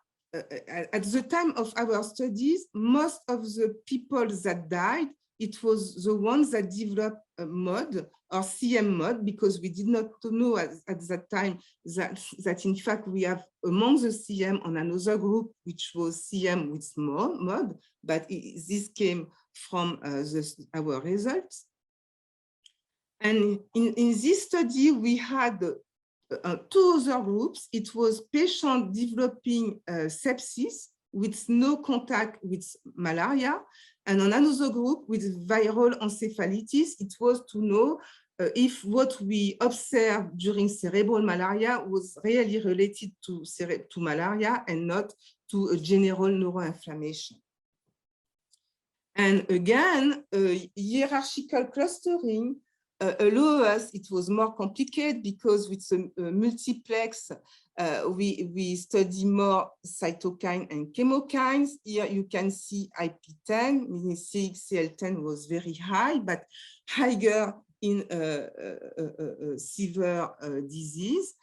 at the time of our studies, most of the people that died, it was the ones that developed a MOD or CM MOD, because we did not know at that time that in fact we have among the CM on another group, which was CM with MOD, but this came from our results. And in this study, we had two other groups. It was patients developing sepsis with no contact with malaria, and on another group with viral encephalitis. It was to know if what we observed during cerebral malaria was really related to malaria and not to a general neuroinflammation. And again, hierarchical clustering allowed us, it was more complicated because with the multiplex, we study more cytokine and chemokines. Here you can see IP10, meaning CXCL10 was very high, but higher in severe disease.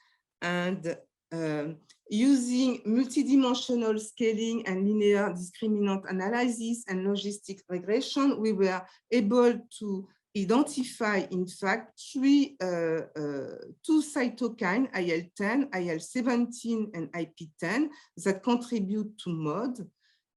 And using multidimensional scaling and linear discriminant analysis and logistic regression, we were able to identify, in fact, two cytokines, IL-10, IL-17, and IP10, that contribute to MOD.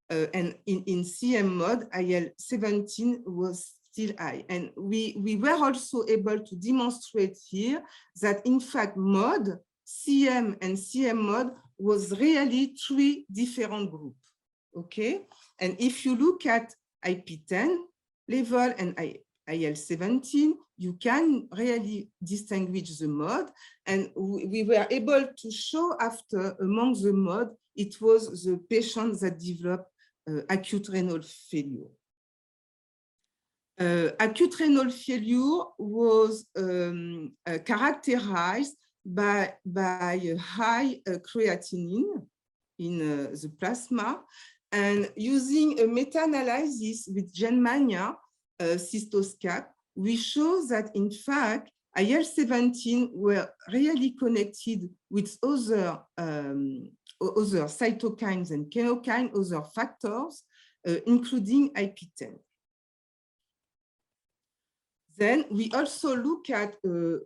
And in CM MOD, IL-17 was still high. And we were also able to demonstrate here that, in fact, MOD, CM and CM MOD was really three different groups, okay? And if you look at IP10 level and IL-17, you can really distinguish the MOD. And we were able to show after, among the MOD, it was the patients that developed acute renal failure. Acute renal failure was characterized by high creatinine in the plasma, and using a meta-analysis with GenMania cystoscat, we show that in fact IL-17 were really connected with other cytokines and chemokines, other factors, including IP10. Then we also look at the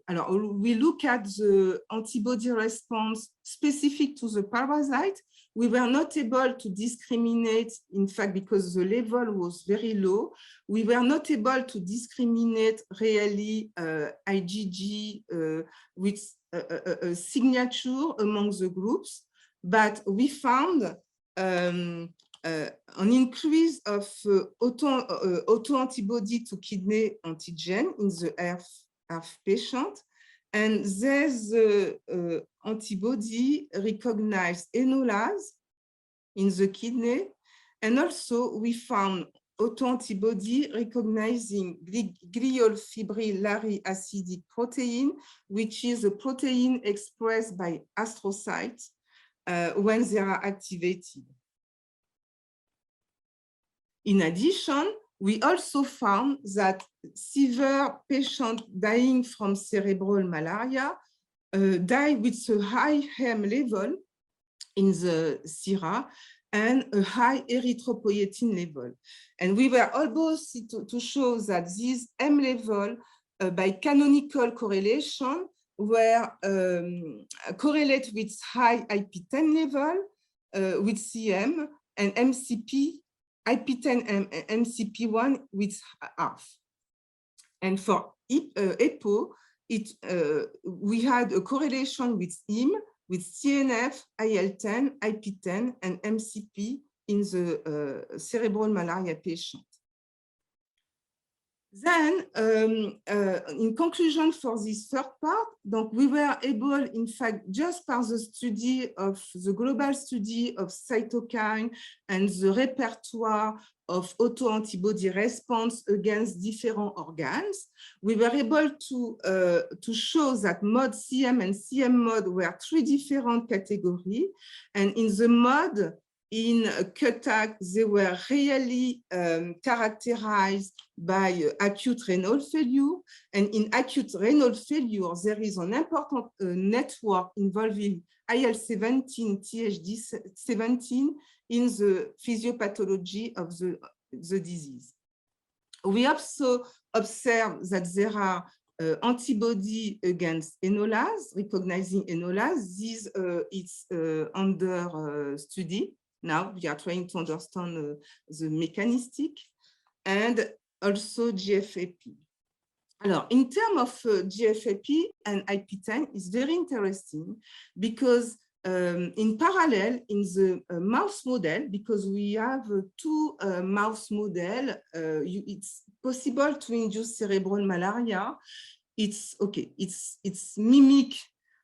antibody response specific to the parasite. We were not able to discriminate, in fact, because the level was very low. We were not able to discriminate really IgG with a signature among the groups, but we found an increase of autoantibody to kidney antigen in the HERF patient, and this antibody recognized enolase in the kidney, and also we found autoantibody recognizing glial fibrillary acidic protein, which is a protein expressed by astrocytes when they are activated. In addition, we also found that severe patients dying from cerebral malaria die with a high HEM level in the sera and a high erythropoietin level. And we were able to show that this M level by canonical correlation were correlate with high IP10 level with CM and MCP, IP10 and MCP1 with half. And for EPO, we had a correlation with IM, with CNF, IL-10, IP10, and MCP in the cerebral malaria patient. Then, in conclusion for this third part, donc we were able, in fact, just by the study of the global study of cytokine and the repertoire of autoantibody response against different organs, we were able to show that mode CM and CM mode were three different categories, and in the mode in CUTAC, they were really characterized by acute renal failure. And in acute renal failure, there is an important network involving IL-17, THD-17 in the physiopathology of the disease. We also observe that there are antibody against enolase, recognizing enolase. This is under study. Now we are trying to understand the mechanistic, and also GFAP. Alors, in terms of GFAP and IP10, it's very interesting because in parallel, in the mouse model, because we have two mouse models, it's possible to induce cerebral malaria. It's okay, it's mimic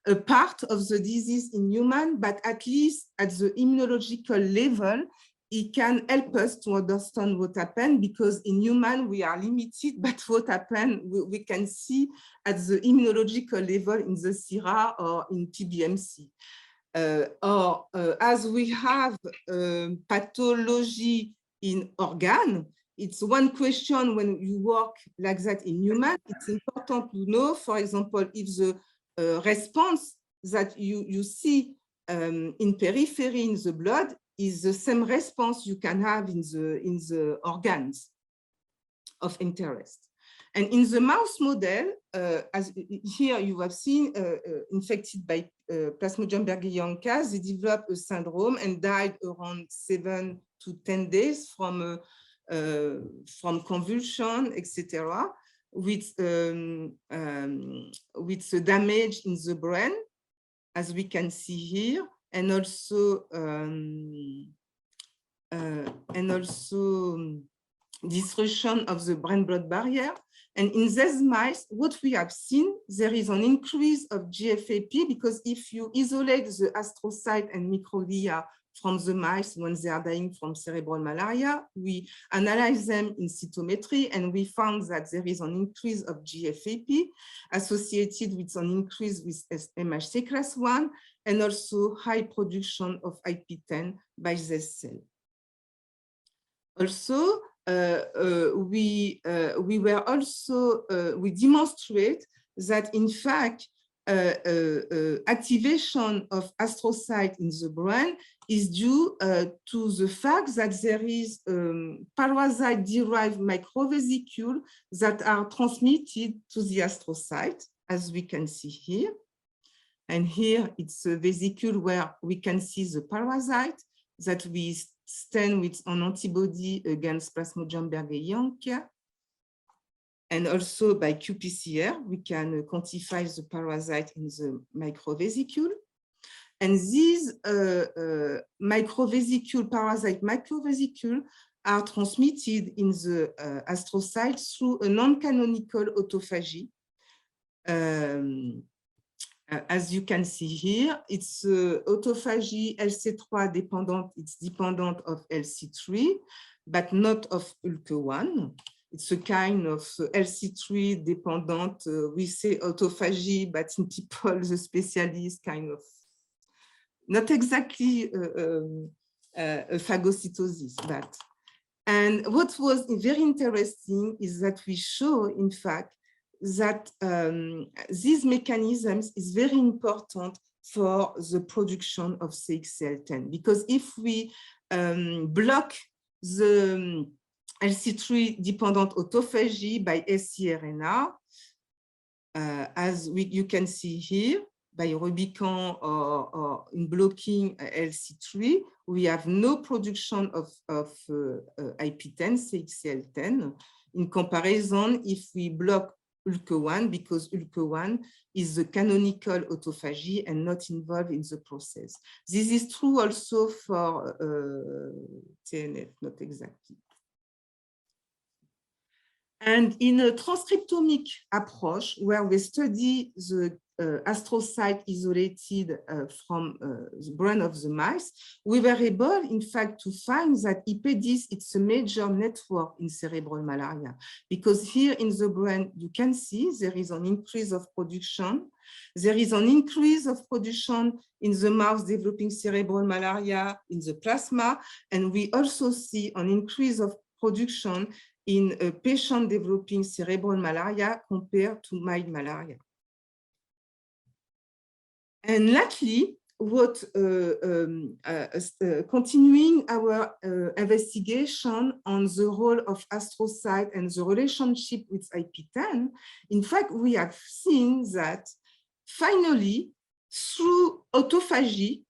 a part of the disease in human, but at least at the immunological level, it can help us to understand what happened, because in human we are limited, but what happened we can see at the immunological level in the sera or in PBMC. As we have pathology in organ, it's one question when you work like that in human, it's important to know, for example, if the response that you see in periphery in the blood is the same response you can have in the organs of interest. And in the mouse model, as here you have seen, infected by Plasmodium bergelianca, they developed a syndrome and died around 7 to 10 days from convulsion, etc. With the damage in the brain, as we can see here, and also destruction of the brain-blood barrier. And in these mice, what we have seen, there is an increase of GFAP, because if you isolate the astrocyte and microglia from the mice when they are dying from cerebral malaria, we analyze them in cytometry, and we found that there is an increase of GFAP associated with an increase with MHC class 1, and also high production of IP10 by this cell. Also, we demonstrate that in fact, activation of astrocyte in the brain is due to the fact that there is parasite-derived microvesicles that are transmitted to the astrocyte, as we can see here. And here it's a vesicle where we can see the parasite that we stain with an antibody against Plasmodium bergerianica. And also by qPCR, we can quantify the parasite in the microvesicle. And these parasite microvesicles are transmitted in the astrocyte through a non-canonical autophagy. As you can see here, it's autophagy LC3 dependent, it's dependent of LC3, but not of ULK1. It's a kind of LC3 dependent, we say autophagy, but in people, the specialists kind of, not exactly a phagocytosis, but. And what was very interesting is that we show, in fact, that these mechanisms is very important for the production of CXCL10, because if we block the LC3 dependent autophagy by scRNA, as you can see here, by Rubicon or in blocking LC3, we have no production of IP10, CXCL10, in comparison if we block ULK1, because ULK1 is the canonical autophagy and not involved in the process. This is true also for TNF, not exactly. And in a transcriptomic approach, where we study the astrocyte isolated from the brain of the mice, we were able, in fact, to find that IPDIS, it's a major network in cerebral malaria, because here in the brain, you can see there is an increase of production. There is an increase of production in the mouse developing cerebral malaria in the plasma, and we also see an increase of production in a patient developing cerebral malaria compared to mild malaria. And lastly, what continuing our investigation on the role of astrocyte and the relationship with IP10, in fact, we have seen that finally, through autophagy,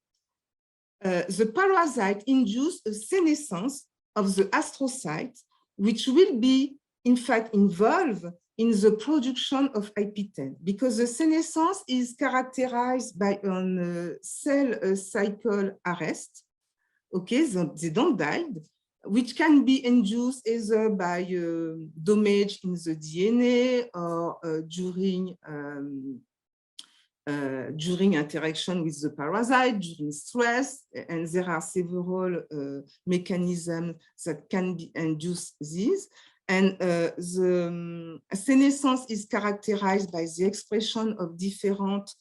the parasite induced a senescence of the astrocyte, which will be, in fact, involved in the production of IP10, because the senescence is characterized by a cell cycle arrest. Okay, so they don't die, which can be induced either by damage in the DNA or during interaction with the parasite, during stress, and there are several mechanisms that can be induce this. And the senescence is characterized by the expression of different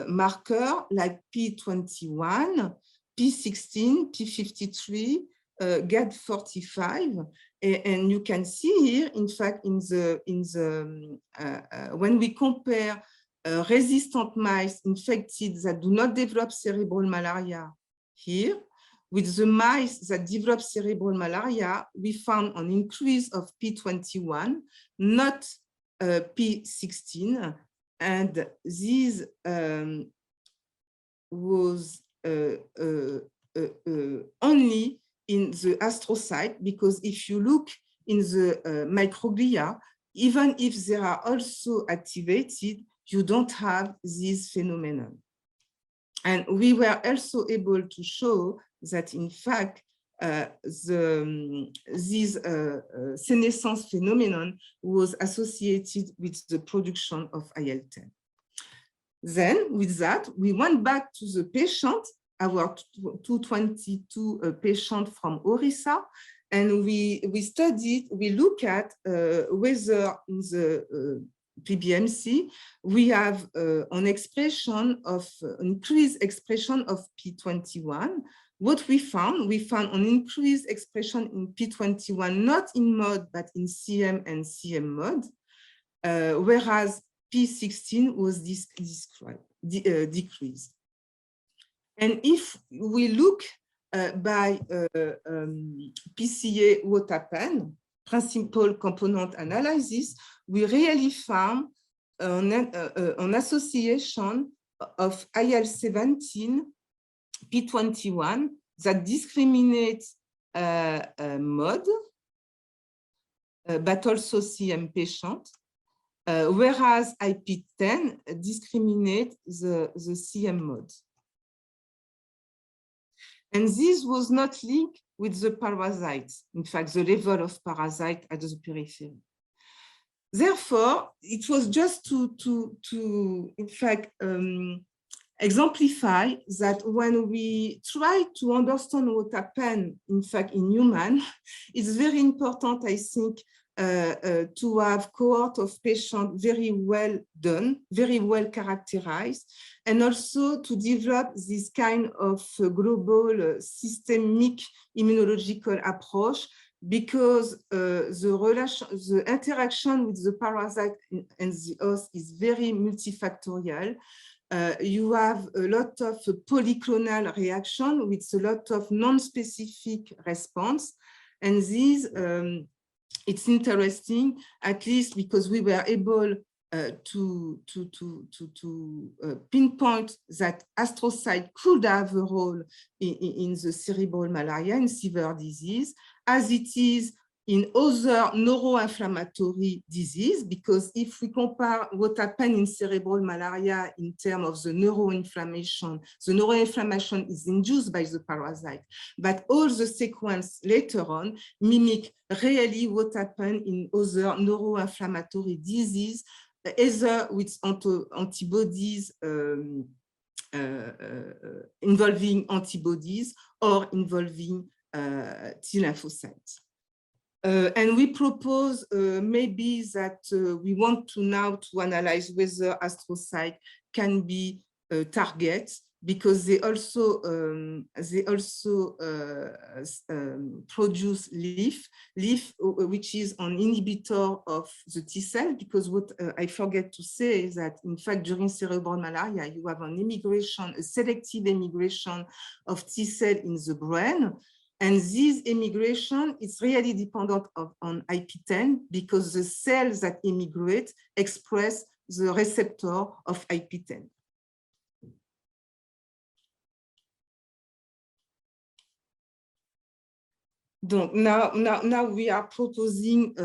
markers like P21, P16, P53, GAD45, and you can see here, in fact, when we compare resistant mice infected that do not develop cerebral malaria here, with the mice that develop cerebral malaria, we found an increase of P21, not P16, and this was only in the astrocyte, because if you look in the microglia, even if they are also activated, you don't have this phenomenon. And we were also able to show that, in fact, this senescence phenomenon was associated with the production of IL-10. Then, with that, we went back to the patient, our 222 patient from Orissa, and we look at whether in the PBMC, we have an increased expression of P21. What we found an increased expression in P21, not in MOD, but in CM and CM mode, whereas P16 was decreased. And if we look by PCA water-pen, principal component analysis, we really found an association of IL-17, P21 that discriminates MOD, but also CM patient, whereas IP10 discriminates the CM mode. And this was not linked with the parasites, in fact, the level of parasite at the periphery. Therefore, it was just to in fact, exemplify that when we try to understand what happened, in fact, in human, it's very important, I think, to have cohort of patients very well done, very well characterized, and also to develop this kind of global systemic immunological approach, because the interaction with the parasite and the host is very multifactorial. You have a lot of polyclonal reaction with a lot of non-specific response, and these it's interesting, at least because we were able to pinpoint that astrocyte could have a role in the cerebral malaria and severe disease, as it is in other neuroinflammatory disease, because if we compare what happened in cerebral malaria in terms of the neuroinflammation is induced by the parasite, but all the sequence later on mimic really what happened in other neuroinflammatory disease, either with antibodies involving antibodies or involving T lymphocytes. And we propose maybe that we want to now to analyze whether astrocyte can be a target, because they also produce LIF, which is an inhibitor of the T cell, because what I forget to say is that in fact during cerebral malaria you have an immigration, a selective immigration of T cell in the brain. And this immigration is really dependent on IP10, because the cells that immigrate express the receptor of IP10. Donc now we are proposing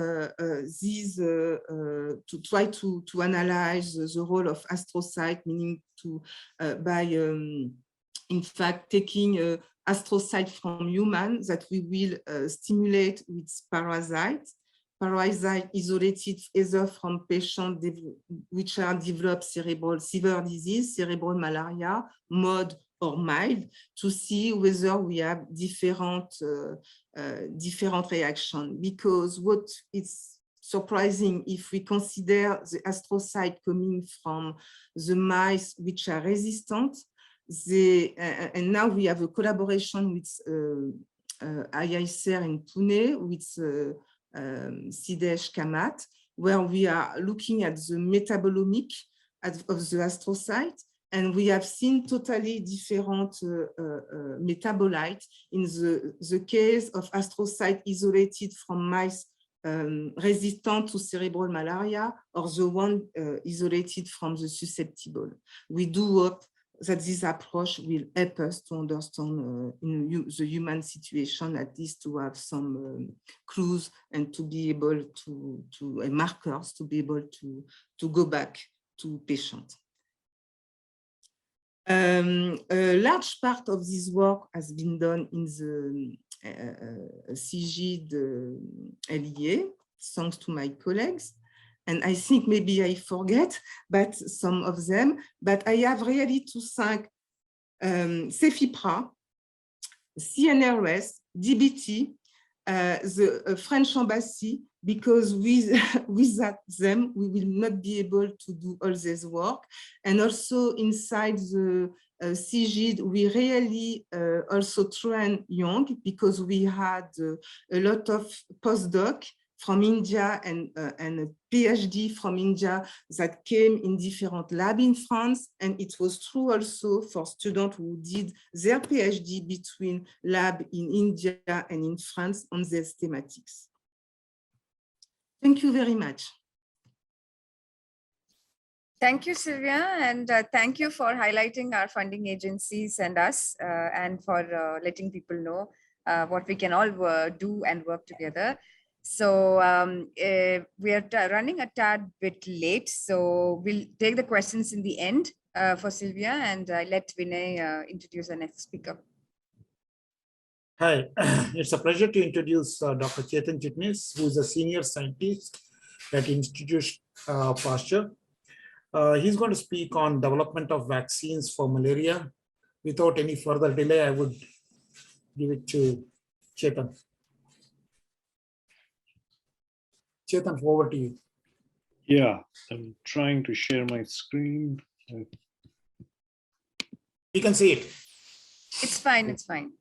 these to try to analyze the role of astrocyte, meaning to by in fact taking astrocyte from humans that we will stimulate with parasite isolated either from patients which are developed cerebral severe disease, cerebral malaria, MOD or mild, to see whether we have different reactions. Because what is surprising, if we consider the astrocyte coming from the mice which are resistant, and now we have a collaboration with IICR in Pune with Sidesh Kamat, where we are looking at the metabolomic of the astrocyte, and we have seen totally different metabolites in the case of astrocyte isolated from mice resistant to cerebral malaria, or the one isolated from the susceptible. We do hope that this approach will help us to understand in the human situation, at least to have some clues and to be able to markers to be able to go back to patients. A large part of this work has been done in the CGID LEA, thanks to my colleagues. And I think maybe I forget, but some of them, but I have really to thank CEFIPRA, CNRS, DBT, the French embassy, because without them, we will not be able to do all this work. And also inside the CGID, we really also train young, because we had a lot of postdoc from India and a PhD from India that came in different labs in France. And it was true also for students who did their PhD between lab in India and in France on these thematics. Thank you very much.
Thank you, Sylvia, and thank you for highlighting our funding agencies and us, and for letting people know what we can all do and work together. So we are running a tad bit late, so we'll take the questions in the end for Sylvia, and let Vinay introduce our next speaker.
Hi, it's a pleasure to introduce Dr. Chetan Chitnis, who is a senior scientist at Institute Pasteur. He's going to speak on development of vaccines for malaria. Without any further delay, I would give it to Chetan. Chetan, over to you.
Yeah, I'm trying to share my screen.
You can see it.
It's fine, it's fine.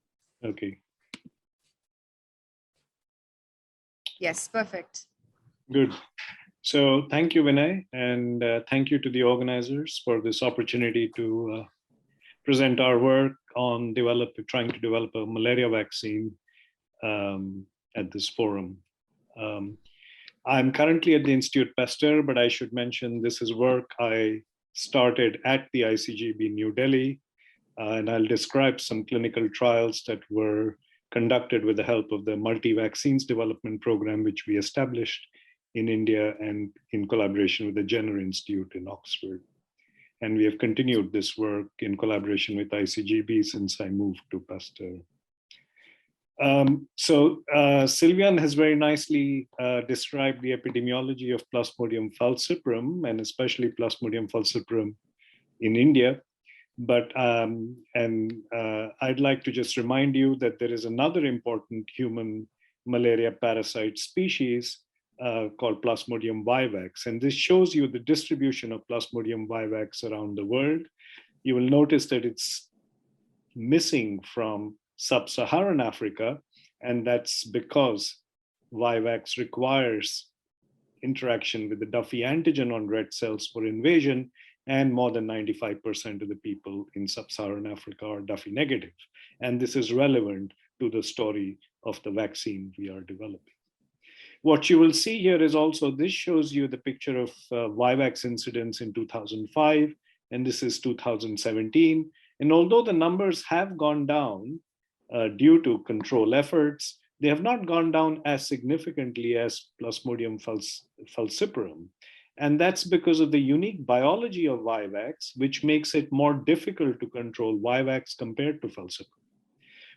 Okay.
Yes, perfect.
Good. So thank you, Vinay, and thank you to the organizers for this opportunity to present our work on trying to develop a malaria vaccine at this forum. I'm currently at the Institute Pasteur, but I should mention this is work I started at the ICGB New Delhi, and I'll describe some clinical trials that were conducted with the help of the Multi-Vaccines Development Program, which we established in India and in collaboration with the Jenner Institute in Oxford. And we have continued this work in collaboration with ICGB since I moved to Pasteur. Sylvian has very nicely described the epidemiology of Plasmodium falciparum, and especially Plasmodium falciparum in India. But I'd like to just remind you that there is another important human malaria parasite species called Plasmodium vivax. And this shows you the distribution of Plasmodium vivax around the world. You will notice that it's missing from sub-Saharan Africa, and that's because vivax requires interaction with the Duffy antigen on red cells for invasion, and more than 95% of the people in sub-Saharan Africa are Duffy negative. And this is relevant to the story of the vaccine we are developing. What you will see here is also, this shows you the picture of vivax incidence in 2005, and this is 2017. And although the numbers have gone down due to control efforts, they have not gone down as significantly as Plasmodium falciparum. And that's because of the unique biology of vivax, which makes it more difficult to control vivax compared to falciparum.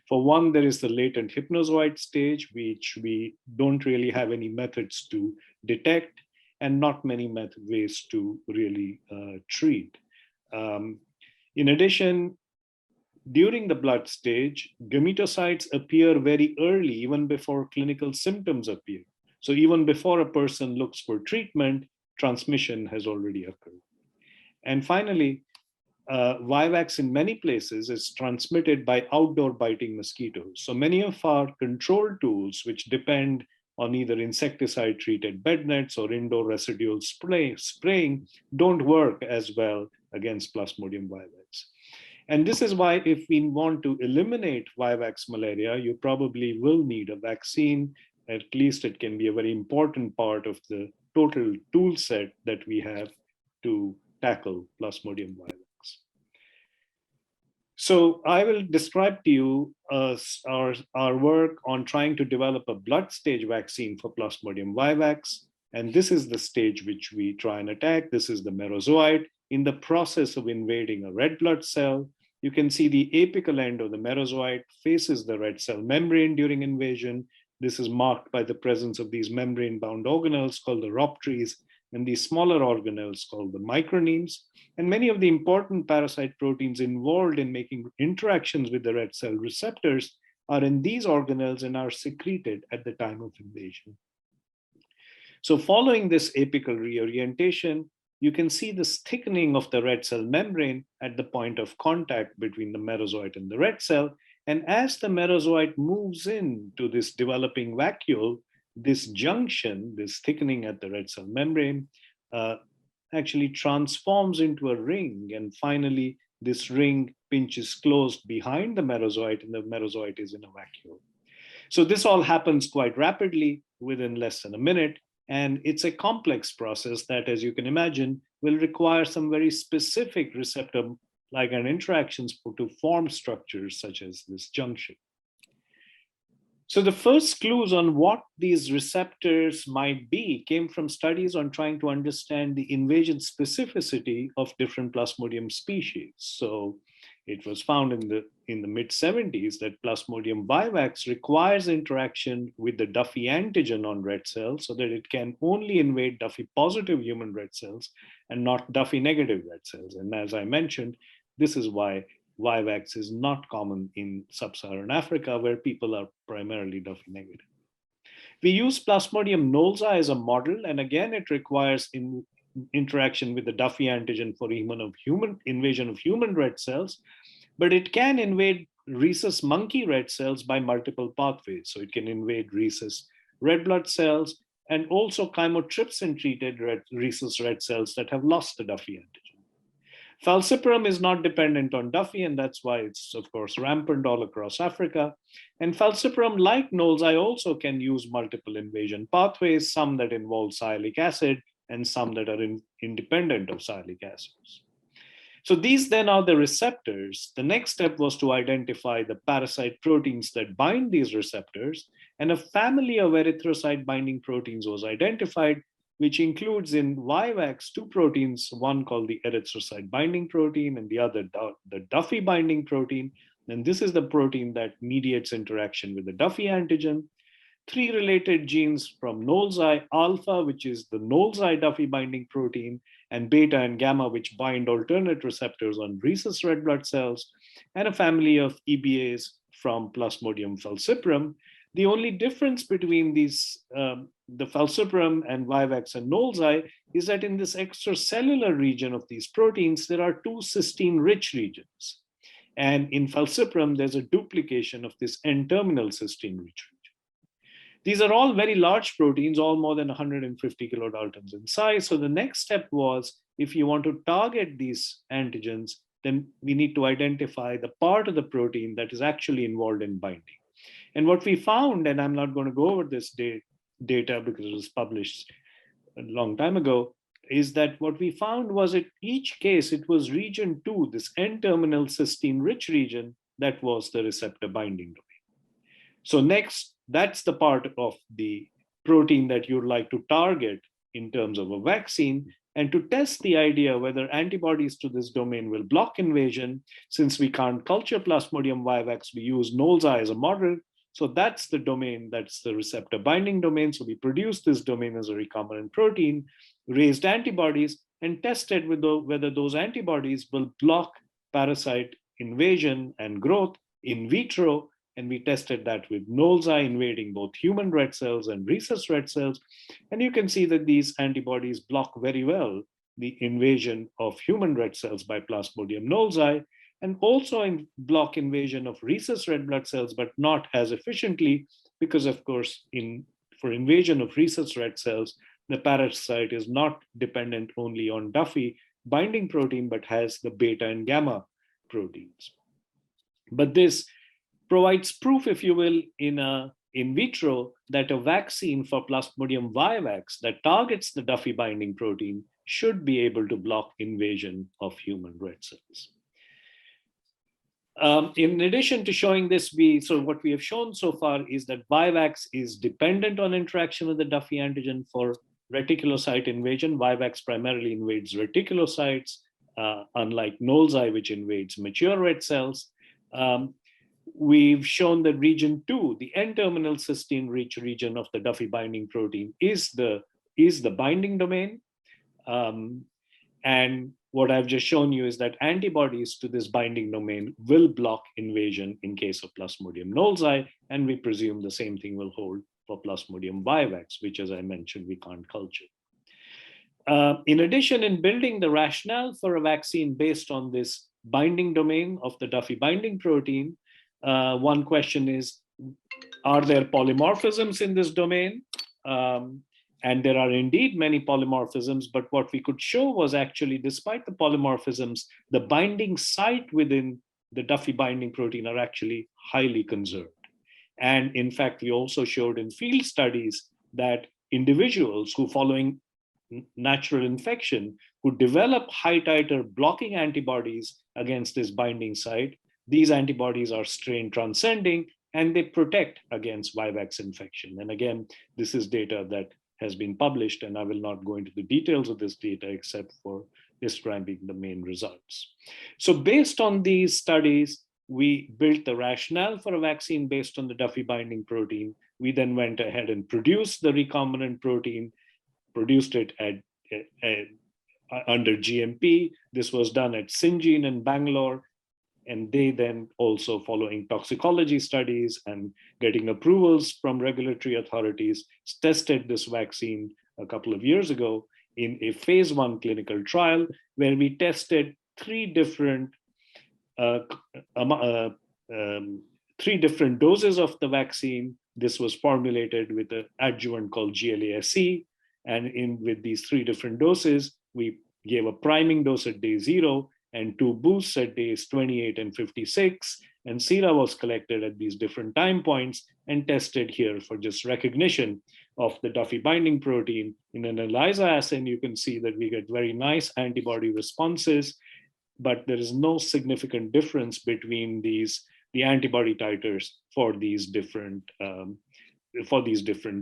For one, there is the latent hypnozoite stage, which we don't really have any methods to detect, and not many ways to really treat. In addition, during the blood stage, gametocytes appear very early, even before clinical symptoms appear. So even before a person looks for treatment, transmission has already occurred. And finally, vivax in many places is transmitted by outdoor biting mosquitoes. So many of our control tools, which depend on either insecticide-treated bed nets or indoor residual spraying, don't work as well against Plasmodium vivax. And this is why if we want to eliminate vivax malaria, you probably will need a vaccine. At least it can be a very important part of the total tool set that we have to tackle Plasmodium vivax. So I will describe to you our work on trying to develop a blood stage vaccine for Plasmodium vivax. And this is the stage which we try and attack. This is the merozoite. In the process of invading a red blood cell, you can see the apical end of the merozoite faces the red cell membrane during invasion. This is marked by the presence of these membrane-bound organelles called the rhoptries, and these smaller organelles called the micronemes. And many of the important parasite proteins involved in making interactions with the red cell receptors are in these organelles and are secreted at the time of invasion. So following this apical reorientation, you can see this thickening of the red cell membrane at the point of contact between the merozoite and the red cell. And as the merozoite moves into this developing vacuole, this junction, this thickening at the red cell membrane, actually transforms into a ring, and finally this ring pinches closed behind the merozoite, and the merozoite is in a vacuole. So this all happens quite rapidly within less than a minute, and it's a complex process that, as you can imagine, will require some very specific receptor ligand interactions to form structures such as this junction. So the first clues on what these receptors might be came from studies on trying to understand the invasion specificity of different Plasmodium species. So it was found in the mid-70s that Plasmodium vivax requires interaction with the Duffy antigen on red cells so that it can only invade Duffy positive human red cells and not Duffy negative red cells. And as I mentioned, this is why vivax is not common in sub-Saharan Africa, where people are primarily Duffy negative. We use Plasmodium knowlesi as a model, and again, it requires interaction with the Duffy antigen for invasion of human red cells, but it can invade rhesus monkey red cells by multiple pathways. So it can invade rhesus red blood cells and also chymotrypsin-treated rhesus red cells that have lost the Duffy antigen. Falciparum is not dependent on Duffy, and that's why it's, of course, rampant all across Africa. And Falciparum, like knowlesi, also can use multiple invasion pathways, some that involve sialic acid and some that are independent of sialic acids. So these then are the receptors. The next step was to identify the parasite proteins that bind these receptors, and a family of erythrocyte binding proteins was identified, which includes in vivax two proteins, one called the erythrocyte binding protein and the other the Duffy binding protein. And this is the protein that mediates interaction with the Duffy antigen. Three related genes from knowlesi, alpha, which is the knowlesi Duffy binding protein, and beta and gamma, which bind alternate receptors on rhesus red blood cells, and a family of EBAs from Plasmodium falciparum. The only difference between these, the falciparum and vivax and knowlesi, is that in this extracellular region of these proteins, there are two cysteine-rich regions. And in falciparum, there's a duplication of this N-terminal cysteine-rich region. These are all very large proteins, all more than 150 kilodaltons in size. So the next step was, if you want to target these antigens, then we need to identify the part of the protein that is actually involved in binding. And what we found, and I'm not going to go over this data because it was published a long time ago, is that what we found was in each case, it was region 2, this N-terminal cysteine-rich region, that was the receptor binding domain. So next, that's the part of the protein that you'd like to target in terms of a vaccine. And to test the idea whether antibodies to this domain will block invasion, since we can't culture Plasmodium vivax, we use knowlesi as a model. So that's the domain, that's the receptor binding domain. So we produce this domain as a recombinant protein, raised antibodies, and tested with whether those antibodies will block parasite invasion and growth in vitro. And we tested that with knowlesi invading both human red cells and rhesus red cells. And you can see that these antibodies block very well the invasion of human red cells by Plasmodium knowlesi, and also block invasion of rhesus red blood cells, but not as efficiently, because of course, for invasion of rhesus red cells, the parasite is not dependent only on Duffy binding protein, but has the beta and gamma proteins. But this provides proof, if you will, in vitro, that a vaccine for Plasmodium vivax that targets the Duffy binding protein should be able to block invasion of human red cells. In addition to showing this, what we have shown so far is that vivax is dependent on interaction with the Duffy antigen for reticulocyte invasion. Vivax primarily invades reticulocytes, unlike knowlesi, which invades mature red cells. We've shown that region 2, the N-terminal cysteine-rich region of the Duffy binding protein, is the binding domain. And what I've just shown you is that antibodies to this binding domain will block invasion in case of Plasmodium knowlesi, and we presume the same thing will hold for Plasmodium vivax, which, as I mentioned, we can't culture. In addition, in building the rationale for a vaccine based on this binding domain of the Duffy binding protein, one question is, are there polymorphisms in this domain? and there are indeed many polymorphisms, but what we could show was actually, despite the polymorphisms, the binding site within the Duffy binding protein are actually highly conserved. And in fact, we also showed in field studies that individuals who, following natural infection, who develop high titer blocking antibodies against this binding site, these antibodies are strain transcending and they protect against vivax infection. And again, this is data that has been published, and I will not go into the details of this data except for describing the main results. So based on these studies, we built the rationale for a vaccine based on the Duffy binding protein. We then went ahead and produced the recombinant protein, produced it under GMP. This was done at Syngene in Bangalore. And they then also, following toxicology studies and getting approvals from regulatory authorities, tested this vaccine a couple of years ago in a phase 1 clinical trial where we tested three different doses of the vaccine. This was formulated with an adjuvant called GLASE. And with these three different doses, we gave a priming dose at day 0 and 2 boosts at days 28 and 56. And sera was collected at these different time points and tested here for just recognition of the Duffy binding protein. In an ELISA assay, and you can see that we get very nice antibody responses, but there is no significant difference between the antibody titers for these different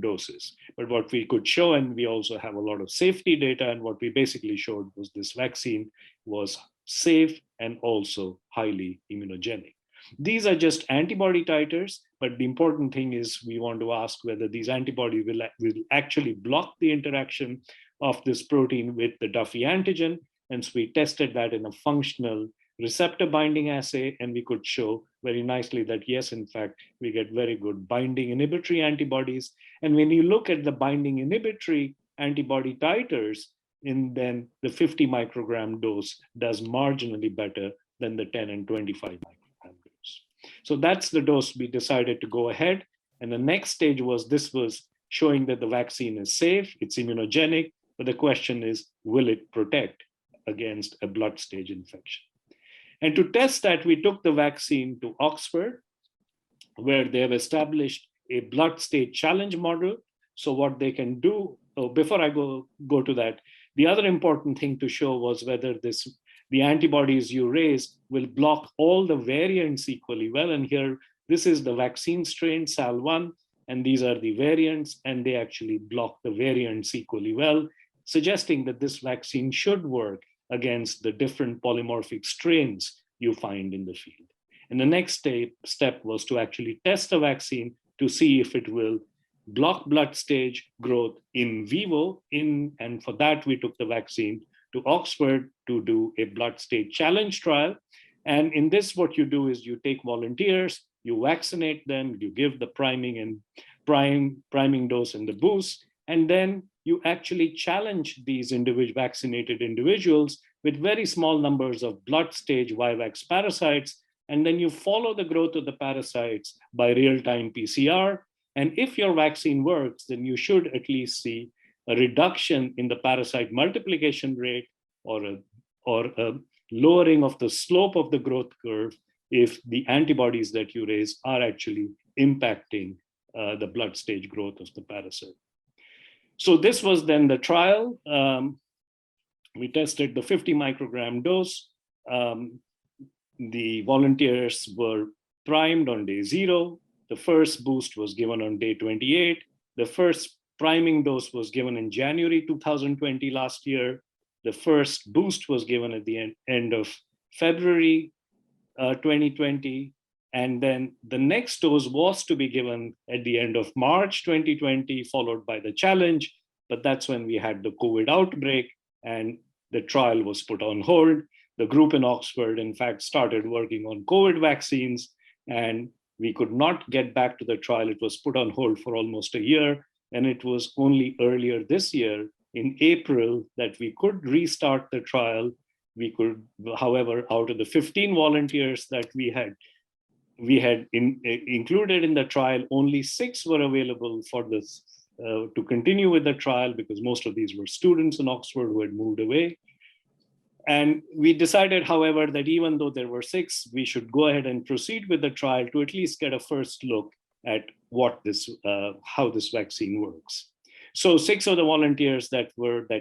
doses. But what we could show, and we also have a lot of safety data, and what we basically showed was this vaccine was safe and also highly immunogenic. These are just antibody titers, but the important thing is we want to ask whether these antibodies will actually block the interaction of this protein with the Duffy antigen. And so we tested that in a functional receptor binding assay, and we could show very nicely that yes, in fact, we get very good binding inhibitory antibodies. And when you look at the binding inhibitory antibody titers, then the 50 microgram dose does marginally better than the 10 and 25 microgram dose. So that's the dose we decided to go ahead. And the next stage was, this was showing that the vaccine is safe, it's immunogenic, but the question is, will it protect against a blood stage infection? And to test that, we took the vaccine to Oxford, where they have established a blood stage challenge model. So what they can do, before I go to that, the other important thing to show was whether the antibodies you raise will block all the variants equally well. And here, this is the vaccine strain, SAL1, and these are the variants, and they actually block the variants equally well, suggesting that this vaccine should work against the different polymorphic strains you find in the field. And the next step was to actually test the vaccine to see if it will block blood stage growth in vivo, and for that we took the vaccine to Oxford to do a blood stage challenge trial. And in this, what you do is you take volunteers, you vaccinate them, you give the priming dose and the boost, and then you actually challenge these vaccinated individuals with very small numbers of blood stage vivax parasites, and then you follow the growth of the parasites by real-time PCR. And if your vaccine works, then you should at least see a reduction in the parasite multiplication rate or a lowering of the slope of the growth curve if the antibodies that you raise are actually impacting the blood stage growth of the parasite. So this was then the trial. We tested the 50 microgram dose. The volunteers were primed on day 0. The first boost was given on day 28. The first priming dose was given in January 2020 last year. The first boost was given at the end of February 2020. And then the next dose was to be given at the end of March 2020, followed by the challenge. But that's when we had the COVID outbreak and the trial was put on hold. The group in Oxford, in fact, started working on COVID vaccines, and we could not get back to the trial. It was put on hold for almost a year. And it was only earlier this year, in April, that we could restart the trial. We could, however, out of the 15 volunteers that we had included in the trial, only 6 were available for to continue with the trial because most of these were students in Oxford who had moved away. And we decided, however, that even though there were 6, we should go ahead and proceed with the trial to at least get a first look at what this, how this vaccine works. So 6 of the volunteers that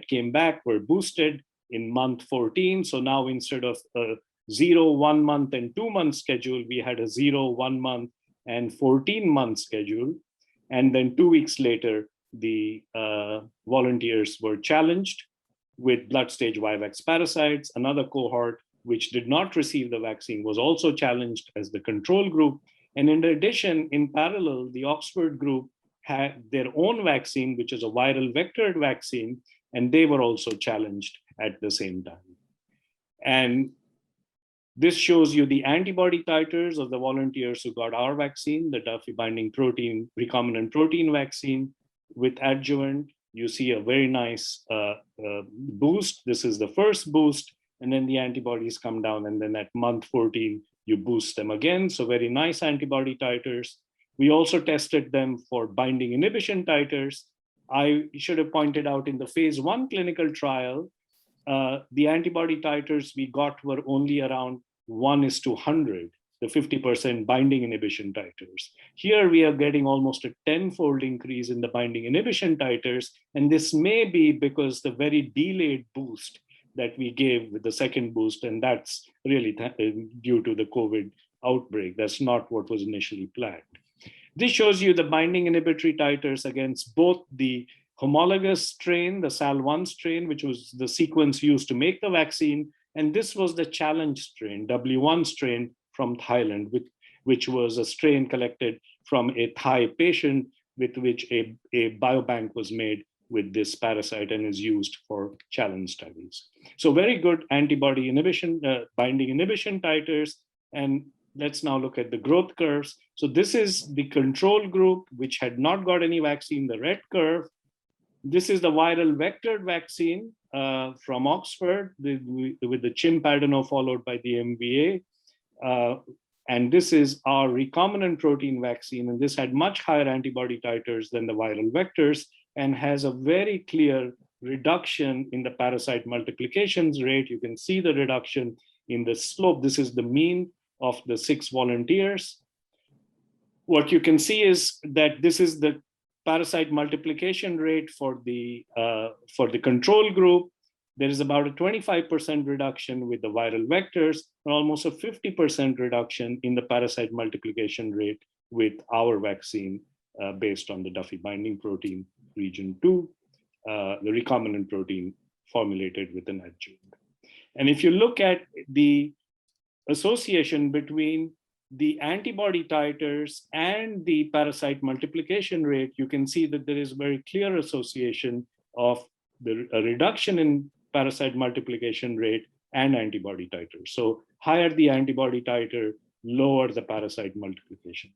came back were boosted in month 14. So now instead of a 0, 1 month and 2 month schedule, we had a 0, 1 month and 14 month schedule. And then 2 weeks later, the volunteers were challenged with blood stage Vivax parasites. Another cohort which did not receive the vaccine was also challenged as the control group. And in addition, in parallel, the Oxford group had their own vaccine, which is a viral vectored vaccine, and they were also challenged at the same time. And this shows you the antibody titers of the volunteers who got our vaccine, the Duffy binding protein, recombinant protein vaccine with adjuvant. You see a very nice boost. This is the first boost, and then the antibodies come down, and then at month 14, you boost them again. So very nice antibody titers. We also tested them for binding inhibition titers. I should have pointed out in the phase 1 clinical trial, the antibody titers we got were only around 1:100, the 50% binding inhibition titers. Here we are getting almost a 10-fold increase in the binding inhibition titers. And this may be because the very delayed boost that we gave with the second boost, and that's really due to the COVID outbreak. That's not what was initially planned. This shows you the binding inhibitory titers against both the homologous strain, the SAL1 strain, which was the sequence used to make the vaccine, and this was the challenge strain, W1 strain from Thailand, which was a strain collected from a Thai patient with which a biobank was made with this parasite and is used for challenge studies. So very good antibody inhibition, binding inhibition titers. And let's now look at the growth curves. So this is the control group, which had not got any vaccine, the red curve. This is the viral vectored vaccine from Oxford with the chimp adeno followed by the MVA. And this is our recombinant protein vaccine. And this had much higher antibody titers than the viral vectors and has a very clear reduction in the parasite multiplications rate. You can see the reduction in the slope. This is the mean of the 6 volunteers. What you can see is that this is the parasite multiplication rate for the control group. There is about a 25% reduction with the viral vectors and almost a 50% reduction in the parasite multiplication rate with our vaccine based on the Duffy binding protein region 2, the recombinant protein formulated with an adjuvant. And if you look at the association between the antibody titers and the parasite multiplication rate, you can see that there is very clear association of a reduction in parasite multiplication rate and antibody titers. So higher the antibody titer, lower the parasite multiplication.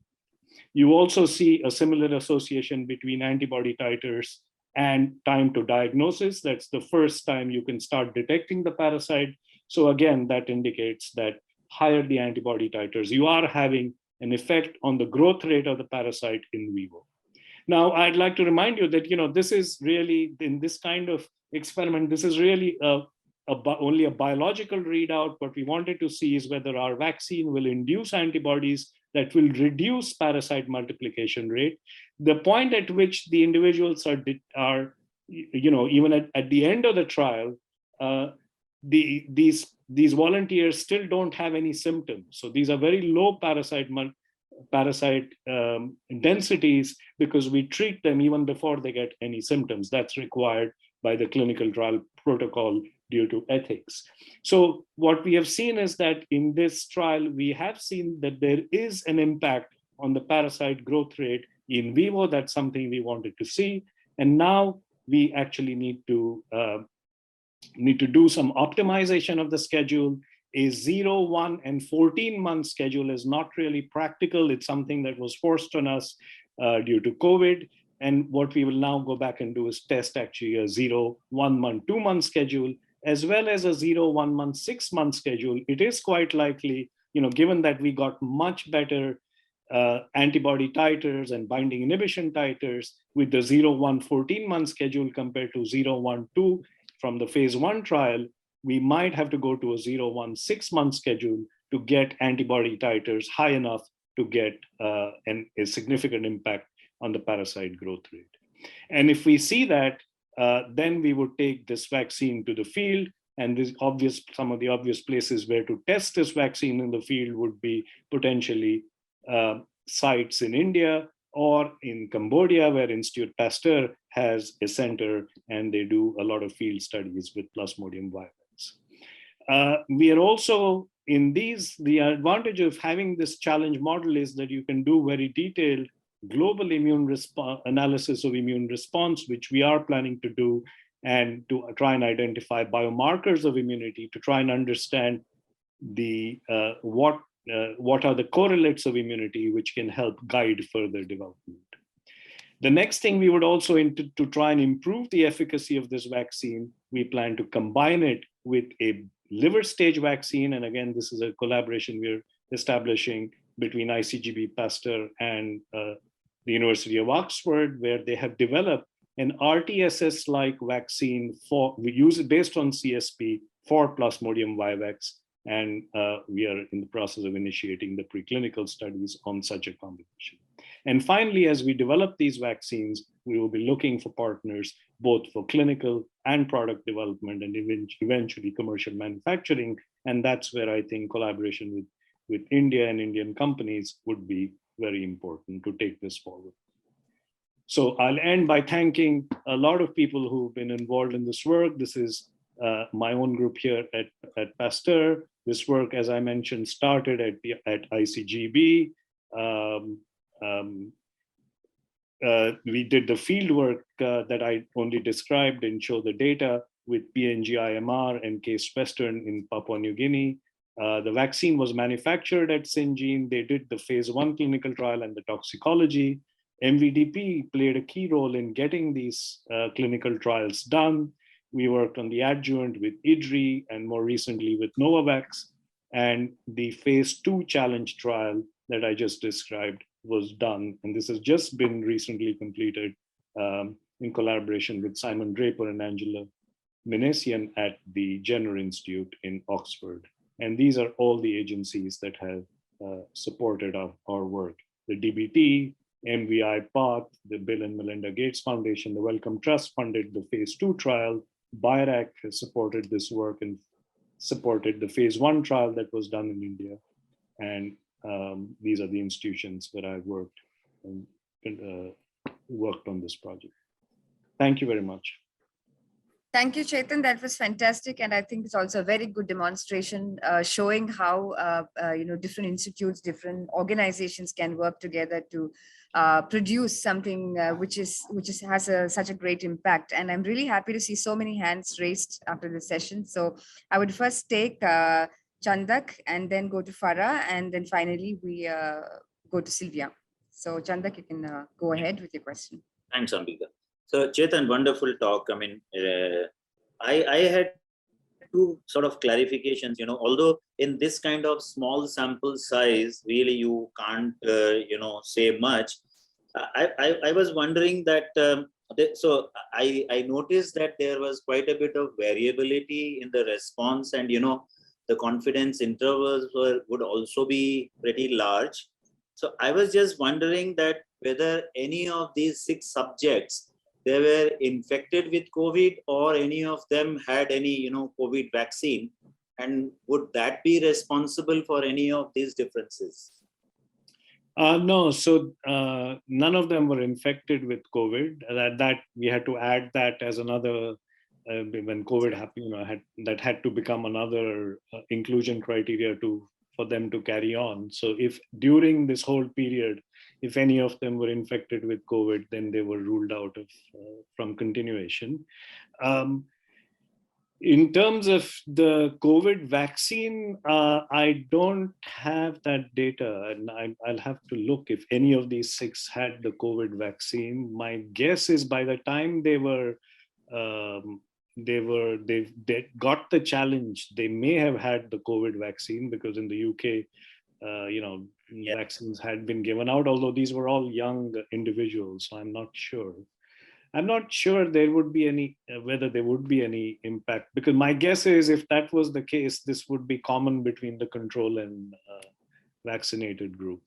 You also see a similar association between antibody titers and time to diagnosis. That's the first time you can start detecting the parasite. So again, that indicates that higher the antibody titers, you are having an effect on the growth rate of the parasite in vivo. Now, I'd like to remind you that this is really, in this kind of experiment, this is really only a biological readout. What we wanted to see is whether our vaccine will induce antibodies that will reduce parasite multiplication rate. The point at which the individuals are even at the end of the trial, these volunteers still don't have any symptoms. So these are very low parasite densities because we treat them even before they get any symptoms. That's required by the clinical trial protocol due to ethics. So what we have seen is that in this trial, we have seen that there is an impact on the parasite growth rate in vivo. That's something we wanted to see. And now we actually need to do some optimization of the schedule. A 0, 1, and 14-month schedule is not really practical. It's something that was forced on us due to COVID. And what we will now go back and do is test actually a 0, 1 month, 2 month schedule, as well as a 0, 1 month, 6 month schedule. It is quite likely, given that we got much better antibody titers and binding inhibition titers with the 0-1 14-month schedule compared to 0-1 2 from the phase 1 trial, we might have to go to a 0-1 6-month schedule to get antibody titers high enough to get a significant impact on the parasite growth rate. And if we see that, then we would take this vaccine to the field, and some of the obvious places where to test this vaccine in the field would be potentially sites in India or in Cambodia, where Institute Pasteur has a center and they do a lot of field studies with Plasmodium vivax. We are also in these, the advantage of having this challenge model is that you can do very detailed global immune response analysis of immune response, which we are planning to do, and to try and identify biomarkers of immunity to try and understand the what are the correlates of immunity which can help guide further development. The next thing we would also to try and improve the efficacy of this vaccine, we plan to combine it with a liver stage vaccine. And again, this is a collaboration we're establishing between ICGB Pasteur and the University of Oxford, where they have developed an RTSS-like vaccine we use it based on CSP for Plasmodium vivax. And we are in the process of initiating the preclinical studies on such a combination. And finally, as we develop these vaccines, we will be looking for partners both for clinical and product development and eventually commercial manufacturing. And that's where I think collaboration with India and Indian companies would be very important to take this forward. So I'll end by thanking a lot of people who've been involved in this work. This is my own group here at Pasteur. This work, as I mentioned, started at ICGB. We did the field work that I only described and show the data with PNG-IMR and Case Western in Papua New Guinea. The vaccine was manufactured at Syngene. They did the phase 1 clinical trial and the toxicology. MVDP played a key role in getting these clinical trials done. We worked on the adjuvant with IDRI and more recently with Novavax. And the phase 2 challenge trial that I just described was done. And this has just been recently completed in collaboration with Simon Draper and Angela Minasian at the Jenner Institute in Oxford. And these are all the agencies that have supported our work. The DBT, MVI PATH, the Bill and Melinda Gates Foundation, the Wellcome Trust funded the phase 2 trial. BIRAC has supported this work and supported the phase 1 trial that was done in India. And these are the institutions that I've worked on this project. Thank you very much.
Thank you, Chetan. That was fantastic. And I think it's also a very good demonstration showing how different institutes, different organizations can work together to produce something which has such a great impact. And I'm really happy to see so many hands raised after the session. So I would first take Chandak and then go to Farah, and then finally we go to Sylvia. So Chandak, you can go ahead with your question.
Thanks, Ambika. So Chetan, wonderful talk. I mean, I had two sort of clarifications, although in this kind of small sample size, really you can't, say much. I was wondering that, so I noticed that there was quite a bit of variability in the response, and, the confidence intervals would also be pretty large. So I was just wondering that whether any of these 6 subjects, they were infected with COVID, or any of them had any, COVID vaccine, and would that be responsible for any of these differences?
No, so none of them were infected with COVID. That we had to add that as another, when COVID happened, that had to become another inclusion criteria for them to carry on. So if during this whole period, if any of them were infected with COVID, then they were ruled out from continuation. In terms of the COVID vaccine, I don't have that data, and I'll have to look if any of these 6 had the COVID vaccine. My guess is by the time they got the challenge, they may have had the COVID vaccine, because in the UK, vaccines had been given out, although these were all young individuals. So I'm not sure. I'm not sure there would be any, whether there would be any impact, because my guess is if that was the case, this would be common between the control and vaccinated group.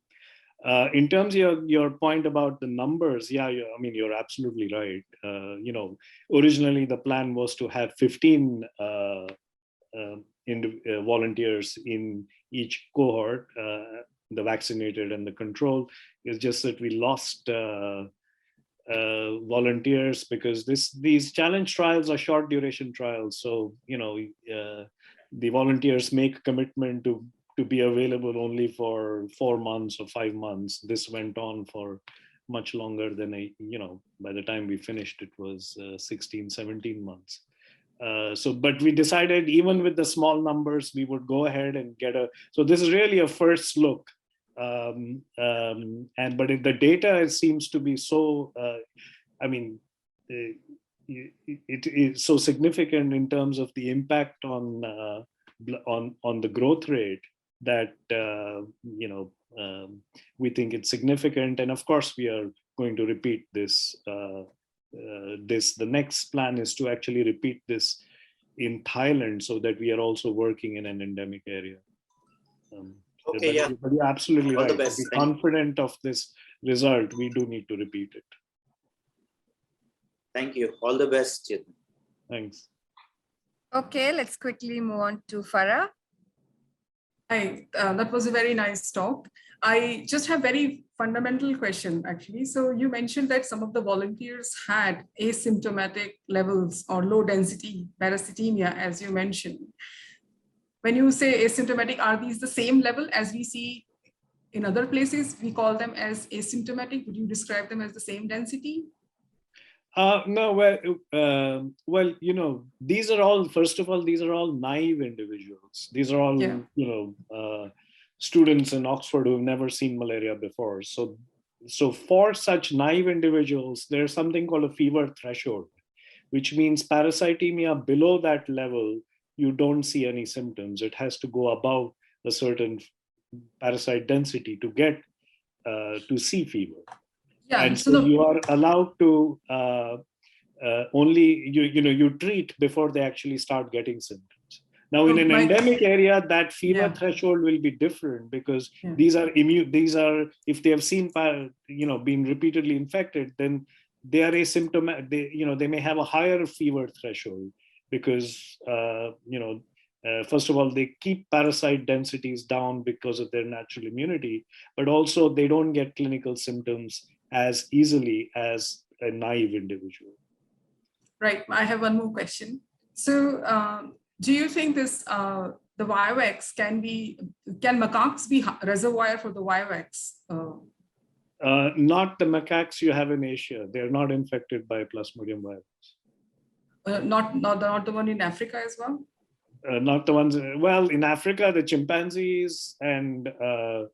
In terms of your point about the numbers, yeah, I mean, you're absolutely right. Originally the plan was to have 15 volunteers in each cohort, the vaccinated and the control. It's just that we lost volunteers because these challenge trials are short duration trials. So, the volunteers make commitment to be available only for 4 months or 5 months. This went on for much longer than by the time we finished, it was 16, 17 months. But we decided even with the small numbers, we would go ahead and so this is really a first look. But the data, it seems to be so, it is so significant in terms of the impact on the growth rate that, we think it's significant. And of course, we are going to repeat this. The next plan is to actually repeat this in Thailand so that we are also working in an endemic area.
Okay, yeah.
But you're absolutely
All
right.
the best.
To be confident of this result, we do need to repeat it.
Thank you. All the best, Chetan.
Thanks.
Okay, let's quickly move on to Farah.
Hi, that was a very nice talk. I just have very fundamental question, actually. So you mentioned that some of the volunteers had asymptomatic levels or low density parasitemia, as you mentioned. When you say asymptomatic, are these the same level as we see in other places? We call them as asymptomatic. Would you describe them as the same density?
No, well, these are all, first of all, these are all naive individuals. These are all, students in Oxford who have never seen malaria before. So for such naive individuals, there's something called a fever threshold, which means parasitemia below that level, you don't see any symptoms. It has to go above a certain parasite density to get to see fever.
Yeah,
and so you are allowed to only, you treat before they actually start getting symptoms. Now, in an endemic area, that fever threshold will be different because these are immune. These are, if they have seen, been repeatedly infected, then they are asymptomatic. They may have a higher fever threshold because, first of all, they keep parasite densities down because of their natural immunity, but also they don't get clinical symptoms as easily as a naive individual.
Right. I have one more question. So, do you think this the Vivax can macaques be reservoir for the Vivax?
Not the macaques you have in Asia. They're not infected by Plasmodium virus.
Not the one in Africa as well?
Not the ones, well, in Africa, the chimpanzees and are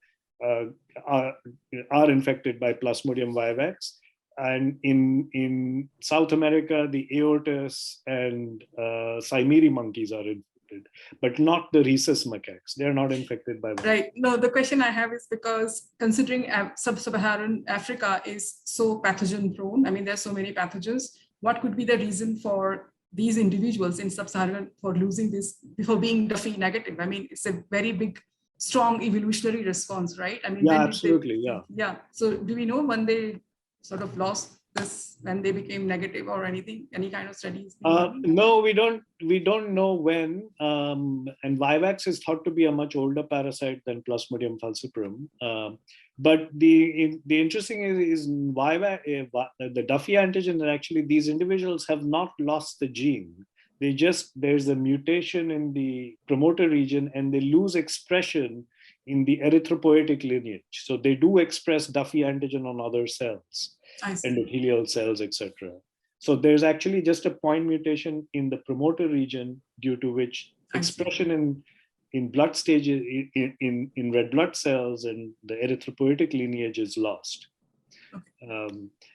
infected by Plasmodium vivax. And in South America, the aortus and Cymeri monkeys are infected, but not the rhesus macaques. They're not infected by virus.
Right. No, the question I have is because considering sub-Saharan Africa is so pathogen prone, I mean, there's so many pathogens, what could be the reason for these individuals in sub-Saharan for losing this, before being Duffy negative? I mean, it's a very big, strong evolutionary response, right? I mean,
yeah, absolutely,
yeah. So do we know when they sort of lost this, when they became negative or anything, any kind of studies?
No, we don't know when. And Vivax is thought to be a much older parasite than Plasmodium falciparum. But the interesting is the Duffy antigen, actually these individuals have not lost the gene. There's a mutation in the promoter region and they lose expression in the erythropoietic lineage. So they do express Duffy antigen on other cells, endothelial cells, etc. So there's actually just a point mutation in the promoter region due to which expression in blood stages, in red blood cells and the erythropoietic lineage is lost.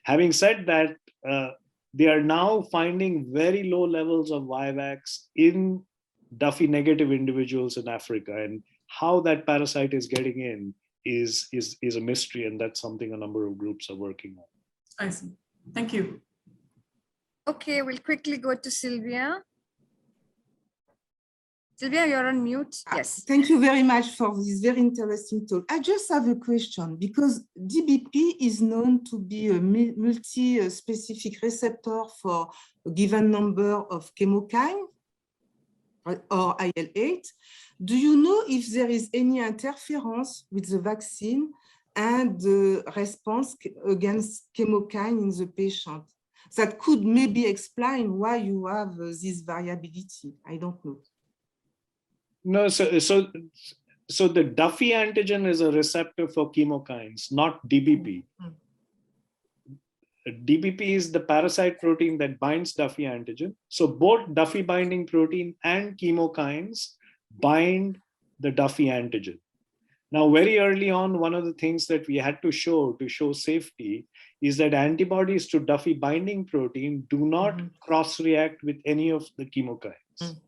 Having said that, they are now finding very low levels of Vivax in Duffy negative individuals in Africa, and how that parasite is getting in is a mystery, and that's something a number of groups are working on.
I see. Thank you.
Okay, we'll quickly go to Sylvia. Sylvia, you're on mute. Yes.
Thank you very much for this very interesting talk. I just have a question, because DBP is known to be a multi-specific receptor for a given number of chemokine or IL-8. Do you know if there is any interference with the vaccine and the response against chemokine in the patient? That could maybe explain why you have this variability. I don't know.
No, so the Duffy antigen is a receptor for chemokines, not DBP. DBP is the parasite protein that binds Duffy antigen. So both Duffy binding protein and chemokines bind the Duffy antigen. Now, very early on, one of the things that we had to show safety is that antibodies to Duffy binding protein do not cross-react with any of the chemokines.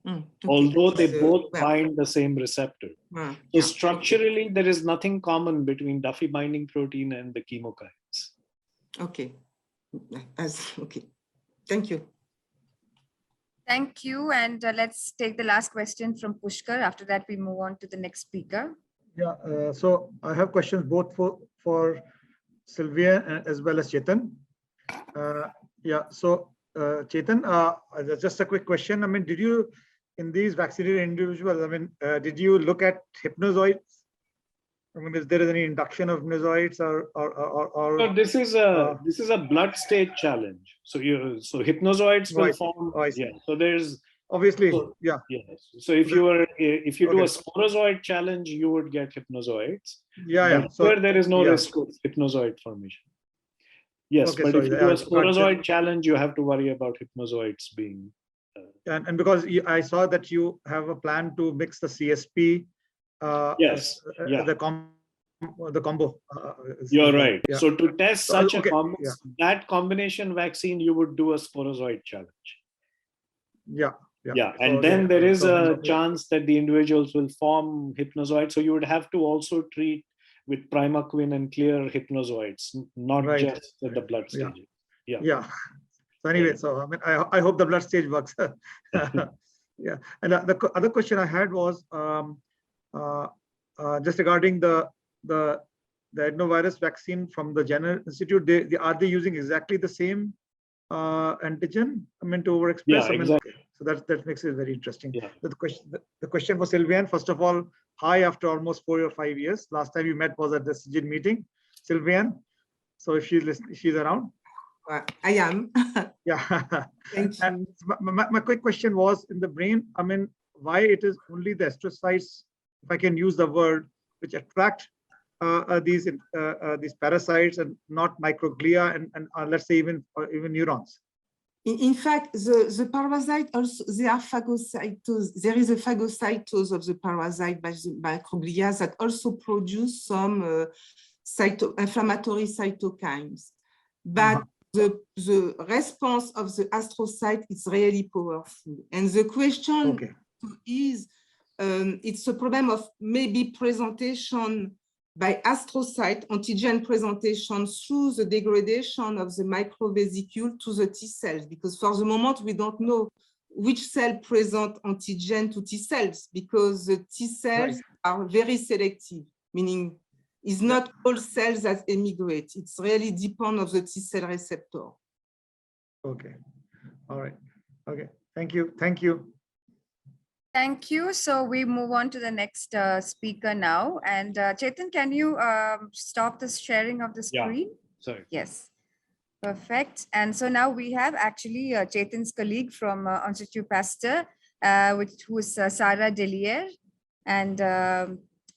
Okay. Although they both bind the same receptor. So structurally, there is nothing common between Duffy binding protein and the chemokines.
Okay. Okay. Thank you.
Thank you. And let's take the last question from Pushkar. After that, we move on to the next speaker.
Yeah, so I have questions both for Sylvia as well as Chetan. Chetan, just a quick question. I mean, did you, in these vaccinated individuals, I mean, did you look at hypnozoids? I mean, is there any induction of hypnozoids or
So this is a blood stage challenge. So hypnozoids will form. Yeah. So there's
obviously
yes. So if you do a sporozoid challenge, you would get hypnozoids. So there is no risk of hypnozoid formation. Yes, but if you do a sporozoid challenge, you have to worry about hypnozoids being.
And because I saw that you have a plan to mix the CSP.
Yes.
The combo.
You're right. Yeah. So to test such a that combination vaccine, you would do a sporozoid challenge.
Yeah.
And then there is a chance that the individuals will form hypnozoids. So you would have to also treat with primaquine and clear hypnozoids, not just at the blood stage.
Yeah. So anyway, so I mean, I hope the blood stage works. Yeah. And the other question I had was just regarding the adenovirus vaccine from the Jenner Institute. Are they using exactly the same antigen? I mean, to overexpress.
Yeah, exactly.
So that makes it very interesting. Yeah. The question for Sylvian, first of all, hi after almost 4 or 5 years. Last time you met was at the CGIN meeting, Sylvian. So if she's listening, she's around.
I am.
Yeah. Thank you. And my quick question was in the brain. I mean, why it is only the astrocytes, if I can use the word, which attract these parasites and not microglia and let's say even neurons.
In fact, the parasite also, they are phagocytose. There is a phagocytose of the parasite by the microglia that also produce some inflammatory cytokines. But the response of the astrocyte is really powerful. And the question is, it's a problem of maybe presentation by astrocyte, antigen presentation through the degradation of the microvesicule to the T cells, because for the moment, we don't know which cell present antigen to T cells, because the T cells are very selective, meaning it's not all cells that emigrate. It's really depend of the T cell receptor.
Okay. All right. Okay. Thank you. Thank you.
Thank you. So we move on to the next speaker now. And Chetan, can you stop the sharing of the screen?
Yeah, sorry.
Yes. Perfect. And so now we have actually Chetan's colleague from Institut Pasteur, who is Sarah Delier. And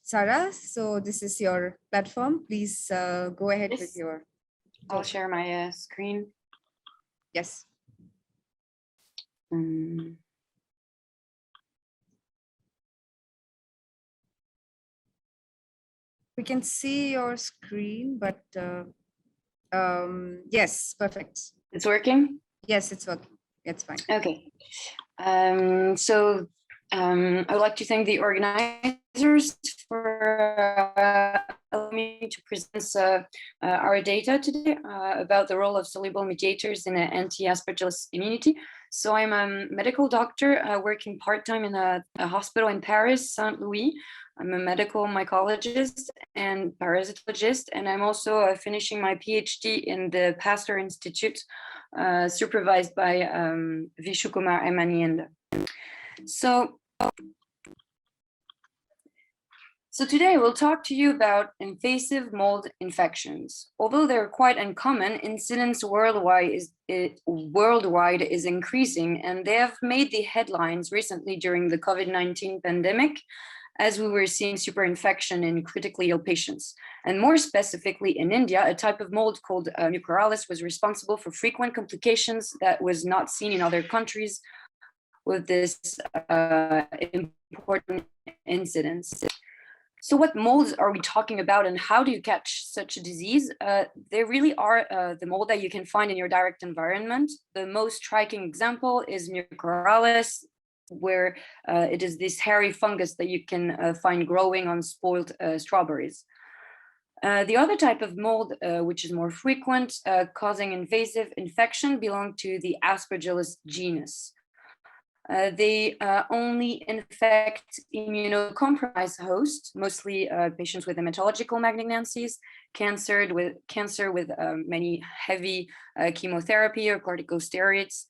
Sarah, so this is your platform. Please go ahead with your.
I'll share my screen.
Yes. We can see your screen, but yes, perfect.
It's working?
Yes, it's working. It's fine.
Okay. So I would like to thank the organizers for me to present our data today about the role of soluble mediators in anti-Aspergillus immunity. So I'm a medical doctor working part-time in a hospital in Paris, Saint-Louis. I'm a medical mycologist and parasitologist, and I'm also finishing my PhD in the Pasteur Institute, supervised by Vishu Kumar Emanienda. So today we'll talk to you about invasive mold infections. Although they're quite uncommon, incidence worldwide is increasing, and they have made the headlines recently during the COVID-19 pandemic, as we were seeing superinfection in critically ill patients. And more specifically in India, a type of mold called Mucorales was responsible for frequent complications that was not seen in other countries with this important incidence. So what molds are we talking about, and how do you catch such a disease? They really are the mold that you can find in your direct environment. The most striking example is Mucorales, where it is this hairy fungus that you can find growing on spoiled strawberries. The other type of mold, which is more frequent, causing invasive infection, belong to the Aspergillus genus. They only infect immunocompromised hosts, mostly patients with hematological malignancies, cancer with many heavy chemotherapy or corticosteroids,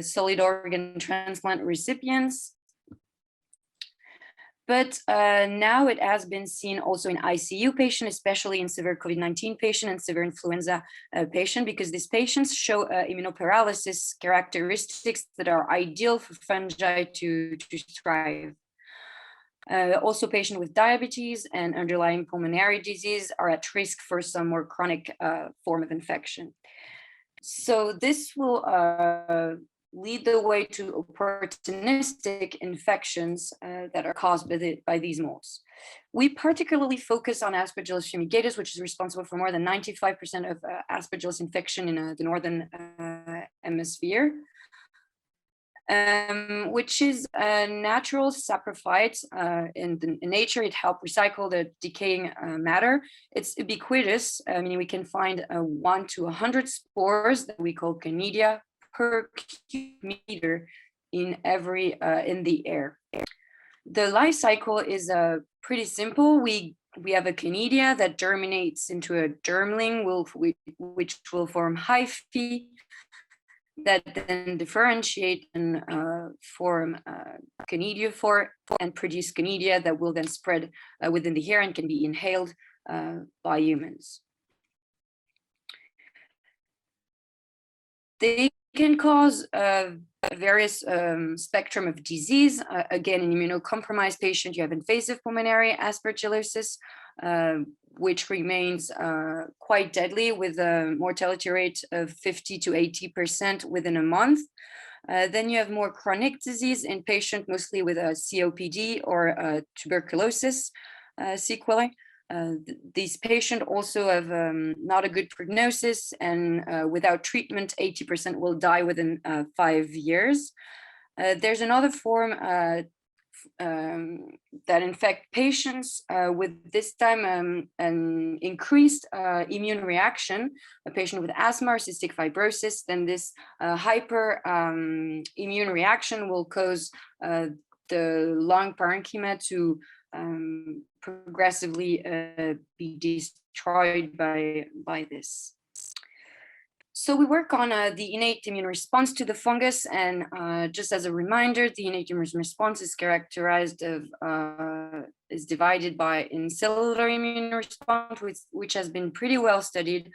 solid organ transplant recipients. But now it has been seen also in ICU patients, especially in severe COVID-19 patient and severe influenza patient, because these patients show immunoparalysis characteristics that are ideal for fungi to thrive. Also, patients with diabetes and underlying pulmonary disease are at risk for some more chronic form of infection. So this will lead the way to opportunistic infections that are caused by these molds. We particularly focus on Aspergillus fumigatus, which is responsible for more than 95% of Aspergillus infection in the northern hemisphere, which is a natural saprophyte. In nature, it helps recycle the decaying matter. It's ubiquitous, meaning we can find 1 to 100 spores that we call conidia per cubic meter in the air. The life cycle is pretty simple. We have a conidia that germinates into a germling, which will form hyphae that then differentiate and form conidiophore and produce conidia that will then spread within the air and can be inhaled by humans. They can cause various spectrum of disease. Again, in immunocompromised patient, you have invasive pulmonary aspergillosis, which remains quite deadly with a mortality rate of 50 to 80% within a month. Then you have more chronic disease in patients mostly with a COPD or tuberculosis sequelae. These patients also have not a good prognosis, and without treatment, 80% will die within 5 years. There's another form that infect patients with this time an increased immune reaction, a patient with asthma or cystic fibrosis. Then this hyper immune reaction will cause the lung parenchyma to progressively be destroyed by this. So we work on the innate immune response to the fungus, and just as a reminder, the innate immune response is characterized is divided by cellular immune response, which has been pretty well studied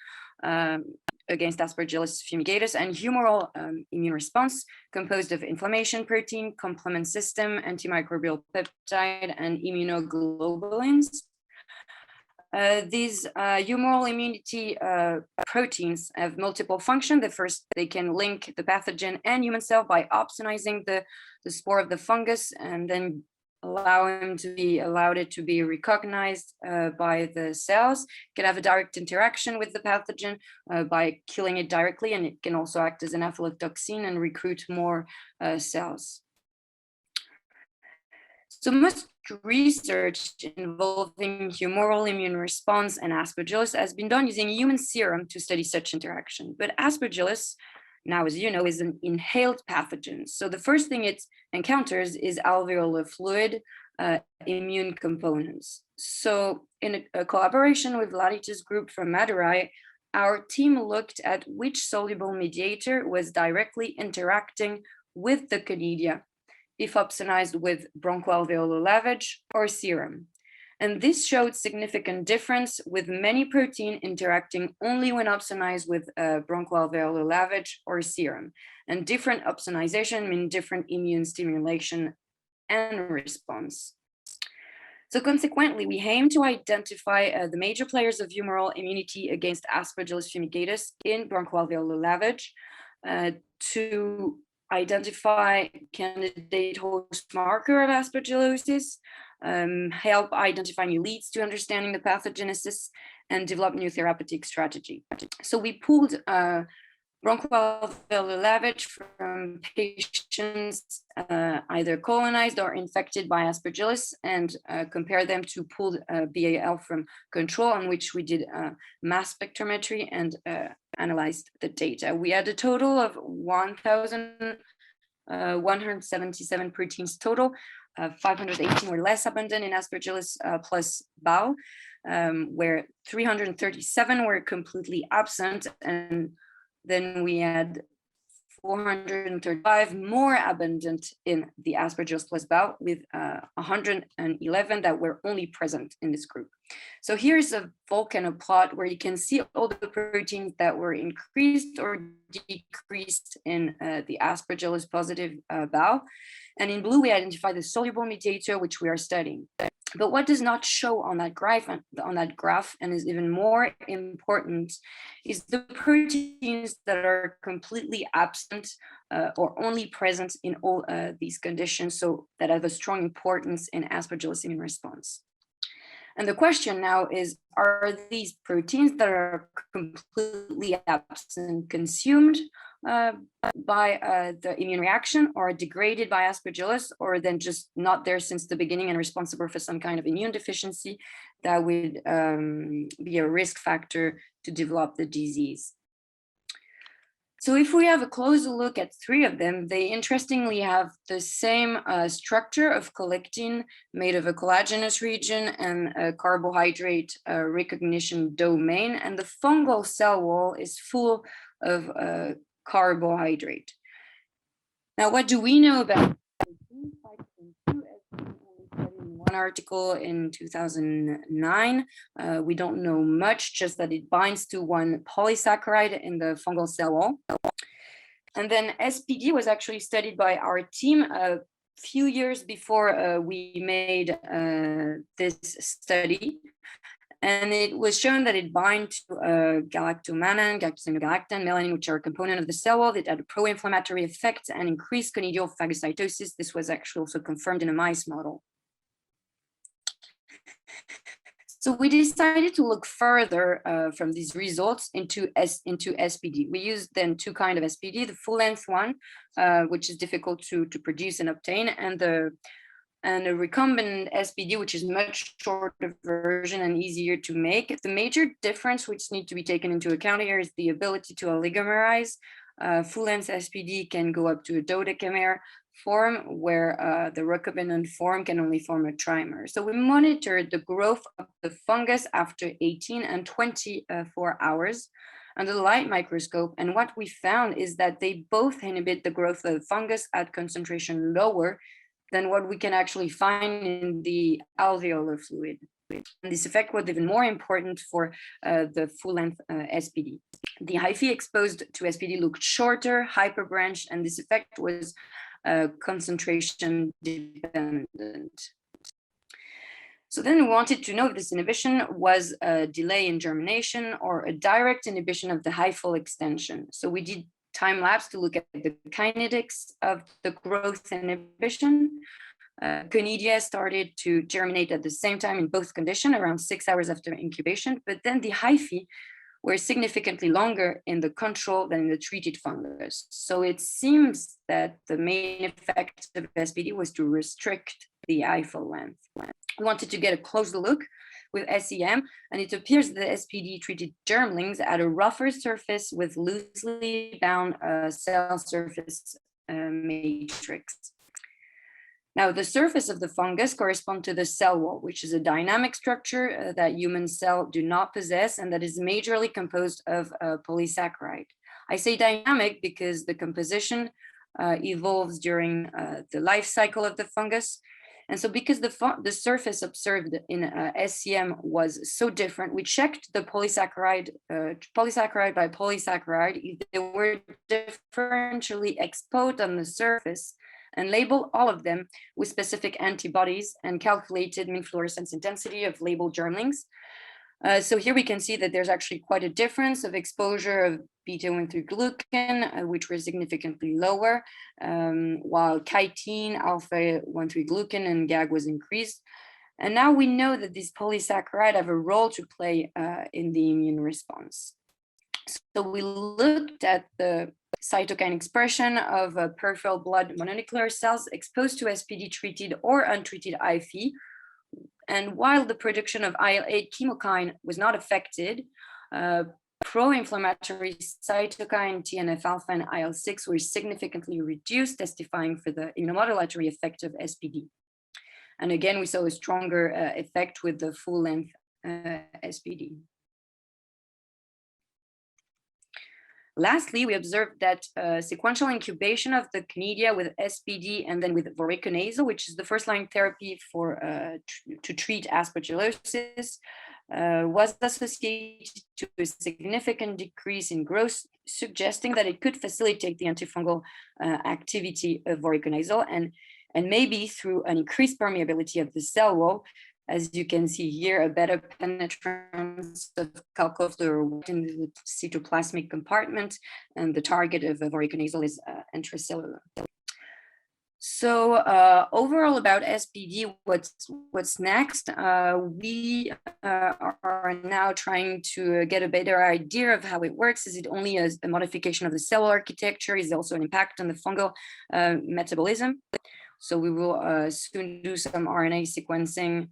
against Aspergillus fumigatus, and humoral immune response composed of inflammation protein, complement system, antimicrobial peptide, and immunoglobulins. These humoral immunity proteins have multiple functions. The first, they can link the pathogen and human cell by opsonizing the spore of the fungus, and then allowed it to be recognized by the cells. It can have a direct interaction with the pathogen by killing it directly, and it can also act as an aflatoxin and recruit more cells. So most research involving humoral immune response and Aspergillus has been done using human serum to study such interaction. But Aspergillus, now as you know, is an inhaled pathogen. So the first thing it encounters is alveolar fluid immune components. So in a collaboration with Larice's group from Madurai, our team looked at which soluble mediator was directly interacting with the conidia, if opsonized with bronchoalveolar lavage or serum. And this showed significant difference, with many protein interacting only when opsonized with bronchoalveolar lavage or serum. And different opsonization mean different immune stimulation and response. So consequently, we aim to identify the major players of humoral immunity against Aspergillus fumigatus in bronchoalveolar lavage to identify candidate host marker of aspergillosis, help identify new leads to understanding the pathogenesis, and develop new therapeutic strategy. So we pooled bronchoalveolar lavage from patients either colonized or infected by Aspergillus, and compare them to pooled BAL from control, on which we did mass spectrometry and analyzed the data. We had a total of 1,177 proteins total. 518 were less abundant in Aspergillus plus BAL, where 337 were completely absent, and then we had 435 more abundant in the Aspergillus plus BAL, with 111 that were only present in this group. So here's a volcano plot where you can see all the proteins that were increased or decreased in the Aspergillus positive BAL. And in blue, we identify the soluble mediator, which we are studying. But what does not show on that graph, and is even more important, is the proteins that are completely absent or only present in all these conditions, so that have a strong importance in Aspergillus immune response. And the question now is, are these proteins that are completely absent consumed by the immune reaction, or degraded by Aspergillus, or then just not there since the beginning and responsible for some kind of immune deficiency that would be a risk factor to develop the disease? So if we have a closer look at three of them, they interestingly have the same structure of collectin, made of a collagenous region and a carbohydrate recognition domain, and the fungal cell wall is full of carbohydrate. Now, what do we know about one article in 2009. We don't know much, just that it binds to one polysaccharide in the fungal cell wall. And then SPD was actually studied by our team a few years before we made this study. And it was shown that it binds to galactomannan, galactosaminogalactan, melanin, which are a component of the cell wall. It had a pro-inflammatory effect and increased conidial phagocytosis. This was actually also confirmed in a mice model. So we decided to look further from these results into SPD. We used then two kinds of SPD, the full-length one, which is difficult to produce and obtain, and a recombinant SPD, which is much shorter version and easier to make. The major difference which needs to be taken into account here is the ability to oligomerize. Full-length SPD can go up to a dodecamer form, where the recombinant form can only form a trimer. So we monitored the growth of the fungus after 18 and 24 hours under the light microscope. And what we found is that they both inhibit the growth of the fungus at concentration lower than what we can actually find in the alveolar fluid. And this effect was even more important for the full-length SPD. The hyphae exposed to SPD looked shorter, hyperbranched, and this effect was concentration dependent. So then we wanted to know if this inhibition was a delay in germination or a direct inhibition of the hyphal extension. So we did time lapse to look at the kinetics of the growth inhibition. Conidia started to germinate at the same time in both conditions, around 6 hours after incubation, but then the hyphae were significantly longer in the control than in the treated fungus. So it seems that the main effect of SPD was to restrict the eiffel length. We wanted to get a closer look with SEM, and it appears that SPD-treated germlings had a rougher surface with loosely bound cell surface matrix. Now, the surface of the fungus corresponds to the cell wall, which is a dynamic structure that human cells do not possess and that is majorly composed of polysaccharide. I say dynamic because the composition evolves during the life cycle of the fungus. And so because the surface observed in SEM was so different, we checked the polysaccharide by polysaccharide if they were differentially exposed on the surface, and labeled all of them with specific antibodies and calculated mean fluorescence intensity of labeled germlings. So here we can see that there's actually quite a difference of exposure of beta-1,3-glucan, which were significantly lower, while chitin, alpha-1,3-glucan, and GAG was increased. And now we know that these polysaccharides have a role to play in the immune response. So we looked at the cytokine expression of peripheral blood mononuclear cells exposed to SPD-treated or untreated IFE. And while the production of IL-8 chemokine was not affected, pro-inflammatory cytokine TNF-alpha and IL-6 were significantly reduced, testifying for the immunomodulatory effect of SPD. And again, we saw a stronger effect with the full-length SPD. Lastly, we observed that sequential incubation of the conidia with SPD and then with voriconazole, which is the first-line therapy for to treat aspergillosis, was associated to a significant decrease in growth, suggesting that it could facilitate the antifungal activity of voriconazole and maybe through an increased permeability of the cell wall. As you can see here, a better penetrance of calcofluor in the cytoplasmic compartment, and the target of voriconazole is intracellular. So overall about SPD, what's next? We are now trying to get a better idea of how it works. Is it only a modification of the cell architecture? Is there also an impact on the fungal metabolism? So we will soon do some RNA sequencing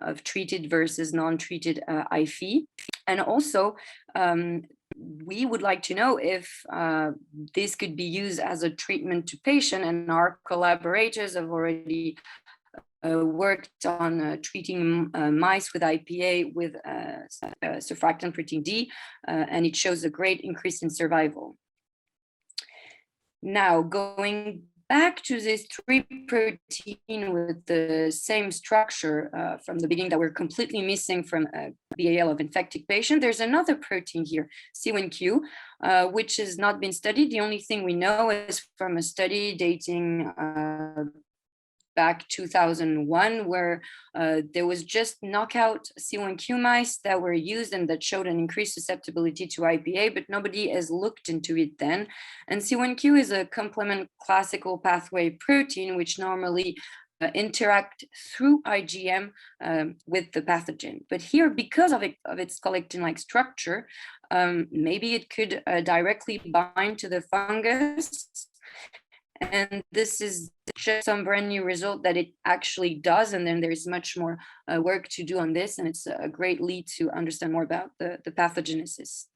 of treated versus non-treated IFE. And also, we would like to know if this could be used as a treatment to patient, and our collaborators have already worked on treating mice with IPA with surfactant protein D, and it shows a great increase in survival. Now, going back to this 3 protein with the same structure from the beginning that we're completely missing from BAL of infected patient, there's another protein here, C1q, which has not been studied. The only thing we know is from a study dating back 2001, where there was just knockout C1q mice that were used and that showed an increased susceptibility to IPA, but nobody has looked into it then. And C1q is a complement classical pathway protein, which normally interact through IgM with the pathogen. But here, because of its colectin-like structure, maybe it could directly bind to the fungus. And this is just some brand new result that it actually does. And then there's much more work to do on this. And it's a great lead to understand more about the pathogenesis.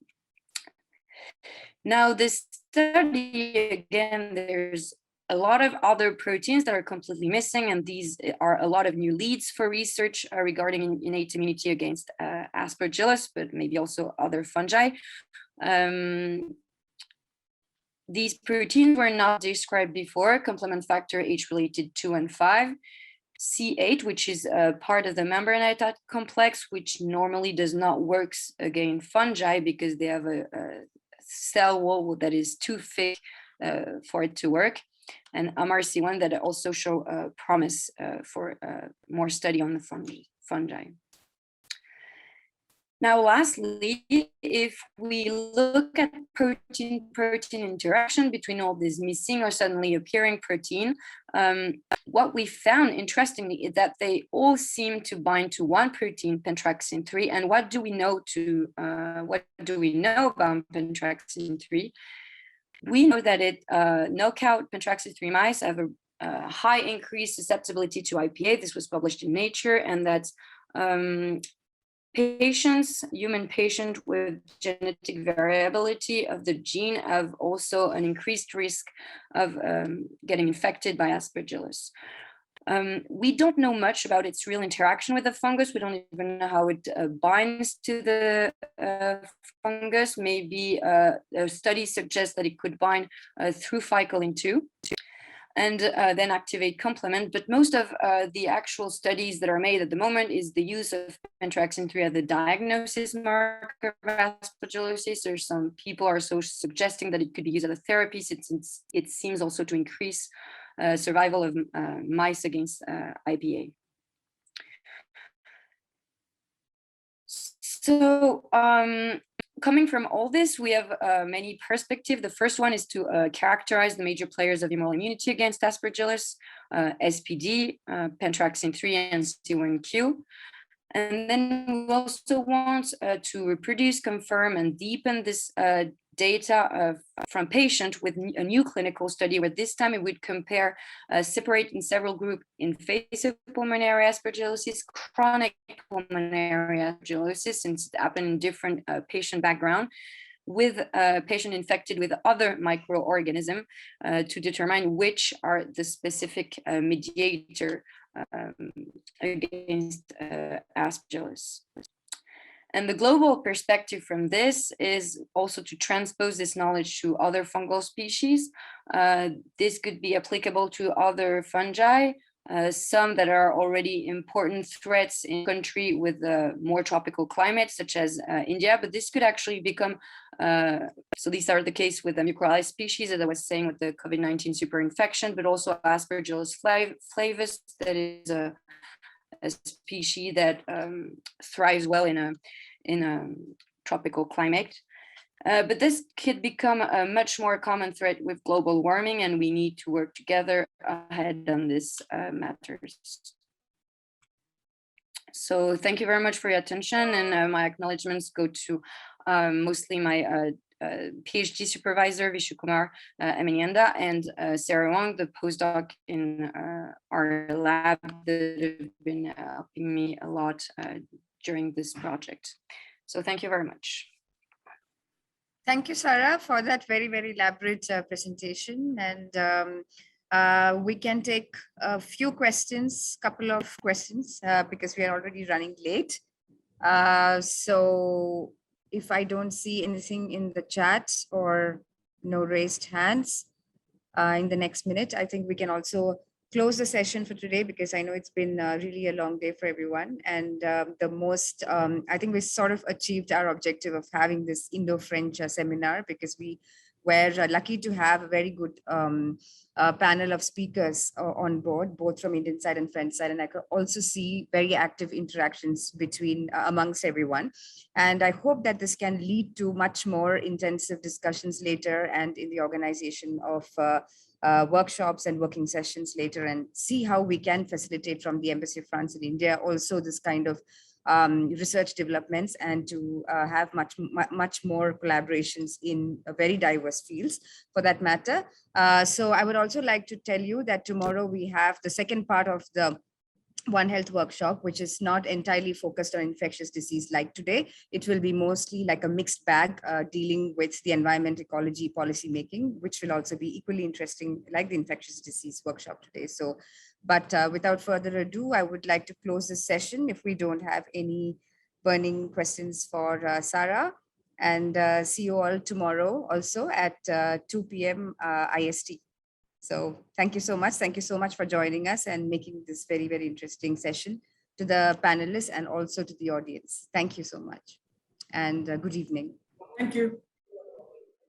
Now, this study, again, there's a lot of other proteins that are completely missing. And these are a lot of new leads for research regarding innate immunity against Aspergillus, but maybe also other fungi. These proteins were not described before: complement factor H-related 2 and 5, C8, which is a part of the membranous complex, which normally does not work against fungi because they have a cell wall that is too thick for it to work, and MRC1 that also show promise for more study on the fungi. Now, lastly, if we look at protein-protein interaction between all these missing or suddenly appearing protein, what we found, interestingly, is that they all seem to bind to one protein, pentraxin-3. And what do we know about pentraxin-3? We know that it knockout pentraxin-3 mice have a high increased susceptibility to IPA. This was published in Nature, and that human patients with genetic variability of the gene have also an increased risk of getting infected by Aspergillus. We don't know much about its real interaction with the fungus. We don't even know how it binds to the fungus. Maybe a study suggests that it could bind through phycolin 2 and then activate complement. But most of the actual studies that are made at the moment is the use of Pentraxin 3 as the diagnosis marker of aspergillosis. There's some people are so suggesting that it could be used as a therapy since it seems also to increase survival of mice against IPA. So coming from all this, we have many perspectives. The first one is to characterize the major players of humoral immunity against Aspergillus, SPD, Pentraxin 3, and C1Q. And then we also want to reproduce, confirm, and deepen this data from patients with a new clinical study, where this time it would compare, separate in several groups, invasive pulmonary aspergillosis, chronic pulmonary aspergillosis, since it happened in different patient background, with a patient infected with other microorganisms to determine which are the specific mediator against Aspergillus. And the global perspective from this is also to transpose this knowledge to other fungal species. This could be applicable to other fungi, some that are already important threats in country with more tropical climates, such as India, but this could actually become, so these are the case with the mucoralized species, as I was saying, with the COVID-19 superinfection, but also Aspergillus flavus, that is a species that thrives well in a tropical climate. But this could become a much more common threat with global warming, and we need to work together ahead on this matters. So thank you very much for your attention, and my acknowledgements go to mostly my PhD supervisor, Vishu Kumar Aminianda, and Sarah Wong, the postdoc in our lab, that have been helping me a lot during this project. So thank you very much.
Thank you, Sarah, for that very, very elaborate presentation. And we can take a few questions, couple of questions, because we are already running late. So if I don't see anything in the chat or no raised hands in the next minute, I think we can also close the session for today, because I know it's been really a long day for everyone. And I think we sort of achieved our objective of having this Indo-French seminar, because we were lucky to have a very good panel of speakers on board, both from Indian side and French side. And I could also see very active interactions between amongst everyone. And I hope that this can lead to much more intensive discussions later, and in the organization of workshops and working sessions later, and see how we can facilitate from the Embassy of France in India also this kind of research developments, and to have much more collaborations in very diverse fields for that matter. So I would also like to tell you that tomorrow we have the second part of the One Health workshop, which is not entirely focused on infectious disease like today. It will be mostly like a mixed bag dealing with the environment, ecology, policy making, which will also be equally interesting like the infectious disease workshop today. So, but without further ado, I would like to close this session if we don't have any burning questions for Sarah, and see you all tomorrow also at 2 p.m. IST. So thank you so much. Thank you so much for joining us and making this very, very interesting session, to the panelists and also to the audience. Thank you so much, and good evening.
Thank you.